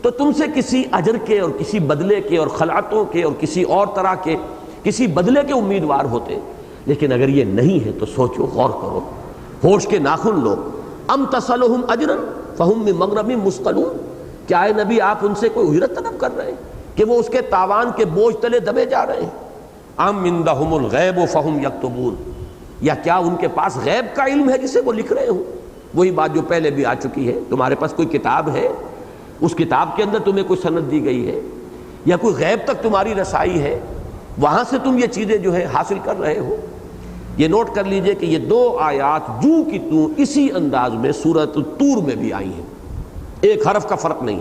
تو تم سے کسی اجر کے اور کسی بدلے کے اور خلعتوں کے اور کسی اور طرح کے کسی بدلے کے امیدوار ہوتے. لیکن اگر یہ نہیں ہے تو سوچو، غور کرو، ہوش کے ناخن لو. ام تصلہم اجرا فہم من مغرم مثقلون، کیا اے نبی آپ ان سے کوئی اجرت طلب کر رہے ہیں کہ وہ اس کے تاوان کے بوجھ تلے دبے جا رہے ہیں؟ ام عندہم الغیب فہم یکتبون، یا کیا ان کے پاس غیب کا علم ہے جسے وہ لکھ رہے ہوں؟ وہی بات جو پہلے بھی آ چکی ہے، تمہارے پاس کوئی کتاب ہے، اس کتاب کے اندر تمہیں کوئی سند دی گئی ہے، یا کوئی غیب تک تمہاری رسائی ہے، وہاں سے تم یہ چیزیں جو ہے حاصل کر رہے ہو؟ یہ نوٹ کر لیجئے کہ یہ دو آیات جو کی تو اسی انداز میں سورۃ الطور میں بھی آئی ہیں، ایک حرف کا فرق نہیں۔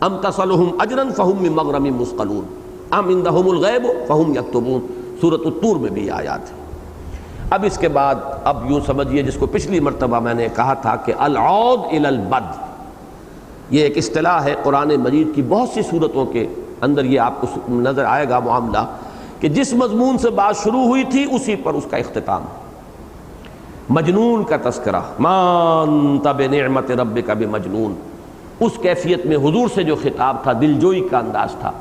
ام تصلہم اجرا فہم من مغرم مثقلون، ام عندہم الغیب فہم یکتبون، سورۃ الطور میں بھی یہ آیات ہے۔ اب اس کے بعد اب یوں سمجھیے، جس کو پچھلی مرتبہ میں نے کہا تھا کہ العود الی البد، یہ ایک اصطلاح ہے قرآن مجید کی بہت سی صورتوں کے اندر، یہ آپ کو نظر آئے گا معاملہ کہ جس مضمون سے بات شروع ہوئی تھی اسی پر اس کا اختتام۔ مجنون کا تذکرہ، ما انت بنعمت ربک بمجنون، اس کیفیت میں حضور سے جو خطاب تھا دلجوئی کا انداز تھا،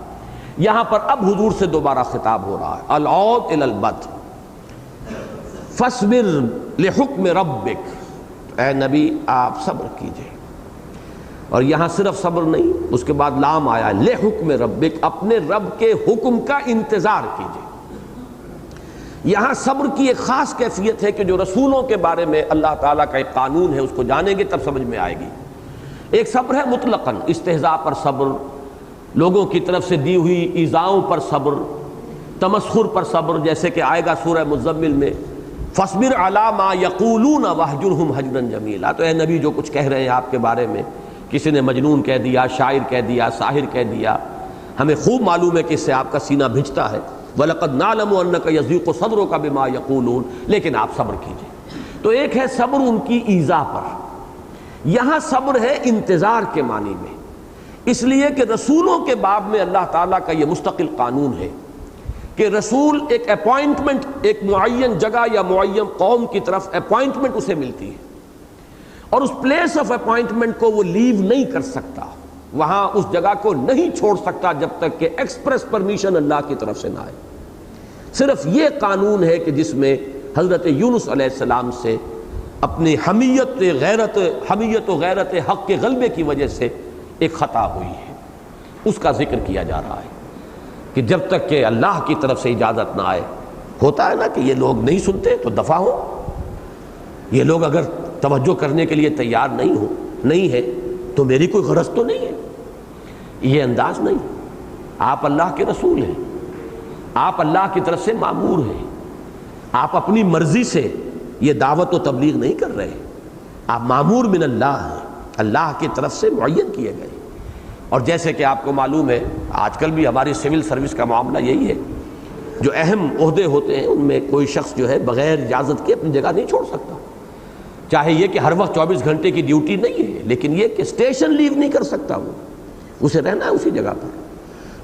یہاں پر اب حضور سے دوبارہ خطاب ہو رہا ہے، العود الی البد فاصبر لحکم ربک، اے نبی آپ صبر کیجئے۔ اور یہاں صرف صبر نہیں، اس کے بعد لام آیا لحکم ربک، اپنے رب کے حکم کا انتظار کیجئے۔ یہاں صبر کی ایک خاص کیفیت ہے کہ جو رسولوں کے بارے میں اللہ تعالیٰ کا ایک قانون ہے، اس کو جانیں گے تب سمجھ میں آئے گی۔ ایک صبر ہے مطلقاً، استہزاء پر صبر، لوگوں کی طرف سے دی ہوئی ایذاؤں پر صبر، تمسخر پر صبر، جیسے کہ آئے گا سورہ مزمل میں فاصبر علی ما یقولون واہجرہم ہجرا جمیلا، تو اے نبی جو کچھ کہہ رہے ہیں آپ کے بارے میں، کسی نے مجنون کہہ دیا، شاعر کہہ دیا، ساحر کہہ دیا، ہمیں خوب معلوم ہے کہ اس سے آپ کا سینہ بھجتا ہے، وَلَقَدْ نَعْلَمُ أَنَّكَ يَضِيقُ صَدْرُكَ بِمَا يَقُولُونَ، لیکن آپ صبر کیجئے۔ تو ایک ہے صبر ان کی ایذا پر، یہاں صبر ہے انتظار کے معنی میں، اس لیے کہ رسولوں کے باب میں اللہ تعالیٰ کا یہ مستقل قانون ہے کہ رسول ایک اپوائنٹمنٹ، ایک معین جگہ یا معین قوم کی طرف اپوائنٹمنٹ اسے ملتی ہے، اور اس پلیس آف اپوائنٹمنٹ کو وہ لیو نہیں کر سکتا، وہاں اس جگہ کو نہیں چھوڑ سکتا جب تک کہ ایکسپریس پرمیشن اللہ کی طرف سے نہ آئے۔ صرف یہ قانون ہے کہ جس میں حضرت یونس علیہ السلام سے اپنی حمیت و غیرت حق کے غلبے کی وجہ سے ایک خطا ہوئی ہے، اس کا ذکر کیا جا رہا ہے کہ جب تک کہ اللہ کی طرف سے اجازت نہ آئے، ہوتا ہے نا کہ یہ لوگ نہیں سنتے تو دفع ہو، یہ لوگ اگر توجہ کرنے کے لیے تیار نہیں ہے تو میری کوئی غرض تو نہیں ہے، یہ انداز نہیں۔ آپ اللہ کے رسول ہیں، آپ اللہ کی طرف سے مامور ہیں، آپ اپنی مرضی سے یہ دعوت و تبلیغ نہیں کر رہے، آپ مامور من اللہ ہیں، اللہ کی طرف سے معین کیے گئے۔ اور جیسے کہ آپ کو معلوم ہے آج کل بھی ہماری سول سروس کا معاملہ یہی ہے، جو اہم عہدے ہوتے ہیں ان میں کوئی شخص جو ہے بغیر اجازت کے اپنی جگہ نہیں چھوڑ سکتا، چاہے یہ کہ ہر وقت 24 گھنٹے کی ڈیوٹی نہیں ہے، لیکن یہ کہ اسٹیشن لیو نہیں کر سکتا، وہ اسے رہنا ہے اسی جگہ پر۔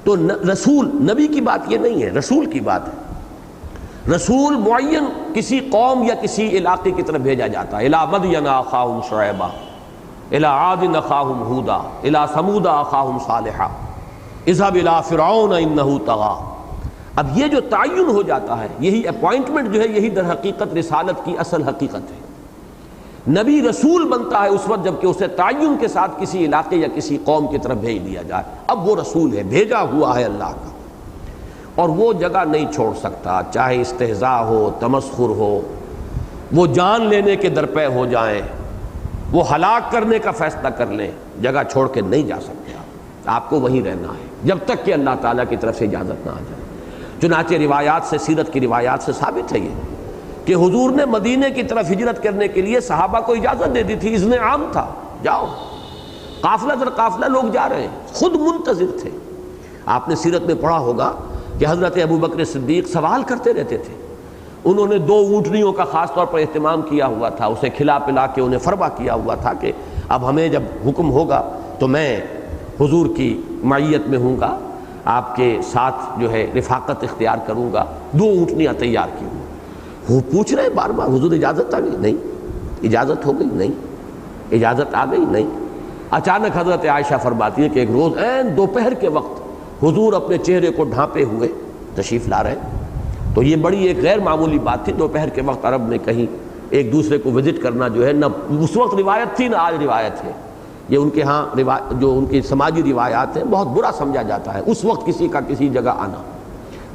تو رسول، نبی کی بات یہ نہیں ہے، رسول کی بات ہے۔ رسول معین کسی قوم یا کسی علاقے کی طرف بھیجا جاتا ہے، الی مدین اخاہم شعیبا، الی عاد اخاہم ہودا، الی ثمود اخاہم صالحا، اذهب الی فرعون انہ طغی۔ اب یہ جو تعین ہو جاتا ہے، یہی اپوائنٹمنٹ جو ہے، یہی در حقیقت رسالت کی اصل حقیقت ہے۔ نبی رسول بنتا ہے اس وقت جب کہ اسے تعین کے ساتھ کسی علاقے یا کسی قوم کی طرف بھیج دیا جائے، اب وہ رسول ہے، بھیجا ہوا ہے اللہ کا، اور وہ جگہ نہیں چھوڑ سکتا، چاہے استہزاء ہو، تمسخر ہو، وہ جان لینے کے درپے ہو جائیں، وہ ہلاک کرنے کا فیصلہ کر لیں، جگہ چھوڑ کے نہیں جا سکتا، آپ کو وہیں رہنا ہے جب تک کہ اللہ تعالیٰ کی طرف سے اجازت نہ آ جائے۔ چنانچہ روایات سے، سیرت کی روایات سے ثابت ہے یہ کہ حضور نے مدینے کی طرف ہجرت کرنے کے لیے صحابہ کو اجازت دے دی تھی، اذن عام تھا، جاؤ، قافلہ در قافلہ لوگ جا رہے ہیں، خود منتظر تھے۔ آپ نے سیرت میں پڑھا ہوگا کہ حضرت ابوبکر صدیق سوال کرتے رہتے تھے، انہوں نے 2 اونٹنیوں کا خاص طور پر اہتمام کیا ہوا تھا، اسے کھلا پلا کے انہیں فرما کیا ہوا تھا کہ اب ہمیں جب حکم ہوگا تو میں حضور کی معیت میں ہوں گا، آپ کے ساتھ جو ہے رفاقت اختیار کروں گا، 2 اونٹنیاں تیار کی ہوئی۔ وہ پوچھ رہے بار بار، حضور اجازت آ گئی؟ نہیں۔ اجازت ہو گئی؟ نہیں۔ اجازت آ گئی؟ نہیں۔ اچانک حضرت عائشہ فرماتی ہے کہ ایک روز عین دوپہر کے وقت حضور اپنے چہرے کو ڈھانپے ہوئے تشریف لا رہے، تو یہ بڑی ایک غیر معمولی بات تھی، دوپہر کے وقت عرب میں کہیں ایک دوسرے کو وزٹ کرنا جو ہے، نہ اس وقت روایت تھی نہ آج روایت ہے، یہ ان کے ہاں جو ان کی سماجی روایات ہیں بہت برا سمجھا جاتا ہے اس وقت کسی کا کسی جگہ آنا.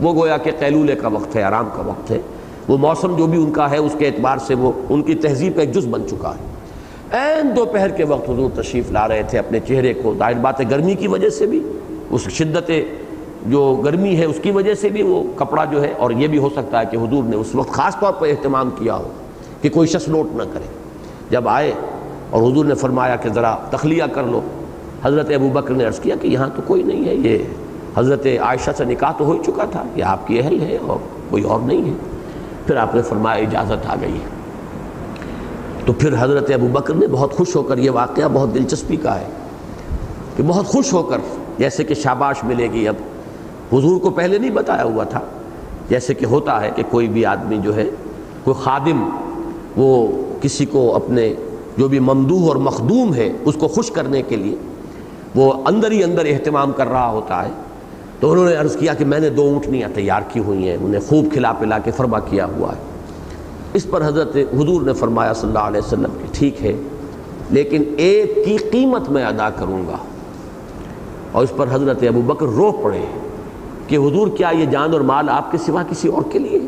وہ گویا کہ قیلولے کا وقت ہے، آرام کا وقت ہے. وہ موسم جو بھی ان کا ہے اس کے اعتبار سے وہ ان کی تہذیب کا ایک جز بن چکا ہے. عین دوپہر کے وقت حضور تشریف لا رہے تھے اپنے چہرے کو، ظاہر بات ہے گرمی کی وجہ سے بھی، اس شدت جو گرمی ہے اس کی وجہ سے بھی وہ کپڑا جو ہے، اور یہ بھی ہو سکتا ہے کہ حضور نے اس وقت خاص طور پر اہتمام کیا ہو کہ کوئی شخص نوٹ نہ کرے. جب آئے اور حضور نے فرمایا کہ ذرا تخلیہ کر لو، حضرت ابوبکر نے عرض کیا کہ یہاں تو کوئی نہیں ہے، یہ حضرت عائشہ سے نکاح تو ہو ہی چکا تھا، یہ آپ کی اہل ہے اور کوئی اور نہیں ہے. پھر آپ نے فرمایا اجازت آ گئی. تو پھر حضرت ابوبکر نے بہت خوش ہو کر، یہ واقعہ بہت دلچسپی کا ہے کہ بہت خوش ہو کر جیسے کہ شاباش ملے گی. اب حضور کو پہلے نہیں بتایا ہوا تھا، جیسے کہ ہوتا ہے کہ کوئی بھی آدمی جو ہے، کوئی خادم وہ کسی کو اپنے جو بھی ممدوح اور مخدوم ہے اس کو خوش کرنے کے لیے وہ اندر ہی اندر اہتمام کر رہا ہوتا ہے. تو انہوں نے عرض کیا کہ میں نے 2 اونٹنیاں تیار کی ہوئی ہیں، انہیں خوب کھلا پلا کے فرما کیا ہوا ہے. اس پر حضرت حضور نے فرمایا صلی اللہ علیہ وسلم کہ ٹھیک ہے، لیکن ایک کی قیمت میں ادا کروں گا. اور اس پر حضرت ابوبکر رو پڑے کہ حضور کیا یہ جان اور مال آپ کے سوا کسی اور کے لیے؟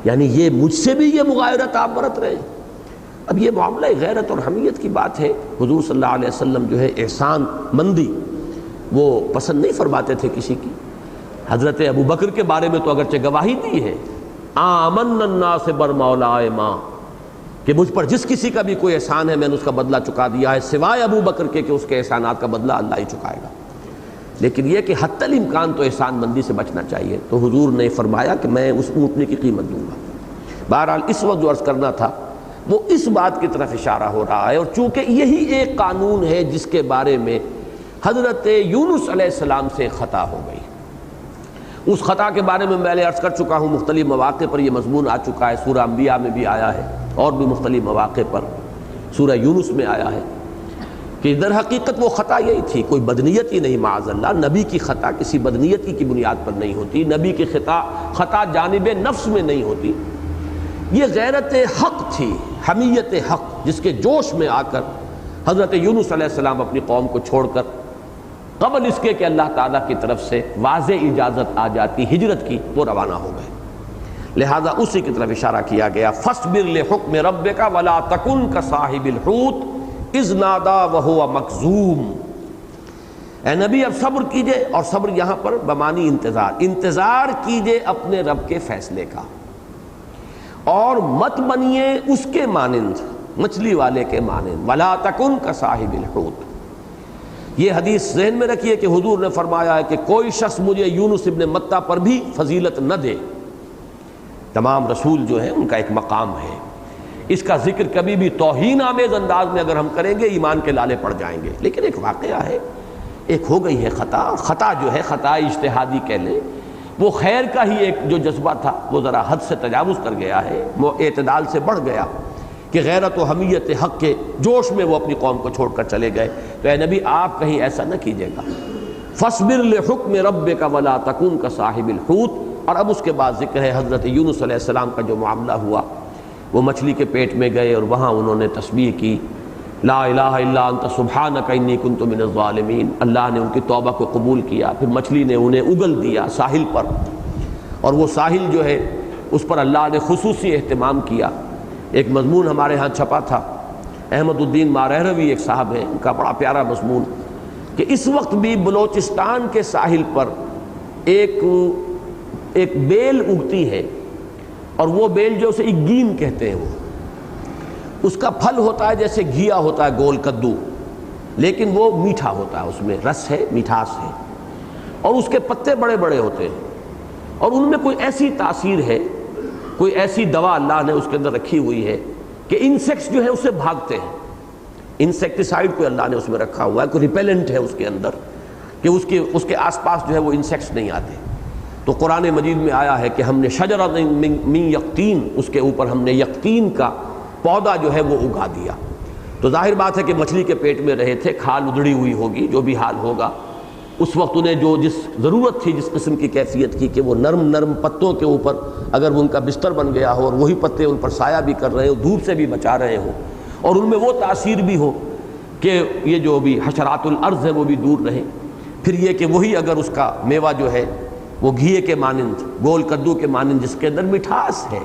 یعنی یہ مجھ سے بھی یہ مغایرت آپ برت رہے ہیں. اب یہ معاملہ غیرت اور حمیت کی بات ہے. حضور صلی اللہ علیہ وسلم جو ہے احسان مندی وہ پسند نہیں فرماتے تھے کسی کی. حضرت ابوبکر کے بارے میں تو اگرچہ گواہی دی ہے آمن الناس برمولائے ماں، کہ مجھ پر جس کسی کا بھی کوئی احسان ہے میں نے اس کا بدلہ چکا دیا ہے سوائے ابوبکر کے کہ اس کے احسانات کا بدلہ اللہ ہی چکائے گا. لیکن یہ کہ حتی الامکان تو احسان مندی سے بچنا چاہیے. تو حضور نے فرمایا کہ میں اس اونٹنی کی قیمت دوں گا. بہرحال اس وقت جو عرض کرنا تھا وہ اس بات کی طرف اشارہ ہو رہا ہے، اور چونکہ یہی ایک قانون ہے جس کے بارے میں حضرت یونس علیہ السلام سے خطا ہو گئی. اس خطا کے بارے میں نے عرض کر چکا ہوں، مختلف مواقع پر یہ مضمون آ چکا ہے. سورہ انبیاء میں بھی آیا ہے اور بھی مختلف مواقع پر سورہ یونس میں آیا ہے کہ در حقیقت وہ خطا یہی تھی، کوئی بدنیت ہی نہیں. معاذ اللہ، نبی کی خطا کسی بدنیتی کی بنیاد پر نہیں ہوتی، نبی کی خطا جانب نفس میں نہیں ہوتی. یہ غیرت حق تھی، حمیت حق، جس کے جوش میں آ کر حضرت یونس علیہ السلام اپنی قوم کو چھوڑ کر قبل اس کے کہ اللہ تعالیٰ کی طرف سے واضح اجازت آ جاتی ہجرت کی، وہ روانہ ہو گئے. لہذا اسی کی طرف اشارہ کیا گیا فاصبر لحکم ربک ولا تکن کصاحب الحوت اذ نادی وہو مکظوم. اے نبی اب صبر کیجئے، اور صبر یہاں پر بمانی انتظار کیجئے اپنے رب کے فیصلے کا، اور مت بنیے اس کے مانند، مچھلی والے کے مانند. ولا تکن کصاحب الحوت. یہ حدیث ذہن میں رکھیے کہ حضور نے فرمایا ہے کہ کوئی شخص مجھے یونس ابن متہ پر بھی فضیلت نہ دے. تمام رسول جو ہیں ان کا ایک مقام ہے، اس کا ذکر کبھی بھی توہین آمیز انداز میں اگر ہم کریں گے ایمان کے لالے پڑ جائیں گے. لیکن ایک واقعہ ہے، ایک ہو گئی ہے خطا جو ہے خطا اجتہادی کہہ لیں، وہ خیر کا ہی ایک جو جذبہ تھا وہ ذرا حد سے تجاوز کر گیا ہے، وہ اعتدال سے بڑھ گیا کہ غیرت و حمیت حق کے جوش میں وہ اپنی قوم کو چھوڑ کر چلے گئے. تو اے نبی آپ کہیں ایسا نہ کیجیے گا. فاصبر لحکم ربک ولا تکن کصاحب الحوت. اور اب اس کے بعد ذکر ہے حضرت یونس علیہ السلام کا جو معاملہ ہوا. وہ مچھلی کے پیٹ میں گئے اور وہاں انہوں نے تسبیح کی، لا الہ الا انت سبحانک انی کنت من الظالمین. اللہ نے ان کی توبہ کو قبول کیا. پھر مچھلی نے انہیں اگل دیا ساحل پر، اور وہ ساحل جو ہے اس پر اللہ نے خصوصی اہتمام کیا. ایک مضمون ہمارے ہاں چھپا تھا، احمد الدین مارہروی ایک صاحب ہیں، ان کا بڑا پیارا مضمون، کہ اس وقت بھی بلوچستان کے ساحل پر ایک بیل اگتی ہے، اور وہ بیل جو اسے اگین کہتے ہیں، وہ اس کا پھل ہوتا ہے جیسے گھیا ہوتا ہے گول کدو، لیکن وہ میٹھا ہوتا ہے، اس میں رس ہے، میٹھاس ہے، اور اس کے پتے بڑے بڑے ہوتے ہیں، اور ان میں کوئی ایسی تاثیر ہے، کوئی ایسی دوا اللہ نے اس کے اندر رکھی ہوئی ہے کہ انسیکٹس جو ہیں اس سے بھاگتے ہیں. انسیکٹیسائیڈ کوئی اللہ نے اس میں رکھا ہوا ہے، کوئی ریپیلنٹ ہے اس کے اندر کہ اس کے آس پاس جو ہے وہ انسیکٹس نہیں آتے. تو قرآن مجید میں آیا ہے کہ ہم نے شجرۃ من یقطین، اس کے اوپر ہم نے یقطین کا پودا جو ہے وہ اگا دیا. تو ظاہر بات ہے کہ مچھلی کے پیٹ میں رہے تھے، کھال ادڑی ہوئی ہوگی، جو بھی حال ہوگا اس وقت انہیں جو جس ضرورت تھی، جس قسم کی کیفیت کی کہ وہ نرم نرم پتوں کے اوپر اگر ان کا بستر بن گیا ہو اور وہی پتے ان پر سایہ بھی کر رہے ہو، دھوپ سے بھی بچا رہے ہوں، اور ان میں وہ تاثیر بھی ہو کہ یہ جو بھی حشرات الارض ہے وہ بھی دور رہیں، پھر یہ کہ وہی اگر اس کا میوہ جو ہے وہ گھیے کے مانند، گول کدو کے مانند جس کے اندر مٹھاس ہے،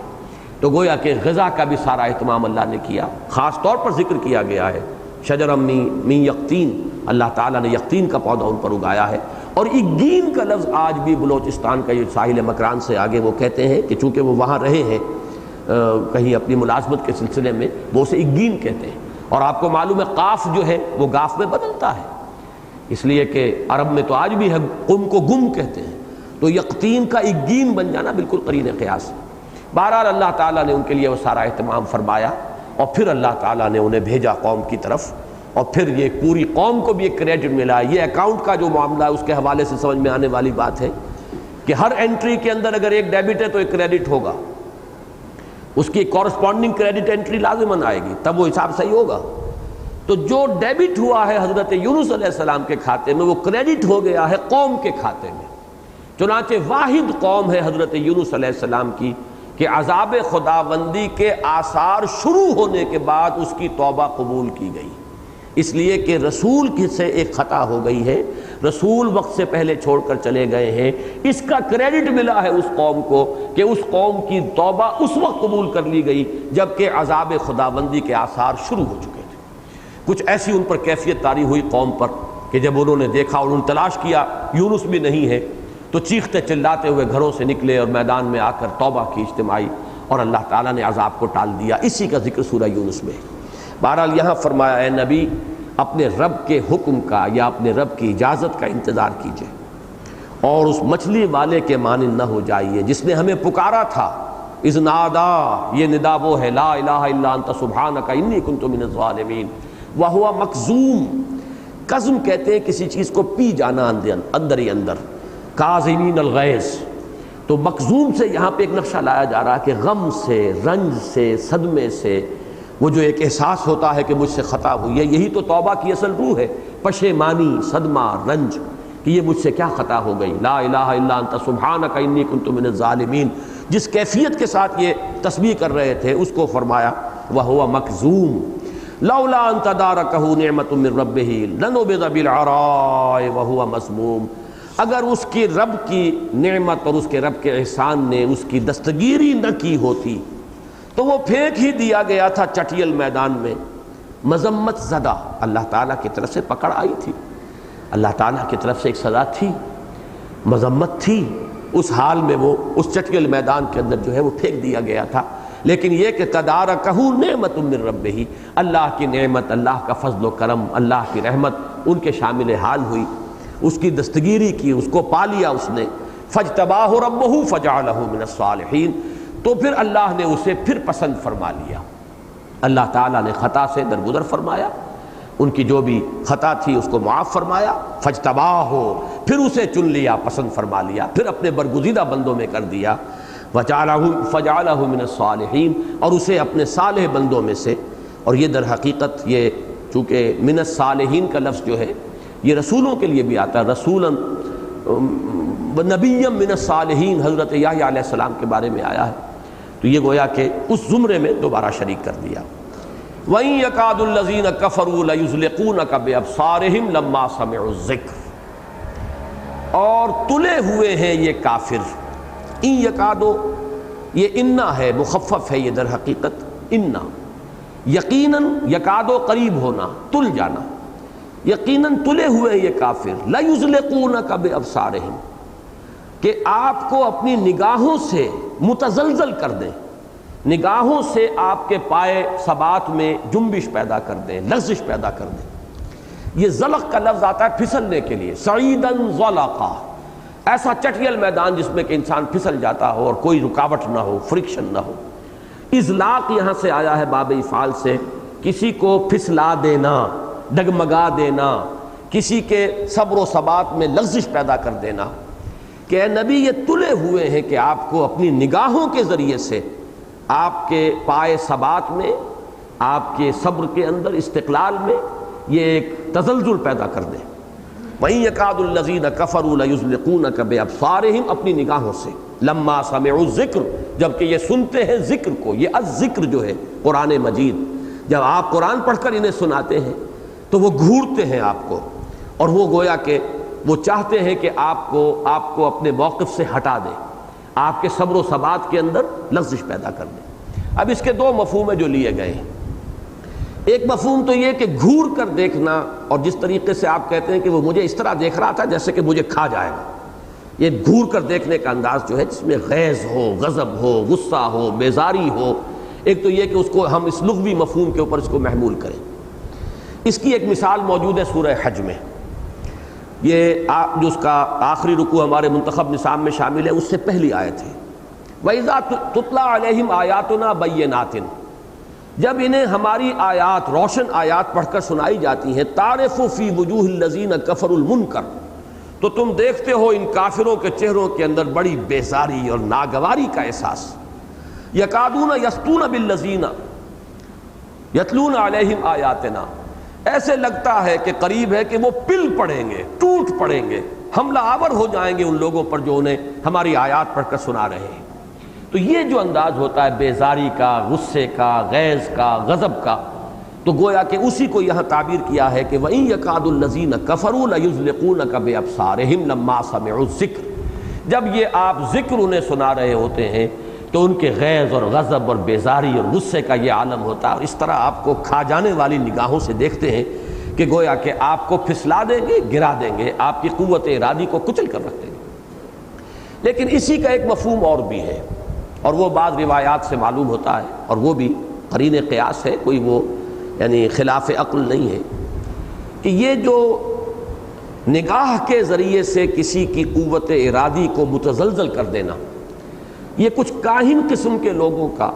تو گویا کہ غذا کا بھی سارا اہتمام اللہ نے کیا۔ خاص طور پر ذکر کیا گیا ہے شجرا من یقطین، اللہ تعالیٰ نے یقطین کا پودا ان پر اگایا ہے۔ اور اگین کا لفظ آج بھی بلوچستان کا یہ ساحل مکران سے آگے وہ کہتے ہیں کہ چونکہ وہ وہاں رہے ہیں کہیں اپنی ملازمت کے سلسلے میں، وہ اسے اگین کہتے ہیں۔ اور آپ کو معلوم ہے قاف جو ہے وہ گاف میں بدلتا ہے، اس لیے کہ عرب میں تو آج بھی ہے قم کو گم کہتے ہیں، تو یقطین کا اگین بن جانا بالکل قرین قیاس ہے۔ بہرحال اللہ تعالیٰ نے ان کے لیے وہ سارا اہتمام فرمایا، اور پھر اللہ تعالیٰ نے انہیں بھیجا قوم کی طرف، اور پھر یہ پوری قوم کو بھی ایک کریڈٹ ملا۔ یہ اکاؤنٹ کا جو معاملہ ہے اس کے حوالے سے سمجھ میں آنے والی بات ہے کہ ہر انٹری کے اندر اگر ایک ڈیبٹ ہے تو ایک کریڈٹ ہوگا، اس کی کورسپونڈنگ کریڈٹ انٹری لازماً آئے گی، تب وہ حساب صحیح ہوگا۔ تو جو ڈیبٹ ہوا ہے حضرت یونس علیہ السلام کے کھاتے میں وہ کریڈٹ ہو گیا ہے قوم کے کھاتے میں۔ چنانچہ واحد قوم ہے حضرت یونس علیہ السلام کی کہ عذاب خداوندی کے آثار شروع ہونے کے بعد اس کی توبہ قبول کی گئی، اس لیے کہ رسول کی سے ایک خطا ہو گئی ہے، رسول وقت سے پہلے چھوڑ کر چلے گئے ہیں، اس کا کریڈٹ ملا ہے اس قوم کو کہ اس قوم کی توبہ اس وقت قبول کر لی گئی جبکہ عذاب خداوندی کے آثار شروع ہو چکے تھے۔ کچھ ایسی ان پر کیفیت طاری ہوئی قوم پر کہ جب انہوں نے دیکھا اور انہوں نے تلاش کیا یونس بھی نہیں ہے، تو چیختے چلاتے ہوئے گھروں سے نکلے اور میدان میں آ کر توبہ کی اجتماعی، اور اللہ تعالیٰ نے عذاب کو ٹال دیا۔ اسی کا ذکر سورہ یونس میں ہے۔ بہرحال یہاں فرمایا اے نبی اپنے رب کے حکم کا یا اپنے رب کی اجازت کا انتظار کیجئے، اور اس مچھلی والے کے مانند نہ ہو جائیے جس نے ہمیں پکارا تھا۔ اذ نادا، یہ ندا وہ ہے لا الہ الا انت سبحانک انی کنت من الظالمین، وہو مکظوم، کظم کہتے ہیں کسی چیز کو پی جانا اندر ہی اندر، کاظمین الغیظ۔ تو مکظوم سے یہاں پہ ایک نقشہ لایا جا رہا ہے کہ غم سے، رنج سے، صدمے سے، وہ جو ایک احساس ہوتا ہے کہ مجھ سے خطا ہوئی ہے، یہی تو توبہ کی اصل روح ہے، پشیمانی، صدمہ، رنج کہ یہ مجھ سے کیا خطا ہو گئی۔ لا الہ الا انت سبحانک انی کنت من الظالمین، جس کیفیت کے ساتھ یہ تسبیح کر رہے تھے اس کو فرمایا وہو مکظوم، لولا ان تدارکہ نعمت من ربہ لنبذ بالعراء وہو مسموم، اگر اس کی رب کی نعمت اور اس کے رب کے احسان نے اس کی دستگیری نہ کی ہوتی تو وہ پھینک ہی دیا گیا تھا چٹیل میدان میں، مذمت زدہ۔ اللہ تعالیٰ کی طرف سے پکڑ آئی تھی، اللہ تعالیٰ کی طرف سے ایک سزا تھی، مذمت تھی، اس حال میں وہ اس چٹیل میدان کے اندر جو ہے وہ پھینک دیا گیا تھا۔ لیکن یہ کہ تدارکہ نعمت من ربہ، اللہ کی نعمت، اللہ کا فضل و کرم، اللہ کی رحمت ان کے شامل حال ہوئی، اس کی دستگیری کی، اس کو پا لیا اس نے۔ فاجتباہ ربہ فجعلہ من الصالحین، تو پھر اللہ نے اسے پھر پسند فرما لیا، اللہ تعالیٰ نے خطا سے درگزر فرمایا، ان کی جو بھی خطا تھی اس کو معاف فرمایا، فاجتباہ، پھر اسے چن لیا، پسند فرما لیا، پھر اپنے برگزیدہ بندوں میں کر دیا، فجعلہ من الصالحین، اور اسے اپنے صالح بندوں میں سے۔ اور یہ در حقیقت یہ چونکہ من الصالحین کا لفظ جو ہے یہ رسولوں کے لیے بھی آتا ہے، رسولا نبیا من الصالحین، حضرت یحییٰ علیہ السلام کے بارے میں آیا ہے، تو یہ گویا کہ اس زمرے میں دوبارہ شریک کر دیا۔ وَإِن يَكَادُ الَّذِينَ كَفَرُوا لَيُزْلِقُونَكَ بِأَبْصَارِهِمْ لَمَّا سَمِعُوا الذِّكْرَ، اور تلے ہوئے ہیں یہ کافر۔ ان یکادو، یہ انا ہے، مخفف ہے یہ در حقیقت انا، یقیناً یکادو قریب ہونا، تل جانا، یقیناً تلے ہوئے ہیں یہ کافر، لَيُزْلِقُونَكَ بِأَبْصَارِهِمْ، کہ آپ کو اپنی نگاہوں سے متزلزل کر دیں، نگاہوں سے آپ کے پائے ثبات میں جنبش پیدا کر دیں، لغزش پیدا کر دیں۔ یہ زلق کا لفظ آتا ہے پھسلنے کے لیے، سعیداً زلقا، ایسا چٹیل میدان جس میں کہ انسان پھسل جاتا ہو اور کوئی رکاوٹ نہ ہو، فرکشن نہ ہو۔ ازلاق یہاں سے آیا ہے باب افعال سے، کسی کو پھسلا دینا، ڈگمگا دینا، کسی کے صبر و ثبات میں لغزش پیدا کر دینا، کہ اے نبی یہ تلے ہوئے ہیں کہ آپ کو اپنی نگاہوں کے ذریعے سے آپ کے پائے ثبات میں، آپ کے صبر کے اندر، استقلال میں یہ ایک تزلزل پیدا کر دیں۔ وَإِن يَكَادُ الَّذِينَ كَفَرُوا لَيُزْلِقُونَكَ بِأَبْصَارِهِمْ، اپنی نگاہوں سے، لَمَّا سَمِعُوا الذِّكْرَ، جبکہ یہ سنتے ہیں ذکر کو۔ یہ الذکر جو ہے قرآن مجید، جب آپ قرآن پڑھ کر انہیں سناتے ہیں تو وہ گھورتے ہیں آپ کو، اور وہ گویا کہ وہ چاہتے ہیں کہ آپ کو اپنے موقف سے ہٹا دیں، آپ کے صبر و ثبات کے اندر لغزش پیدا کر دیں۔ اب اس کے دو مفہوم ہیں جو لیے گئے ہیں۔ ایک مفہوم تو یہ کہ گھور کر دیکھنا، اور جس طریقے سے آپ کہتے ہیں کہ وہ مجھے اس طرح دیکھ رہا تھا جیسے کہ مجھے کھا جائے گا، یہ گھور کر دیکھنے کا انداز جو ہے جس میں غیظ ہو، غضب ہو، غصہ ہو، بیزاری ہو۔ ایک تو یہ کہ اس کو ہم اس لغوی مفہوم کے اوپر اس کو محمول کریں۔ اس کی ایک مثال موجود ہے سورہ حج میں، یہ جو اس کا آخری رکوع ہمارے منتخب نصاب میں شامل ہے، اس سے پہلی آیت ہے، وَإِذَا تُتْلَىٰ عَلَيْهِمْ آيَاتُنَا بَيِّنَاتٍ، جب انہیں ہماری آیات، روشن آیات پڑھ کر سنائی جاتی ہیں، تَعْرِفُ فِي وُجُوهِ الَّذِينَ كَفَرُوا الْمُنكَرَ، تو تم دیکھتے ہو ان کافروں کے چہروں کے اندر بڑی بیزاری اور ناگواری کا احساس۔ یکادون یسطون بالذین یتلون علیہم آیاتنا، ایسے لگتا ہے کہ قریب ہے کہ وہ پل پڑیں گے، ٹوٹ پڑیں گے، حملہ آور ہو جائیں گے ان لوگوں پر جو انہیں ہماری آیات پڑھ کر سنا رہے ہیں۔ تو یہ جو انداز ہوتا ہے بیزاری کا، غصے کا، غیظ کا، غضب کا، تو گویا کہ اسی کو یہاں تعبیر کیا ہے کہ وَإِن يَكَادُ الَّذِينَ كَفَرُوا لَيُزْلِقُونَكَ بِأَبْصَارِهِمْ لَمَّا سَمِعُوا الذِّكْرَ، جب یہ آپ ذکر انہیں سنا رہے ہوتے ہیں تو ان کے غیظ اور غضب اور بیزاری اور غصے کا یہ عالم ہوتا ہے، اور اس طرح آپ کو کھا جانے والی نگاہوں سے دیکھتے ہیں کہ گویا کہ آپ کو پھسلا دیں گے، گرا دیں گے، آپ کی قوت ارادی کو کچل کر رکھ دیں گے۔ لیکن اسی کا ایک مفہوم اور بھی ہے، اور وہ بعض روایات سے معلوم ہوتا ہے، اور وہ بھی قرین قیاس ہے، کوئی وہ یعنی خلاف عقل نہیں ہے، کہ یہ جو نگاہ کے ذریعے سے کسی کی قوت ارادی کو متزلزل کر دینا، یہ کچھ کاہن قسم کے لوگوں کا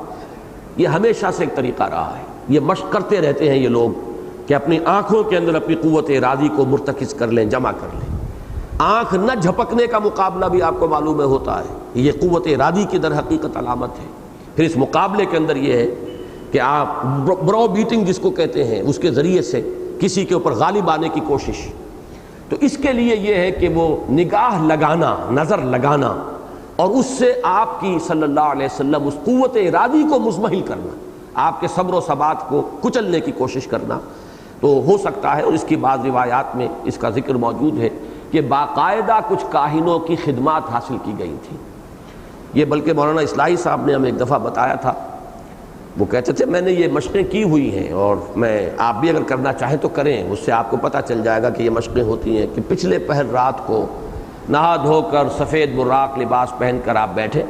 یہ ہمیشہ سے ایک طریقہ رہا ہے۔ یہ مشق کرتے رہتے ہیں یہ لوگ کہ اپنی آنکھوں کے اندر اپنی قوت ارادی کو مرتکز کر لیں، جمع کر لیں۔ آنکھ نہ جھپکنے کا مقابلہ بھی آپ کو معلوم ہے ہوتا ہے، یہ قوت ارادی کی در حقیقت علامت ہے۔ پھر اس مقابلے کے اندر یہ ہے کہ آپ برو بیٹنگ جس کو کہتے ہیں، اس کے ذریعے سے کسی کے اوپر غالب آنے کی کوشش۔ تو اس کے لیے یہ ہے کہ وہ نگاہ لگانا، نظر لگانا، اور اس سے آپ کی صلی اللہ علیہ وسلم اس قوت ارادی کو مزمحل کرنا، آپ کے صبر و ثبات کو کچلنے کی کوشش کرنا۔ تو ہو سکتا ہے، اور اس کی بعض روایات میں اس کا ذکر موجود ہے کہ باقاعدہ کچھ کاہنوں کی خدمات حاصل کی گئی تھی۔ یہ بلکہ مولانا اصلاحی صاحب نے ہمیں ایک دفعہ بتایا تھا، وہ کہتے تھے میں نے یہ مشقیں کی ہوئی ہیں، اور آپ بھی اگر کرنا چاہیں تو کریں، اس سے آپ کو پتہ چل جائے گا کہ یہ مشقیں ہوتی ہیں کہ پچھلے پہر رات کو نہا دھو کر سفید براق لباس پہن کر آپ بیٹھے،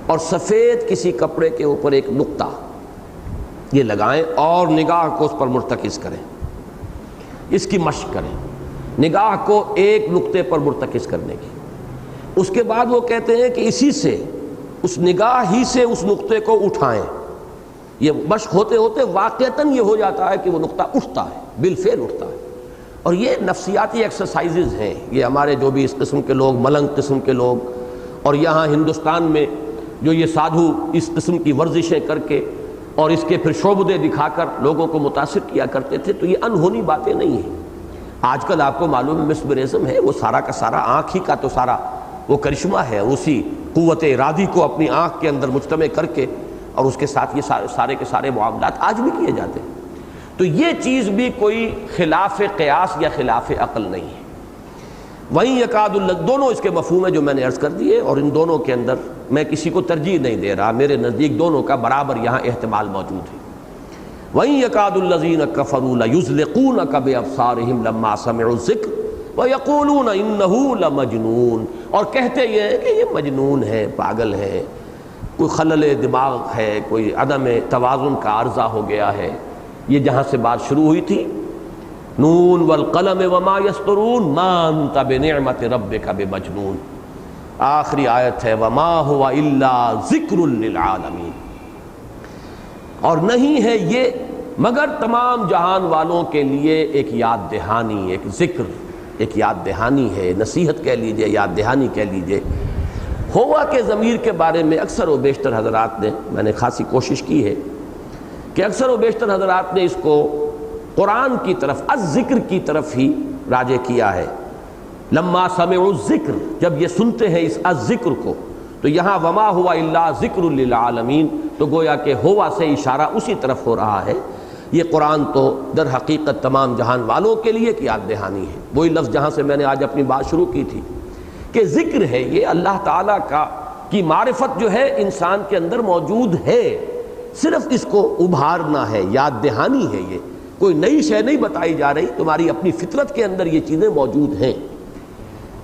اور سفید کسی کپڑے کے اوپر ایک نقطہ یہ لگائیں اور نگاہ کو اس پر مرتکز کریں، اس کی مشق کریں، نگاہ کو ایک نقطے پر مرتکز کرنے کی۔ اس کے بعد وہ کہتے ہیں کہ اسی سے، اس نگاہ ہی سے اس نقطے کو اٹھائیں۔ یہ مشق ہوتے ہوتے واقعتاً یہ ہو جاتا ہے کہ وہ نقطہ اٹھتا ہے، بالفعل اٹھتا ہے۔ اور یہ نفسیاتی ایکسرسائزز ہیں، یہ ہمارے جو بھی اس قسم کے لوگ، ملنگ قسم کے لوگ، اور یہاں ہندوستان میں جو یہ سادھو اس قسم کی ورزشیں کر کے اور اس کے پھر شعبدے دکھا کر لوگوں کو متاثر کیا کرتے تھے، تو یہ انہونی باتیں نہیں ہیں۔ آج کل آپ کو معلوم ہے مسمرزم ہے، وہ سارا کا سارا آنکھ ہی کا تو سارا وہ کرشمہ ہے، اسی قوت ارادی کو اپنی آنکھ کے اندر مجتمع کر کے، اور اس کے ساتھ یہ سارے کے سارے معاملات آج بھی کیے جاتے ہیں۔ تو یہ چیز بھی کوئی خلاف قیاس یا خلاف عقل نہیں ہے۔ وہیں یکاد دونوں اس کے مفہوم ہے جو میں نے عرض کر دیے، اور ان دونوں کے اندر میں کسی کو ترجیح نہیں دے رہا، میرے نزدیک دونوں کا برابر یہاں احتمال موجود ہے۔ وہیں یکاد الذین کفروا لیزلقونک بابصارہم لما سمعوا الذکر ویقولون انہ لمجنون، اور کہتے یہ ہے کہ یہ مجنون ہے، پاگل ہے، کوئی خلل دماغ ہے، کوئی عدم توازن کا عرضہ ہو گیا ہے۔ یہ جہاں سے بات شروع ہوئی تھی، نون والقلم وما یسطرون ما انت بنعمت ربک بمجنون، آخری آیت ہے وما هو الا ذکر للعالمین، اور نہیں ہے یہ مگر تمام جہان والوں کے لیے ایک یاد دہانی، ایک ذکر، ایک یاد دہانی ہے، نصیحت کہہ لیجئے، یاد دہانی کہہ لیجئے۔ ہوا کے ضمیر کے بارے میں اکثر و بیشتر حضرات نے، میں نے خاصی کوشش کی ہے کہ اکثر و بیشتر حضرات نے اس کو قرآن کی طرف، الذکر کی طرف ہی راجع کیا ہے۔ لما سمعوا الذکر، جب یہ سنتے ہیں اس الذکر کو، تو یہاں وما ہوا الا ذکر للعالمین، تو گویا کہ ہوا سے اشارہ اسی طرف ہو رہا ہے یہ قرآن تو در حقیقت تمام جہان والوں کے لیے ایک یاد دہانی ہے۔ وہی لفظ جہاں سے میں نے آج اپنی بات شروع کی تھی کہ ذکر ہے، یہ اللہ تعالیٰ کی معرفت جو ہے انسان کے اندر موجود ہے، صرف اس کو ابھارنا ہے، یاد دہانی ہے، یہ کوئی نئی شے نہیں بتائی جا رہی، تمہاری اپنی فطرت کے اندر یہ چیزیں موجود ہیں۔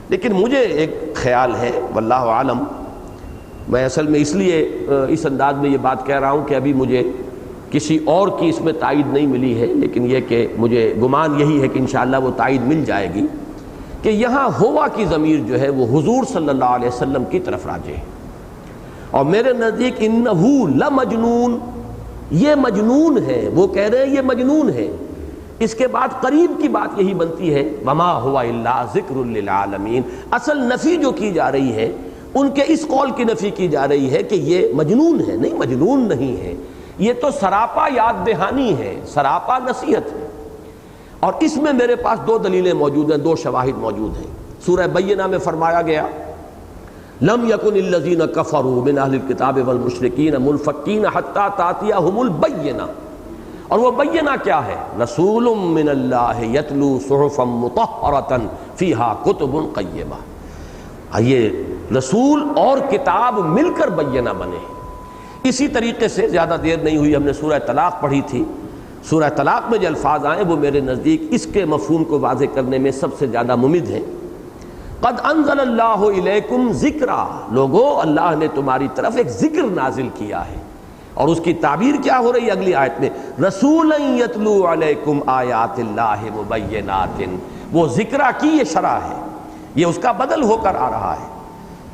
لیکن مجھے ایک خیال ہے، واللہ عالم، میں اصل میں اس لیے اس انداز میں یہ بات کہہ رہا ہوں کہ ابھی مجھے کسی اور کی اس میں تائید نہیں ملی ہے، لیکن یہ کہ مجھے گمان یہی ہے کہ انشاءاللہ وہ تائید مل جائے گی کہ یہاں ہوا کی ضمیر جو ہے وہ حضور صلی اللہ علیہ وسلم کی طرف راجع ہے، اور میرے نزدیک انہو لمجنون، یہ مجنون ہے، وہ کہہ رہے ہیں یہ مجنون ہے۔ اس کے بعد قریب کی بات یہی بنتی ہے وما ہوا الا ذکر للعالمین، اصل نفی جو کی جا رہی ہے ان کے اس قول کی نفی کی جا رہی ہے کہ یہ مجنون ہے، نہیں مجنون نہیں ہے، یہ تو سراپا یاد دہانی ہے، سراپا نصیحت ہے۔ اور اس میں میرے پاس دو دلیلیں موجود ہیں، دو شواہد موجود ہیں۔ سورہ بینہ میں فرمایا گیا لم یکن الذین کفروا من اہل الکتاب والمشرکین منفکین حتی تأتیہم البینہ، اور وہ بینہ کیا ہے؟ رسول من اللہ یتلو صحفا مطہرۃ فیہا کتب قیمہ، یہ رسول اور کتاب مل کر بینہ بنے۔ اسی طریقے سے زیادہ دیر نہیں ہوئی، ہم نے سورہ طلاق پڑھی تھی، سورہ طلاق میں جو الفاظ آئے وہ میرے نزدیک اس کے مفہوم کو واضح کرنے میں سب سے زیادہ ممد ہیں۔ قد انزل اللہ الیکم ذکرا، لوگو اللہ نے تمہاری طرف ایک ذکر نازل کیا ہے، اور اس کی تعبیر کیا ہو رہی ہے اگلی آیت میں؟ رسولا یتلو علیکم آیات اللہ مبینات، وہ ذکرا کی یہ شرح ہے، یہ اس کا بدل ہو کر آ رہا ہے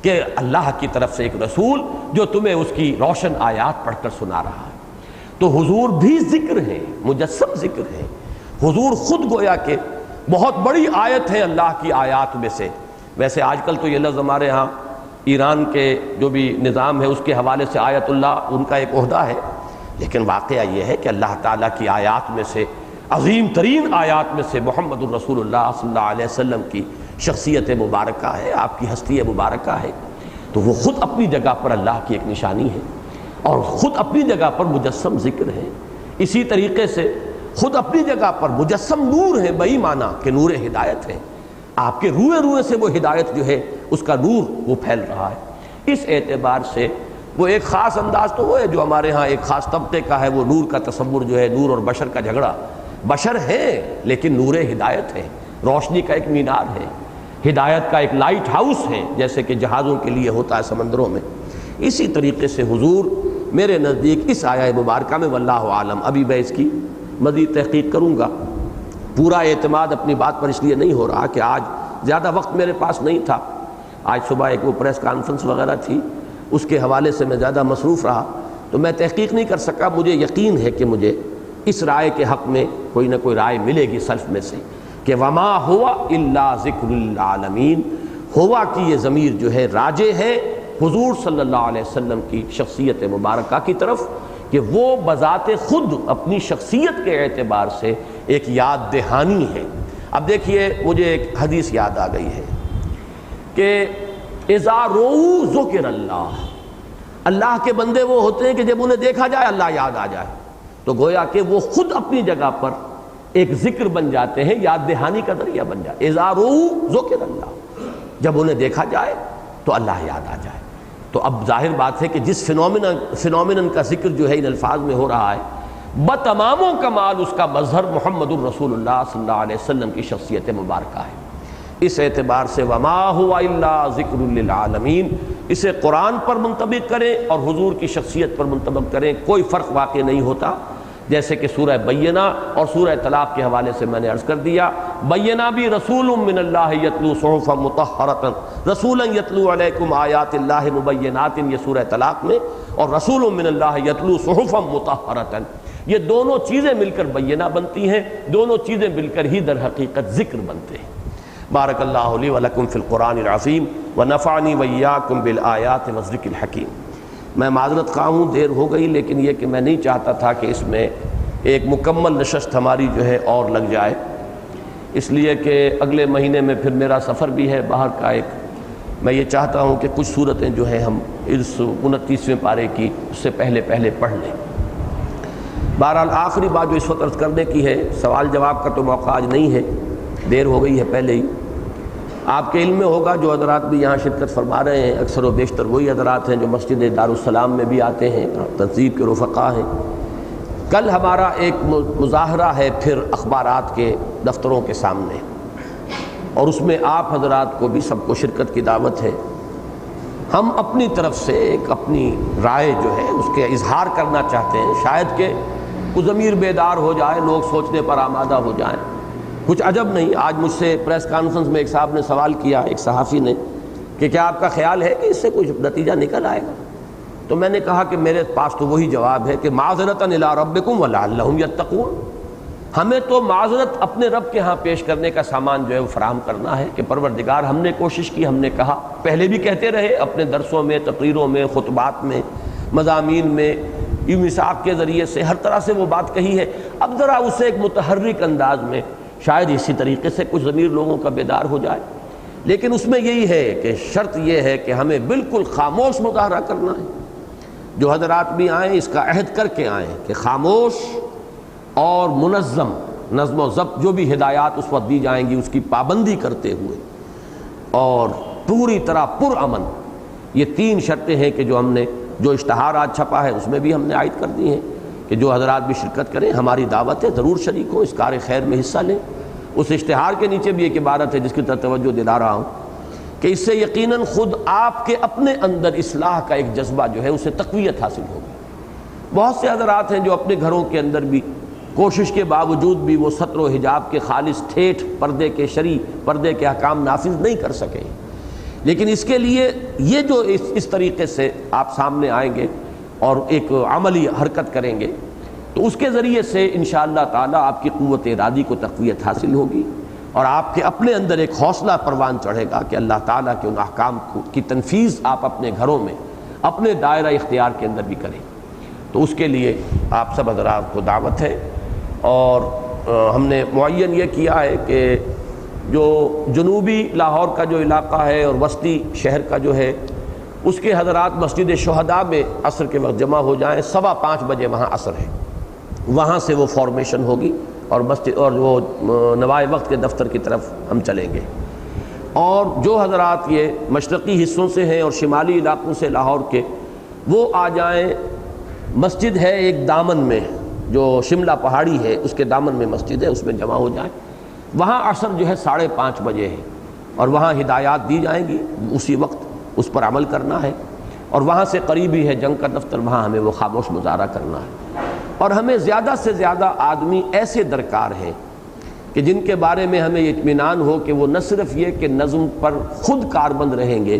کہ اللہ کی طرف سے ایک رسول جو تمہیں اس کی روشن آیات پڑھ کر سنا رہا ہے۔ تو حضور بھی ذکر ہے، مجسم ذکر ہے، حضور خود گویا کہ بہت بڑی آیت ہے اللہ کی آیات میں سے۔ ویسے آج کل تو یہ لفظ ہمارے ہاں ایران کے جو بھی نظام ہے اس کے حوالے سے آیت اللہ ان کا ایک عہدہ ہے، لیکن واقعہ یہ ہے کہ اللہ تعالیٰ کی آیات میں سے عظیم ترین آیات میں سے محمد الرسول اللہ صلی اللہ علیہ وسلم کی شخصیت مبارکہ ہے، آپ کی ہستی مبارکہ ہے، تو وہ خود اپنی جگہ پر اللہ کی ایک نشانی ہے، اور خود اپنی جگہ پر مجسم ذکر ہے۔ اسی طریقے سے خود اپنی جگہ پر مجسم نور ہے، بئی معنی کہ نور ہدایت ہے، آپ کے روئے روئے سے وہ ہدایت جو ہے اس کا نور وہ پھیل رہا ہے۔ اس اعتبار سے وہ ایک خاص انداز تو وہ ہے جو ہمارے ہاں ایک خاص طبقے کا ہے، وہ نور کا تصور جو ہے، نور اور بشر کا جھگڑا، بشر ہے لیکن نور ہدایت ہے، روشنی کا ایک مینار ہے، ہدایت کا ایک لائٹ ہاؤس ہے، جیسے کہ جہازوں کے لیے ہوتا ہے سمندروں میں۔ اسی طریقے سے حضور میرے نزدیک اس آیہ مبارکہ میں واللہ عالم، ابھی میں اس کی مزید تحقیق کروں گا، پورا اعتماد اپنی بات پر اس لیے نہیں ہو رہا کہ آج زیادہ وقت میرے پاس نہیں تھا، آج صبح ایک وہ پریس کانفرنس وغیرہ تھی، اس کے حوالے سے میں زیادہ مصروف رہا تو میں تحقیق نہیں کر سکا۔ مجھے یقین ہے کہ مجھے اس رائے کے حق میں کوئی نہ کوئی رائے ملے گی سلف میں سے کہ وما ہوا الا ذکر للعالمین، ہوا کی یہ ضمیر جو ہے راجع ہے حضور صلی اللہ علیہ وسلم کی شخصیت مبارکہ کی طرف، کہ وہ بذات خود اپنی شخصیت کے اعتبار سے ایک یاد دہانی ہے۔ اب دیکھیے مجھے ایک حدیث یاد آ گئی ہے کہ اذا رؤوا ذکر اللہ، اللہ کے بندے وہ ہوتے ہیں کہ جب انہیں دیکھا جائے اللہ یاد آ جائے، تو گویا کہ وہ خود اپنی جگہ پر ایک ذکر بن جاتے ہیں، یاد دہانی کا ذریعہ بن جائے۔ اذا رؤوا ذکر اللہ، جب انہیں دیکھا جائے تو اللہ یاد آ جائے۔ تو اب ظاہر بات ہے کہ جس فینومینن کا ذکر جو ہے ان الفاظ میں ہو رہا ہے، بتمام و کمال اس کا مظہر محمد الرسول اللہ صلی اللہ علیہ وسلم کی شخصیت مبارکہ ہے۔ اس اعتبار سے وما ہوا الا ذکر للعالمین، اسے قرآن پر منطبق کریں اور حضور کی شخصیت پر منطبق کریں، کوئی فرق واقع نہیں ہوتا۔ جیسے کہ سورہ بینہ اور سورہ طلاق کے حوالے سے میں نے عرض کر دیا، بینہ بھی رسول من اللہ یتلو صحفا مطہرۃ، رسولا یتلو علیکم آیات اللہ مبینات، یہ سورہ طلاق میں، اور رسول من اللہ یتلو صحفا مطہرۃ، یہ دونوں چیزیں مل کر بینہ بنتی ہیں، دونوں چیزیں مل کر ہی در حقیقت ذکر بنتے ہیں۔ بارک اللہ لی ولکم فی القرآن العظیم ونفعنی وإیاکم بالآیات والذکر الحکیم۔ میں معذرت خواہ ہوں، دیر ہو گئی، لیکن یہ کہ میں نہیں چاہتا تھا کہ اس میں ایک مکمل نشست ہماری جو ہے اور لگ جائے، اس لیے کہ اگلے مہینے میں پھر میرا سفر بھی ہے باہر کا ایک، میں یہ چاہتا ہوں کہ کچھ صورتیں جو ہیں ہم اس 29ویں پارے کی اس سے پہلے پڑھ لیں۔ بہرحال آخری بات جو اس وقت عرض کرنے کی ہے، سوال جواب کا تو موقع آج نہیں ہے، دیر ہو گئی ہے پہلے ہی۔ آپ کے علم میں ہوگا جو حضرات بھی یہاں شرکت فرما رہے ہیں اکثر و بیشتر وہی حضرات ہیں جو مسجد دارالسلام میں بھی آتے ہیں، تنظیم کے رفقا ہیں۔ کل ہمارا ایک مظاہرہ ہے پھر اخبارات کے دفتروں کے سامنے، اور اس میں آپ حضرات کو بھی سب کو شرکت کی دعوت ہے۔ ہم اپنی طرف سے ایک اپنی رائے جو ہے اس کے اظہار کرنا چاہتے ہیں، شاید کہ کچھ ضمیر بیدار ہو جائے، لوگ سوچنے پر آمادہ ہو جائیں۔ کچھ عجب نہیں، آج مجھ سے پریس کانفرنس میں ایک صاحب نے سوال کیا، ایک صحافی نے، کہ کیا آپ کا خیال ہے کہ اس سے کچھ نتیجہ نکل آئے گا؟ تو میں نے کہا کہ میرے پاس تو وہی جواب ہے کہ معذرتاً الی ربکم ولعلہم یتقون، ہمیں تو معذرت اپنے رب کے ہاں پیش کرنے کا سامان جو ہے وہ فراہم کرنا ہے کہ پروردگار ہم نے کوشش کی، ہم نے کہا، پہلے بھی کہتے رہے اپنے درسوں میں، تقریروں میں، خطبات میں، مضامین میں، میثاق کے ذریعے سے ہر طرح سے وہ بات کہی ہے، اب ذرا اسے ایک متحرک انداز میں شاید اسی طریقے سے کچھ ضمیر لوگوں کا بیدار ہو جائے۔ لیکن اس میں یہی ہے کہ شرط یہ ہے کہ ہمیں بالکل خاموش مظاہرہ کرنا ہے۔ جو حضرات بھی آئیں اس کا عہد کر کے آئیں کہ خاموش اور منظم، نظم و ضبط جو بھی ہدایات اس وقت دی جائیں گی اس کی پابندی کرتے ہوئے، اور پوری طرح پرامن۔ یہ 3 شرطیں ہیں کہ جو ہم نے، جو اشتہار آج چھپا ہے اس میں بھی ہم نے عائد کر دی ہیں کہ جو حضرات بھی شرکت کریں، ہماری دعوت ہے، ضرور شریک ہوں، اس کار خیر میں حصہ لیں۔ اس اشتہار کے نیچے بھی ایک عبارت ہے جس کی طرف توجہ دلا رہا ہوں کہ اس سے یقیناً خود آپ کے اپنے اندر اصلاح کا ایک جذبہ جو ہے اسے تقویت حاصل ہوگی۔ بہت سے حضرات ہیں جو اپنے گھروں کے اندر بھی کوشش کے باوجود بھی وہ ستر و حجاب کے خالص ٹھیٹھ پردے کے شرعی پردے کے احکام نافذ نہیں کر سکے، لیکن اس کے لیے یہ جو اس طریقے سے آپ سامنے آئیں گے اور ایک عملی حرکت کریں گے تو اس کے ذریعے سے انشاءاللہ تعالی آپ کی قوت ارادی کو تقویت حاصل ہوگی، اور آپ کے اپنے اندر ایک حوصلہ پروان چڑھے گا کہ اللہ تعالیٰ کے ان احکام کی تنفیذ آپ اپنے گھروں میں، اپنے دائرہ اختیار کے اندر بھی کریں۔ تو اس کے لیے آپ سب حضرات کو دعوت ہے، اور ہم نے معین یہ کیا ہے کہ جو جنوبی لاہور کا جو علاقہ ہے اور وسطی شہر کا جو ہے اس کے حضرات مسجد شہداء میں عصر کے وقت جمع ہو جائیں، 5:15 بجے وہاں عصر ہے، وہاں سے وہ فارمیشن ہوگی اور مسجد اور وہ نوائے وقت کے دفتر کی طرف ہم چلیں گے۔ اور جو حضرات یہ مشرقی حصوں سے ہیں اور شمالی علاقوں سے لاہور کے، وہ آ جائیں، مسجد ہے ایک دامن میں جو شملہ پہاڑی ہے اس کے دامن میں مسجد ہے، اس میں جمع ہو جائیں۔ وہاں عصر جو ہے 5:30 بجے ہے، اور وہاں ہدایات دی جائیں گی، اسی وقت اس پر عمل کرنا ہے، اور وہاں سے قریبی ہے جنگ کا دفتر، وہاں ہمیں وہ خاموش مظاہرہ کرنا ہے۔ اور ہمیں زیادہ سے زیادہ آدمی ایسے درکار ہیں کہ جن کے بارے میں ہمیں اطمینان ہو کہ وہ نہ صرف یہ کہ نظم پر خود کاربند رہیں گے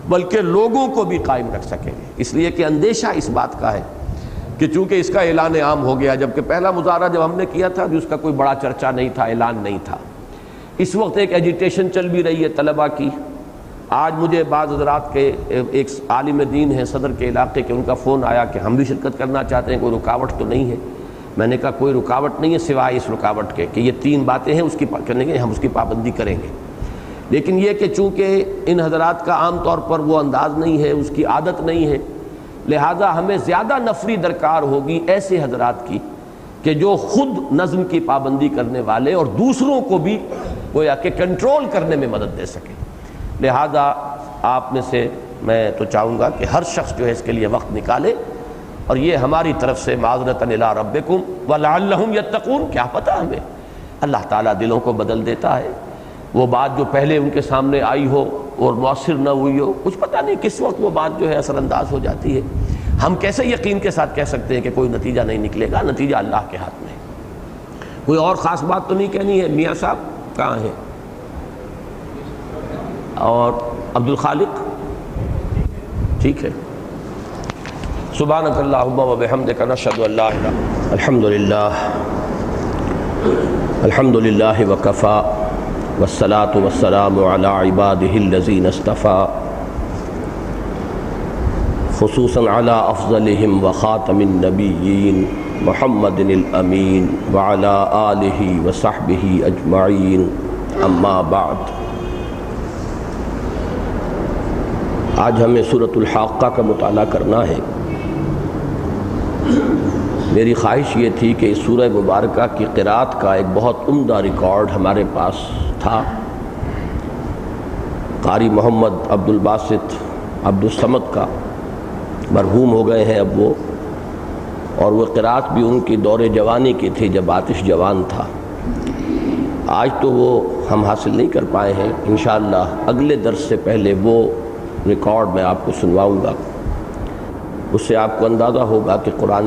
بلکہ لوگوں کو بھی قائم رکھ سکیں گے، اس لیے کہ اندیشہ اس بات کا ہے کہ چونکہ اس کا اعلان عام ہو گیا، جبکہ پہلا مظاہرہ جب ہم نے کیا تھا بھی اس کا کوئی بڑا چرچا نہیں تھا، اعلان نہیں تھا۔ اس وقت ایک ایجیٹیشن چل بھی رہی ہے طلباء کی۔ آج مجھے بعض حضرات کے ایک عالم دین ہیں صدر کے علاقے کے، ان کا فون آیا کہ ہم بھی شرکت کرنا چاہتے ہیں، کوئی رکاوٹ تو نہیں ہے؟ میں نے کہا کوئی رکاوٹ نہیں ہے سوائے اس رکاوٹ کے کہ یہ 3 باتیں ہیں اس کی کرنے کے، ہم اس کی پابندی کریں گے، لیکن یہ کہ چونکہ ان حضرات کا عام طور پر وہ انداز نہیں ہے، اس کی عادت نہیں ہے، لہٰذا ہمیں زیادہ نفری درکار ہوگی ایسے حضرات کی کہ جو خود نظم کی پابندی کرنے والے اور دوسروں کو بھی گویا کہ کنٹرول کرنے میں مدد دے سکے۔ لہذا آپ میں سے میں تو چاہوں گا کہ ہر شخص جو ہے اس کے لیے وقت نکالے، اور یہ ہماری طرف سے معذرتاً الی ربکم ولعلہم یتقون، کیا پتہ ہمیں اللہ تعالیٰ دلوں کو بدل دیتا ہے، وہ بات جو پہلے ان کے سامنے آئی ہو اور مؤثر نہ ہوئی ہو، کچھ پتہ نہیں کس وقت وہ بات جو ہے اثر انداز ہو جاتی ہے۔ ہم کیسے یقین کے ساتھ کہہ سکتے ہیں کہ کوئی نتیجہ نہیں نکلے گا؟ نتیجہ اللہ کے ہاتھ میں ہے۔ کوئی اور خاص بات تو نہیں کہنی ہے؟ میاں صاحب کہاں ہیں؟ اور عبد الخالق ٹھیک ہے؟ سبحانک اللہم و بحمدک نشہد ان لا الہ الحمد للہ وکفی والصلاة والسلام علی عبادہ الذین اصطفی خصوصاً علی افضلہم وخاتم النبیین محمد الامین وعلی آلہ وصحبہ اجمعین، اما بعد۔ آج ہمیں سورۃ الحاقہ کا مطالعہ کرنا ہے۔ میری خواہش یہ تھی کہ اس سورہ مبارکہ کی قرأت کا ایک بہت عمدہ ریکارڈ ہمارے پاس تھا۔ قاری محمد عبد الباسط عبد الصمد کا، مرحوم ہو گئے ہیں اب وہ، اور وہ قرأت بھی ان کی دور جوانی کی تھی جب آتش جوان تھا۔ آج تو وہ ہم حاصل نہیں کر پائے ہیں، انشاءاللہ اگلے درس سے پہلے وہ ریکارڈ میں آپ کو سنواؤں گا، اس سے آپ کو اندازہ ہوگا کہ قرآن